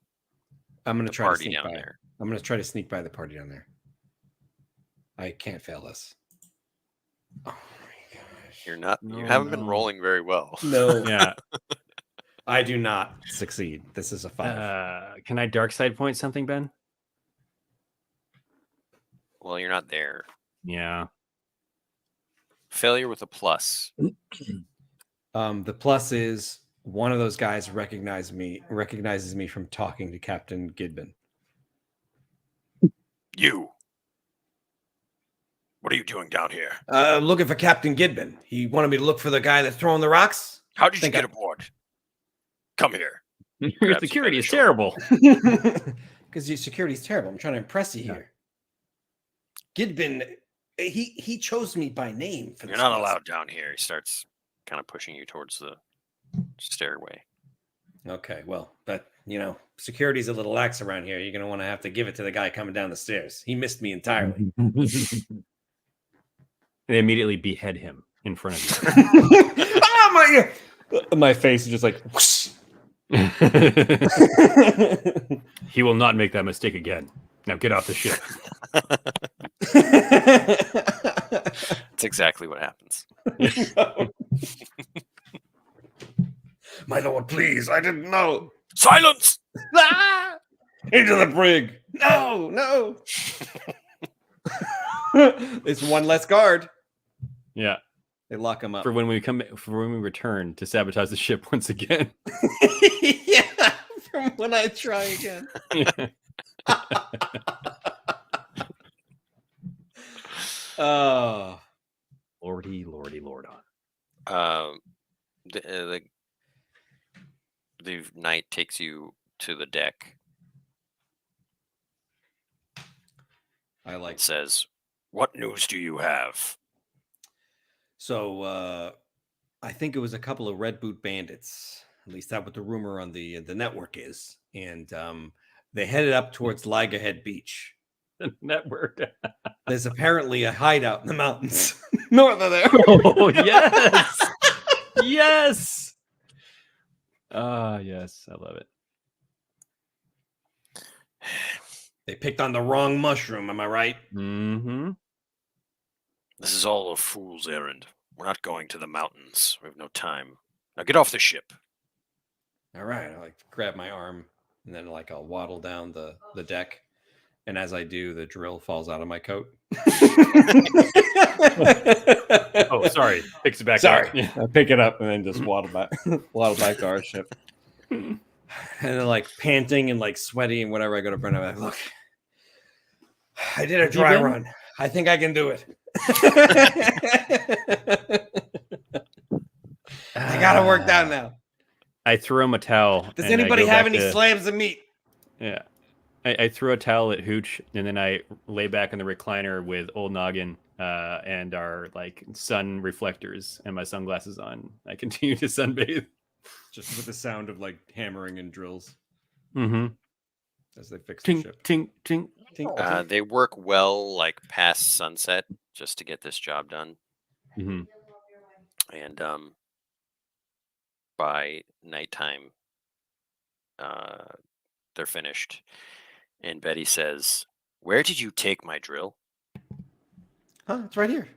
Speaker 2: I'm gonna
Speaker 1: the
Speaker 2: try to
Speaker 1: party
Speaker 2: sneak
Speaker 1: down
Speaker 2: by.
Speaker 1: there.
Speaker 2: I'm gonna try to sneak by the party down there. I can't fail this. Oh my gosh!
Speaker 1: You're not. You haven't been rolling very well.
Speaker 2: No.
Speaker 3: Yeah.
Speaker 2: I do not succeed. This is a 5.
Speaker 3: Can I dark side point something, Ben?
Speaker 1: Well, you're not there.
Speaker 3: Yeah.
Speaker 1: Failure with a plus.
Speaker 2: The plus is one of those guys recognizes me from talking to Captain Gidbin.
Speaker 1: You. What are you doing down here?
Speaker 2: Looking for Captain Gidbin. He wanted me to look for the guy that's throwing the rocks.
Speaker 1: How did you get aboard? Come here.
Speaker 3: Your security is terrible.
Speaker 2: Because your security is terrible. I'm trying to impress you here. Gidbin, he chose me by name.
Speaker 1: You're not allowed down here. He starts kind of pushing you towards the stairway.
Speaker 2: Okay, well, but security's a little lax around here. You're gonna want to have to give it to the guy coming down the stairs. He missed me entirely.
Speaker 3: They immediately behead him in front of you.
Speaker 2: My face is just like whoosh.
Speaker 3: He will not make that mistake again. Now get off the ship.
Speaker 1: That's exactly what happens.
Speaker 2: My lord, please, I didn't know.
Speaker 1: Silence!
Speaker 2: Into the brig. No. It's one less guard.
Speaker 3: Yeah.
Speaker 2: They lock him up.
Speaker 3: For when we return to sabotage the ship once again.
Speaker 2: Yeah, from when I try again.
Speaker 3: Lordy, Lord on.
Speaker 1: The knight takes you to the deck.
Speaker 2: I
Speaker 1: says, "What news do you have?"
Speaker 2: So I think it was a couple of Red Boot bandits. At least that's what the rumor on the network is. And they headed up towards Ligerhead Beach.
Speaker 3: The network.
Speaker 2: There's apparently a hideout in the mountains north of there.
Speaker 3: Oh, yes. Yes. Yes. I love it.
Speaker 2: They picked on the wrong mushroom. Am I right?
Speaker 3: Mm-hmm.
Speaker 1: This is all a fool's errand. We're not going to the mountains. We have no time. Now get off the ship.
Speaker 2: All right. I grab my arm and then I'll waddle down the deck. And as I do, the drill falls out of my coat.
Speaker 3: Oh, sorry. Picks it back
Speaker 2: Sorry.
Speaker 3: up. Yeah.
Speaker 2: I pick it up and then just waddle back to our ship. And then panting and sweaty and whatever, I go to Brent. I'm like, look, I did a dry run. I think I can do it. I gotta work down now.
Speaker 3: I throw him a towel.
Speaker 2: Does anybody have any slabs of meat?
Speaker 3: Yeah. I threw a towel at Hooch, and then I lay back in the recliner with old Noggin and our sun reflectors and my sunglasses on. I continue to sunbathe.
Speaker 2: Just with the sound of hammering and drills.
Speaker 3: Mm-hmm.
Speaker 2: As they fix the ship.
Speaker 3: Tink, tink, tink.
Speaker 1: They work well past sunset just to get this job done.
Speaker 3: Mm-hmm.
Speaker 1: And by nighttime, they're finished. And Betty says, "Where did you take my drill?"
Speaker 2: Huh? It's right here.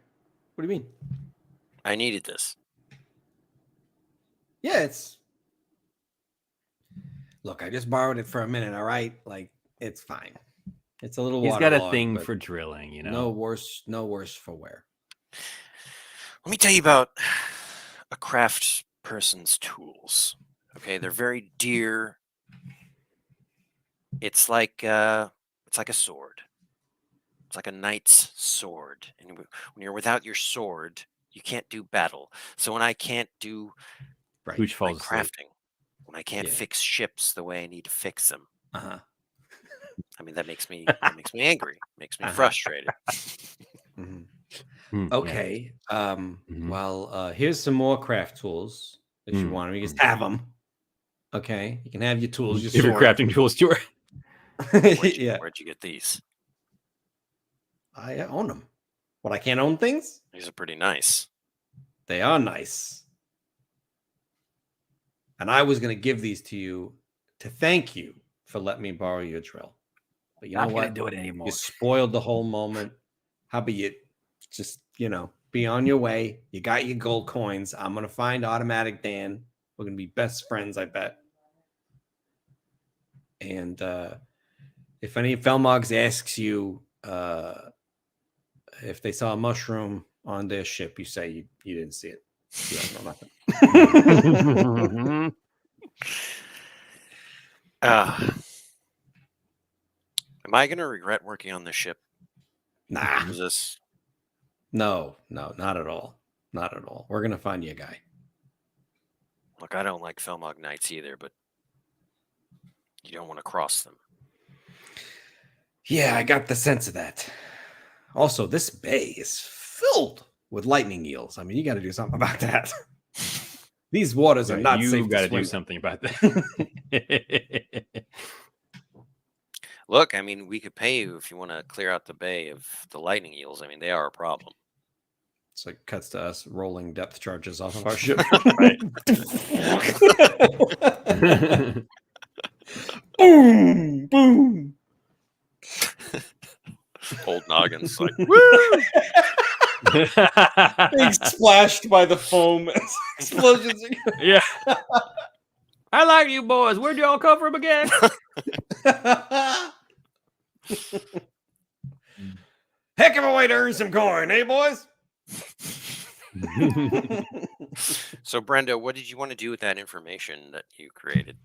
Speaker 2: What do you mean?
Speaker 1: I needed this.
Speaker 2: Yeah, it's... Look, I just borrowed it for a minute, all right? It's fine. It's a little
Speaker 3: He's
Speaker 2: waterlogged.
Speaker 3: He's got a thing for drilling, you know?
Speaker 2: No worse for wear.
Speaker 1: Let me tell you about a craft person's tools. Okay, they're very dear. It's like a sword. It's like a knight's sword. And when you're without your sword, you can't do battle. So when I can't do crafting, when I can't fix ships the way I need to fix them, I mean that makes me angry, makes me frustrated.
Speaker 2: Mm-hmm. Okay. Well, here's some more craft tools that you want. You just have them. Okay, you can have your tools.
Speaker 3: Your crafting tools, sure.
Speaker 1: Where'd you get these?
Speaker 2: I own them. What, I can't own things?
Speaker 1: These are pretty nice.
Speaker 2: They are nice. And I was going to give these to you to thank you for letting me borrow your drill. But you know what?
Speaker 3: Do it anymore.
Speaker 2: You spoiled the whole moment. How about you just, be on your way? You got your gold coins. I'm going to find Automatic Dan. We're going to be best friends, I bet. And if any Felmogs asks you if they saw a mushroom on their ship, you say you didn't see it. You don't know nothing.
Speaker 1: Am I going to regret working on this ship?
Speaker 2: Nah.
Speaker 1: Is this...
Speaker 2: No, not at all. Not at all. We're going to find you a guy.
Speaker 1: Look, I don't like Felmog Knights either, but you don't want to cross them.
Speaker 2: Yeah, I got the sense of that. Also, this bay is filled with lightning eels. I mean, you got to do something about that. These waters are not safe. You got to
Speaker 3: do something about that.
Speaker 1: Look, I mean, we could pay you if you want to clear out the bay of the lightning eels. I mean, they are a problem.
Speaker 2: It's cuts to us rolling depth charges off of our ship. Boom, boom.
Speaker 1: Old Noggin's woo!
Speaker 2: Being splashed by the foam explosions.
Speaker 3: Yeah. I like you boys. Where'd y'all come from again?
Speaker 2: Heck of a way to earn some coin, eh, boys?
Speaker 1: So, Brenda, what did you want to do with that information that you created?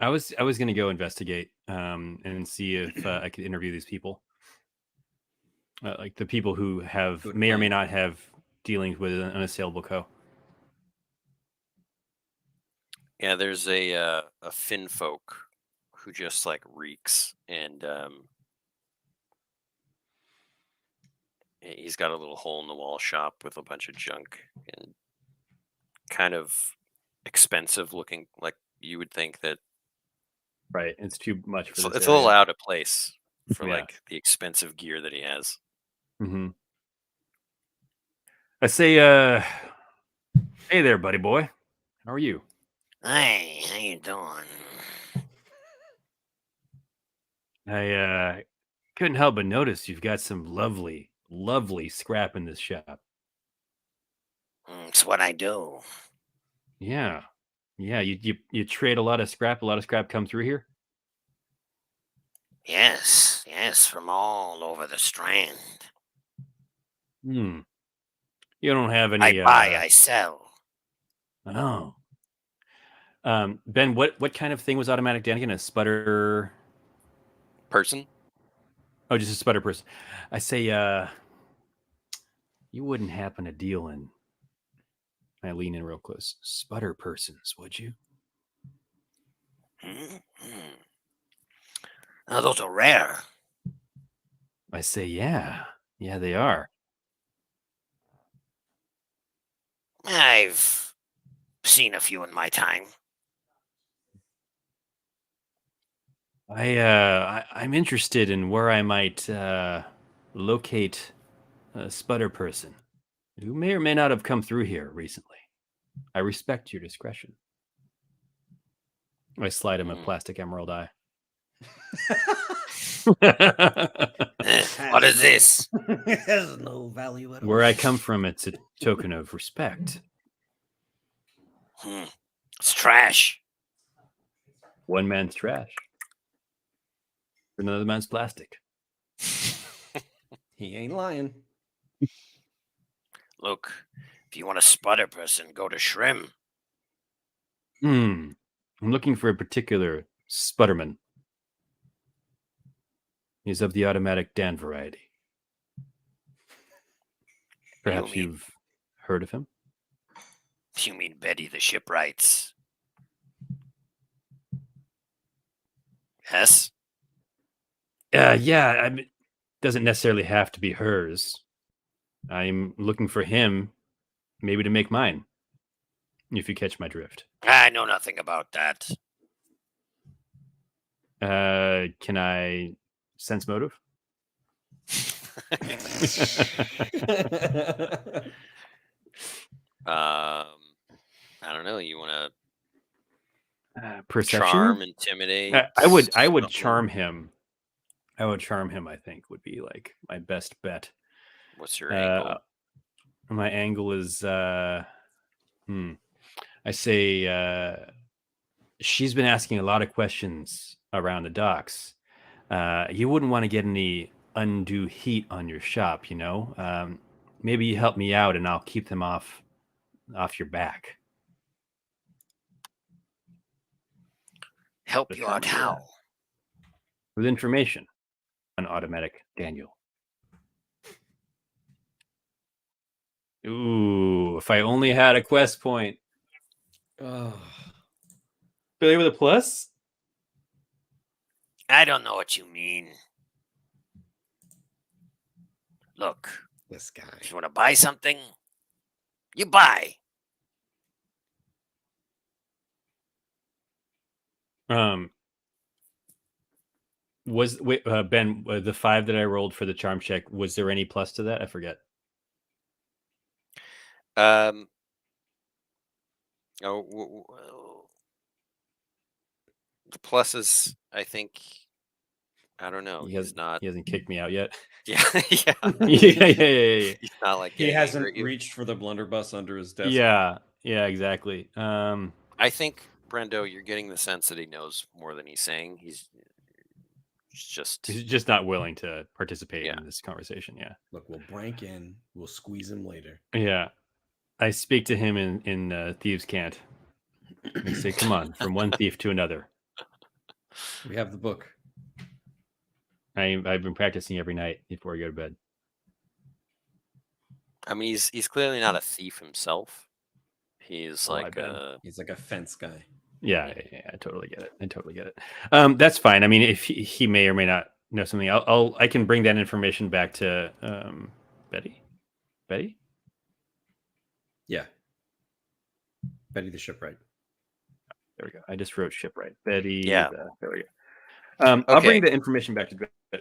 Speaker 3: I was going to go investigate and see if I could interview these people. Like the people who have
Speaker 2: Good
Speaker 3: may or may
Speaker 2: plan.
Speaker 3: not have dealings with an unassailable co.
Speaker 1: Yeah, there's a Finn folk who just like reeks, and he's got a little hole in the wall shop with a bunch of junk and kind of expensive looking. Like you would think that
Speaker 3: Right. It's too much for this
Speaker 1: it's a little
Speaker 3: area.
Speaker 1: out of place for
Speaker 3: Yeah.
Speaker 1: like the expensive gear that he has.
Speaker 3: Mm-hmm. I say, hey there, buddy boy. How are you?
Speaker 1: Hey, how you doing?
Speaker 3: I couldn't help but notice you've got some lovely, lovely scrap in this shop.
Speaker 1: It's what I do.
Speaker 3: Yeah. Yeah, you trade a lot of scrap. A lot of scrap come through here.
Speaker 1: Yes, from all over the strand.
Speaker 3: Hmm. You don't have
Speaker 1: I
Speaker 3: any.
Speaker 1: buy, I sell.
Speaker 3: Oh. Ben, what kind of thing was automatic Dan again? A sputter?
Speaker 1: Person?
Speaker 3: Oh, just a sputter person. I say, you wouldn't happen to deal in. I lean in real close. Sputter persons, would you?
Speaker 1: Mm-hmm. Now, those are rare.
Speaker 3: I say, yeah, they are.
Speaker 1: I've seen a few in my time.
Speaker 3: I'm interested in where I might locate a sputter person who may or may not have come through here recently. I respect your discretion. I slide him a plastic emerald eye.
Speaker 1: What is this?
Speaker 2: It has no value at all.
Speaker 3: Where I come from, it's a token of respect.
Speaker 1: It's trash.
Speaker 3: One man's trash. Another man's plastic.
Speaker 2: He ain't lying.
Speaker 1: Look, if you want a sputter person, go to Shrim.
Speaker 3: I'm looking for a particular sputterman. He's of the automatic Dan variety. Perhaps you've heard of him?
Speaker 1: You mean Betty the Shipwrights? Yes?
Speaker 3: Yeah, doesn't necessarily have to be hers. I'm looking for him, maybe to make mine, if you catch my drift.
Speaker 1: I know nothing about that.
Speaker 3: Can I sense motive?
Speaker 1: I don't know. You want to
Speaker 3: Perception?
Speaker 1: charm, intimidate?
Speaker 3: I would
Speaker 1: something?
Speaker 3: charm him. I would charm him, I think, would be like my best bet.
Speaker 1: What's your angle?
Speaker 3: My angle is I say she's been asking a lot of questions around the docks. You wouldn't want to get any undue heat on your shop, you know. Maybe you help me out and I'll keep them off your back.
Speaker 1: Help you out how?
Speaker 3: With information on automatic Daniel. Ooh, if I only had a quest point.
Speaker 2: Oh.
Speaker 3: Billy with a plus?
Speaker 1: I don't know what you mean. Look,
Speaker 2: This guy.
Speaker 1: if you want to buy something, you buy.
Speaker 3: Ben, the 5 that I rolled for the charm check, was there any plus to that? I forget.
Speaker 1: The pluses, I think. I don't know.
Speaker 3: He hasn't kicked me out yet.
Speaker 1: Yeah, yeah.
Speaker 3: yeah.
Speaker 1: He's not like
Speaker 2: He
Speaker 1: getting
Speaker 2: hasn't
Speaker 1: angry at you.
Speaker 2: reached for the blunderbuss under his desk.
Speaker 3: Yeah, exactly.
Speaker 1: I think, Brendo, you're getting the sense that he knows more than he's saying. He's just
Speaker 3: not willing to participate in this conversation. Yeah.
Speaker 2: Look, we'll break in. We'll squeeze him later.
Speaker 3: Yeah. I speak to him in Thieves' Cant. I say, come on, from one thief to another.
Speaker 2: We have the book.
Speaker 3: I've been practicing every night before I go to bed.
Speaker 1: I mean, he's clearly not a thief himself. He's
Speaker 3: Oh, I
Speaker 1: like
Speaker 3: bet.
Speaker 2: He's like a fence guy.
Speaker 3: Yeah, I totally get it. I totally get it. That's fine. I mean, if he may or may not know something, I can bring that information back to Betty. Betty?
Speaker 2: Yeah. Betty the shipwright.
Speaker 3: There we go. I just wrote shipwright. Betty.
Speaker 1: Yeah.
Speaker 3: There we go. I'll
Speaker 1: Okay.
Speaker 3: bring the information back to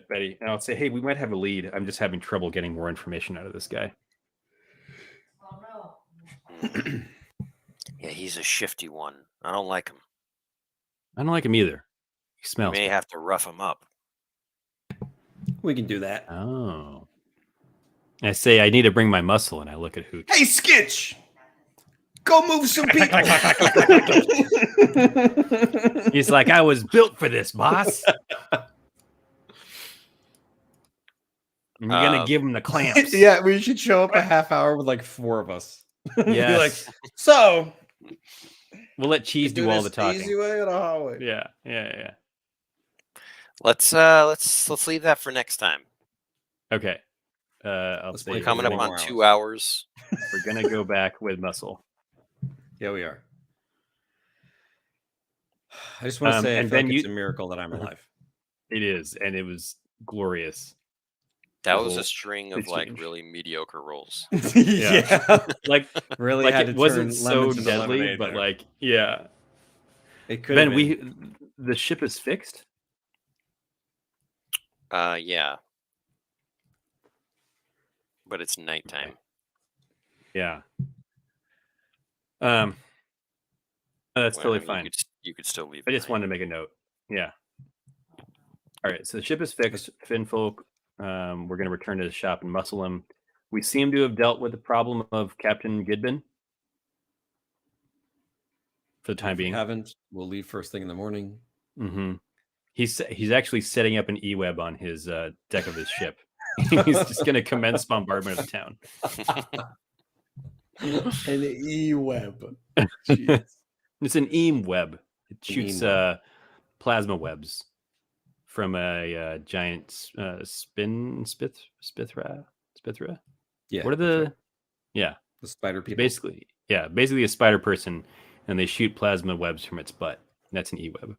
Speaker 3: Betty, and I'll say, hey, we might have a lead. I'm just having trouble getting more information out of this guy.
Speaker 1: Yeah, he's a shifty one. I don't like him.
Speaker 3: I don't like him either. He
Speaker 1: You
Speaker 3: smells.
Speaker 1: may have to rough him up.
Speaker 2: We can do that.
Speaker 3: Oh. I say I need to bring my muscle, and I look at Hooch.
Speaker 2: Hey, Skitch! Go move some people!
Speaker 3: He's like, I was built for this, boss. And you're gonna give him the clamps.
Speaker 2: Yeah, we should show up a half hour with like 4 of us.
Speaker 3: Yes.
Speaker 2: Like, so
Speaker 3: We'll let Cheese do all the
Speaker 2: this
Speaker 3: talking.
Speaker 2: Easy way or the hard way?
Speaker 3: Yeah.
Speaker 1: Let's leave that for next time.
Speaker 3: Okay. I'll
Speaker 2: Let's
Speaker 3: say
Speaker 2: play
Speaker 1: Coming up
Speaker 2: Four
Speaker 1: on
Speaker 2: more
Speaker 1: 2 hours.
Speaker 3: we're gonna go back with muscle.
Speaker 2: Yeah, we are. I just want to say,
Speaker 3: and
Speaker 2: I feel
Speaker 3: then
Speaker 2: like it's a miracle that I'm alive.
Speaker 3: It is, and it was glorious.
Speaker 1: That
Speaker 3: The
Speaker 1: was a
Speaker 3: whole
Speaker 1: string of like
Speaker 3: exchange.
Speaker 1: really mediocre rolls.
Speaker 2: Yeah.
Speaker 3: Like
Speaker 2: Really
Speaker 3: like
Speaker 2: had
Speaker 3: it
Speaker 2: to
Speaker 3: wasn't
Speaker 2: turn
Speaker 3: so
Speaker 2: lemons into
Speaker 3: deadly,
Speaker 2: lemonade
Speaker 3: but
Speaker 2: there.
Speaker 3: like yeah.
Speaker 2: It could
Speaker 3: Ben,
Speaker 2: have been.
Speaker 3: the ship is fixed.
Speaker 1: Yeah. But it's nighttime.
Speaker 3: Yeah. That's
Speaker 1: Well,
Speaker 3: totally
Speaker 1: I mean,
Speaker 3: fine.
Speaker 1: You could still leave.
Speaker 3: I
Speaker 1: at
Speaker 3: just
Speaker 1: night.
Speaker 3: wanted to make a note. Yeah. All right. So the ship is fixed. Finfolk, we're going to return to the shop and muscle him. We seem to have dealt with the problem of Captain Gidbin for the time
Speaker 2: If we
Speaker 3: being.
Speaker 2: haven't, we'll leave first thing in the morning.
Speaker 3: Mm-hmm. He's actually setting up an E-web on his deck of his ship. He's just going to commence bombardment of the town.
Speaker 2: An E-web.
Speaker 3: It's an EAM-web. It shoots
Speaker 2: EAM-web.
Speaker 3: plasma webs from a giant Spithra.
Speaker 2: Yeah.
Speaker 3: What are the? Yeah,
Speaker 2: the spider people?
Speaker 3: basically a spider person, and they shoot plasma webs from its butt. That's an E-web.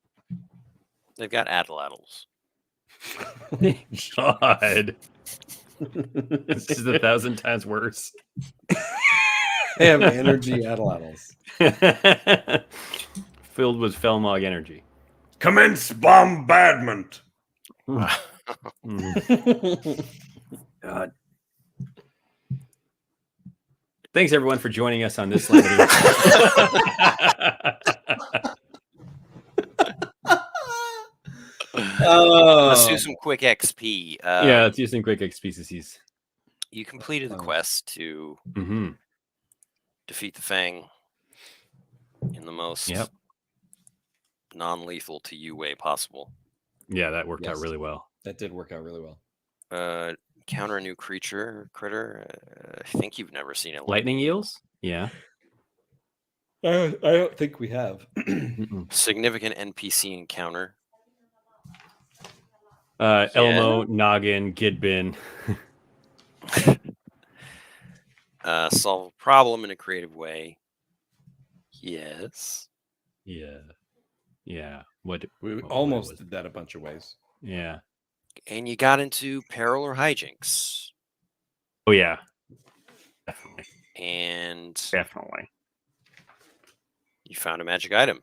Speaker 1: They've got atlatls.
Speaker 3: God, this is 1,000 times worse.
Speaker 2: They have energy atlatls.
Speaker 3: Filled with Felmog energy.
Speaker 2: Commence bombardment.
Speaker 3: God. Thanks everyone for joining us on this limited.
Speaker 1: Let's do some quick XP.
Speaker 3: Yeah, let's do some quick XP.
Speaker 1: You completed the quest to
Speaker 3: Mm-hmm.
Speaker 1: defeat the Fang in the most non-lethal to you way possible.
Speaker 3: Yeah, that worked out
Speaker 2: Yes.
Speaker 3: really well.
Speaker 2: That did work out really well.
Speaker 1: Counter a new critter. I think you've never seen it.
Speaker 3: Lightning eels? Yeah.
Speaker 2: I don't think we have.
Speaker 1: Significant NPC encounter.
Speaker 3: Elmo, Noggin, Gidbin.
Speaker 1: Solve a problem in a creative way. Yes.
Speaker 3: Yeah. What?
Speaker 2: We
Speaker 3: what
Speaker 2: almost
Speaker 3: was-
Speaker 2: did that a bunch of ways.
Speaker 3: Yeah.
Speaker 1: And you got into peril or hijinks.
Speaker 3: Oh yeah. Definitely.
Speaker 1: And
Speaker 3: Definitely.
Speaker 1: you found a magic item.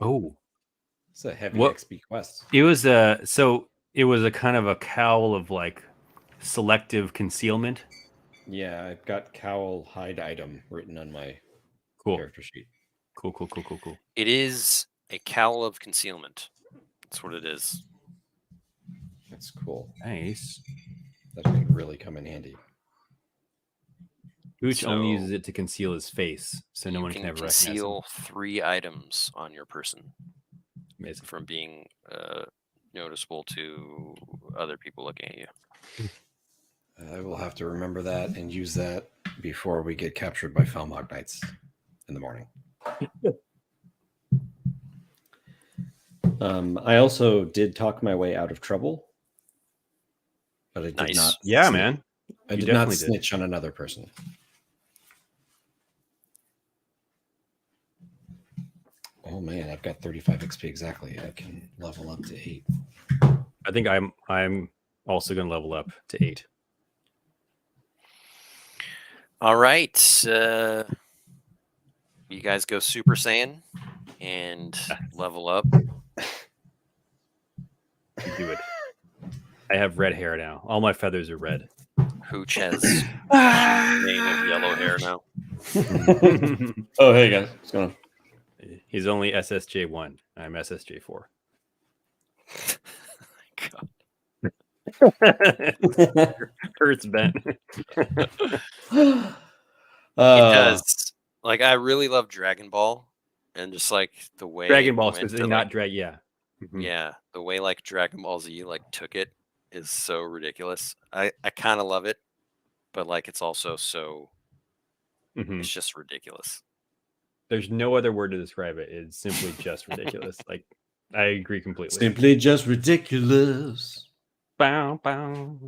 Speaker 3: Oh.
Speaker 2: It's a heavy
Speaker 3: What-
Speaker 2: XP quest.
Speaker 3: It was a kind of a cowl of like selective concealment.
Speaker 2: Yeah, I've got cowl hide item written on my
Speaker 3: Cool.
Speaker 2: character sheet.
Speaker 3: Cool.
Speaker 1: It is a cowl of concealment. That's what it is.
Speaker 2: That's cool.
Speaker 3: Nice.
Speaker 2: That could really come in handy.
Speaker 3: Hooch only
Speaker 1: So,
Speaker 3: uses it to conceal his face, so no
Speaker 1: you
Speaker 3: one can ever recognize him.
Speaker 1: conceal 3 items on your person
Speaker 3: Amazing.
Speaker 1: from being noticeable to other people looking at you.
Speaker 2: I will have to remember that and use that before we get captured by Felmog Knights in the morning. I also did talk my way out of trouble, but I did
Speaker 1: Nice.
Speaker 2: not.
Speaker 3: Yeah,
Speaker 2: sneak.
Speaker 3: man.
Speaker 2: I
Speaker 3: You
Speaker 2: did not
Speaker 3: definitely did.
Speaker 2: snitch on another person. Oh man, I've got 35 XP exactly. I can level up to 8.
Speaker 3: I think I'm also going to level up to 8.
Speaker 1: All right. You guys go Super Saiyan and level up.
Speaker 3: Do it. I have red hair now. All my feathers are red.
Speaker 1: Hooch has mane of yellow hair now.
Speaker 4: Oh, hey guys, what's going on?
Speaker 3: He's only SSJ1. I'm SSJ4.
Speaker 1: God.
Speaker 3: Hurts bent.
Speaker 1: It does. Like, I really love Dragon Ball, and just like the way
Speaker 3: Dragon Ball
Speaker 1: went
Speaker 3: specifically,
Speaker 1: to,
Speaker 3: not
Speaker 1: like,
Speaker 3: drag. Yeah. Mhm.
Speaker 1: yeah, the way like Dragon Ball Z like took it is so ridiculous. I kind of love it, but like it's also so
Speaker 3: Mhm.
Speaker 1: it's just ridiculous.
Speaker 3: There's no other word to describe it. It's simply just ridiculous. Like, I agree completely.
Speaker 2: Simply just ridiculous.
Speaker 3: Bow, bow.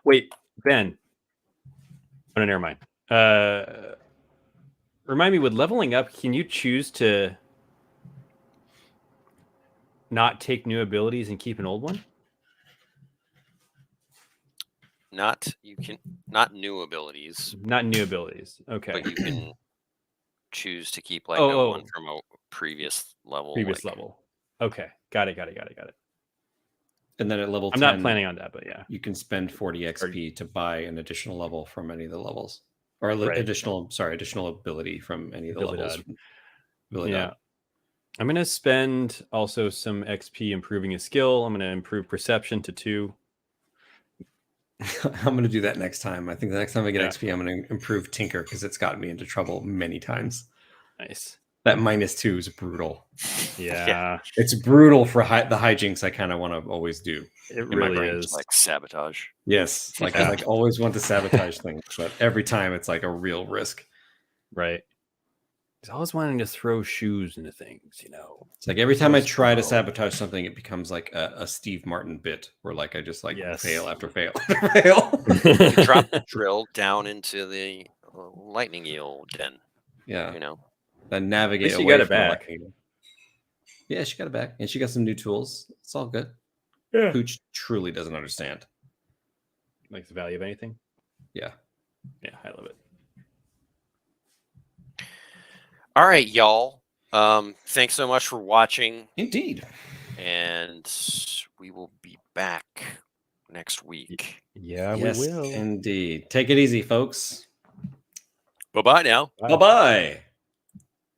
Speaker 3: Wait, Ben. Oh, no, never mind. Remind me, with leveling up, can you choose to not take new abilities and keep an old one?
Speaker 1: Not new abilities,
Speaker 3: Not new abilities. Okay.
Speaker 1: but you can choose to keep like
Speaker 3: Oh,
Speaker 1: one from a previous level.
Speaker 3: previous
Speaker 1: like,
Speaker 3: level. Okay. Got it.
Speaker 2: And then at level
Speaker 3: I'm
Speaker 2: 10,
Speaker 3: not planning on that, but yeah.
Speaker 2: you can spend 40 XP to buy an additional level from any of the levels. Or
Speaker 3: Right.
Speaker 2: additional ability from any of the levels.
Speaker 3: Yeah. I'm going to spend also some XP improving a skill. I'm going to improve perception to 2.
Speaker 2: I'm going to do that next time. I think the next time I get
Speaker 3: Yeah.
Speaker 2: XP, I'm going to improve Tinker because it's gotten me into trouble many times.
Speaker 3: Nice.
Speaker 2: That -2 is brutal.
Speaker 3: Yeah.
Speaker 2: It's brutal for the hijinks I kind of want to always do.
Speaker 3: It
Speaker 2: in my
Speaker 3: really
Speaker 2: brain.
Speaker 3: is.
Speaker 1: like sabotage.
Speaker 2: Yes. Like
Speaker 3: Yeah.
Speaker 2: I like always want to sabotage things, but every time it's like a real risk.
Speaker 3: Right. He's always wanting to throw shoes into things, you know.
Speaker 2: It's like every time I try to
Speaker 3: slow.
Speaker 2: sabotage something, it becomes like a Steve Martin bit where like I just like
Speaker 3: Yes.
Speaker 2: fail after fail after fail.
Speaker 1: You drop the drill down into the lightning eel den.
Speaker 2: Yeah.
Speaker 1: You know.
Speaker 2: Then navigate
Speaker 3: At least you
Speaker 2: away
Speaker 3: got it
Speaker 2: from the
Speaker 3: back.
Speaker 2: lightning. Yeah, she got it back. And she got some new tools. It's all good.
Speaker 3: Yeah.
Speaker 2: Pooch truly doesn't understand.
Speaker 3: Like the value of anything.
Speaker 2: Yeah.
Speaker 3: Yeah, I love it.
Speaker 1: All right, y'all. Thanks so much for watching.
Speaker 2: Indeed.
Speaker 1: And we will be back next week.
Speaker 3: Yeah,
Speaker 2: Yes,
Speaker 3: we will.
Speaker 2: indeed. Take it easy, folks.
Speaker 1: Bye-bye now.
Speaker 2: Bye-bye.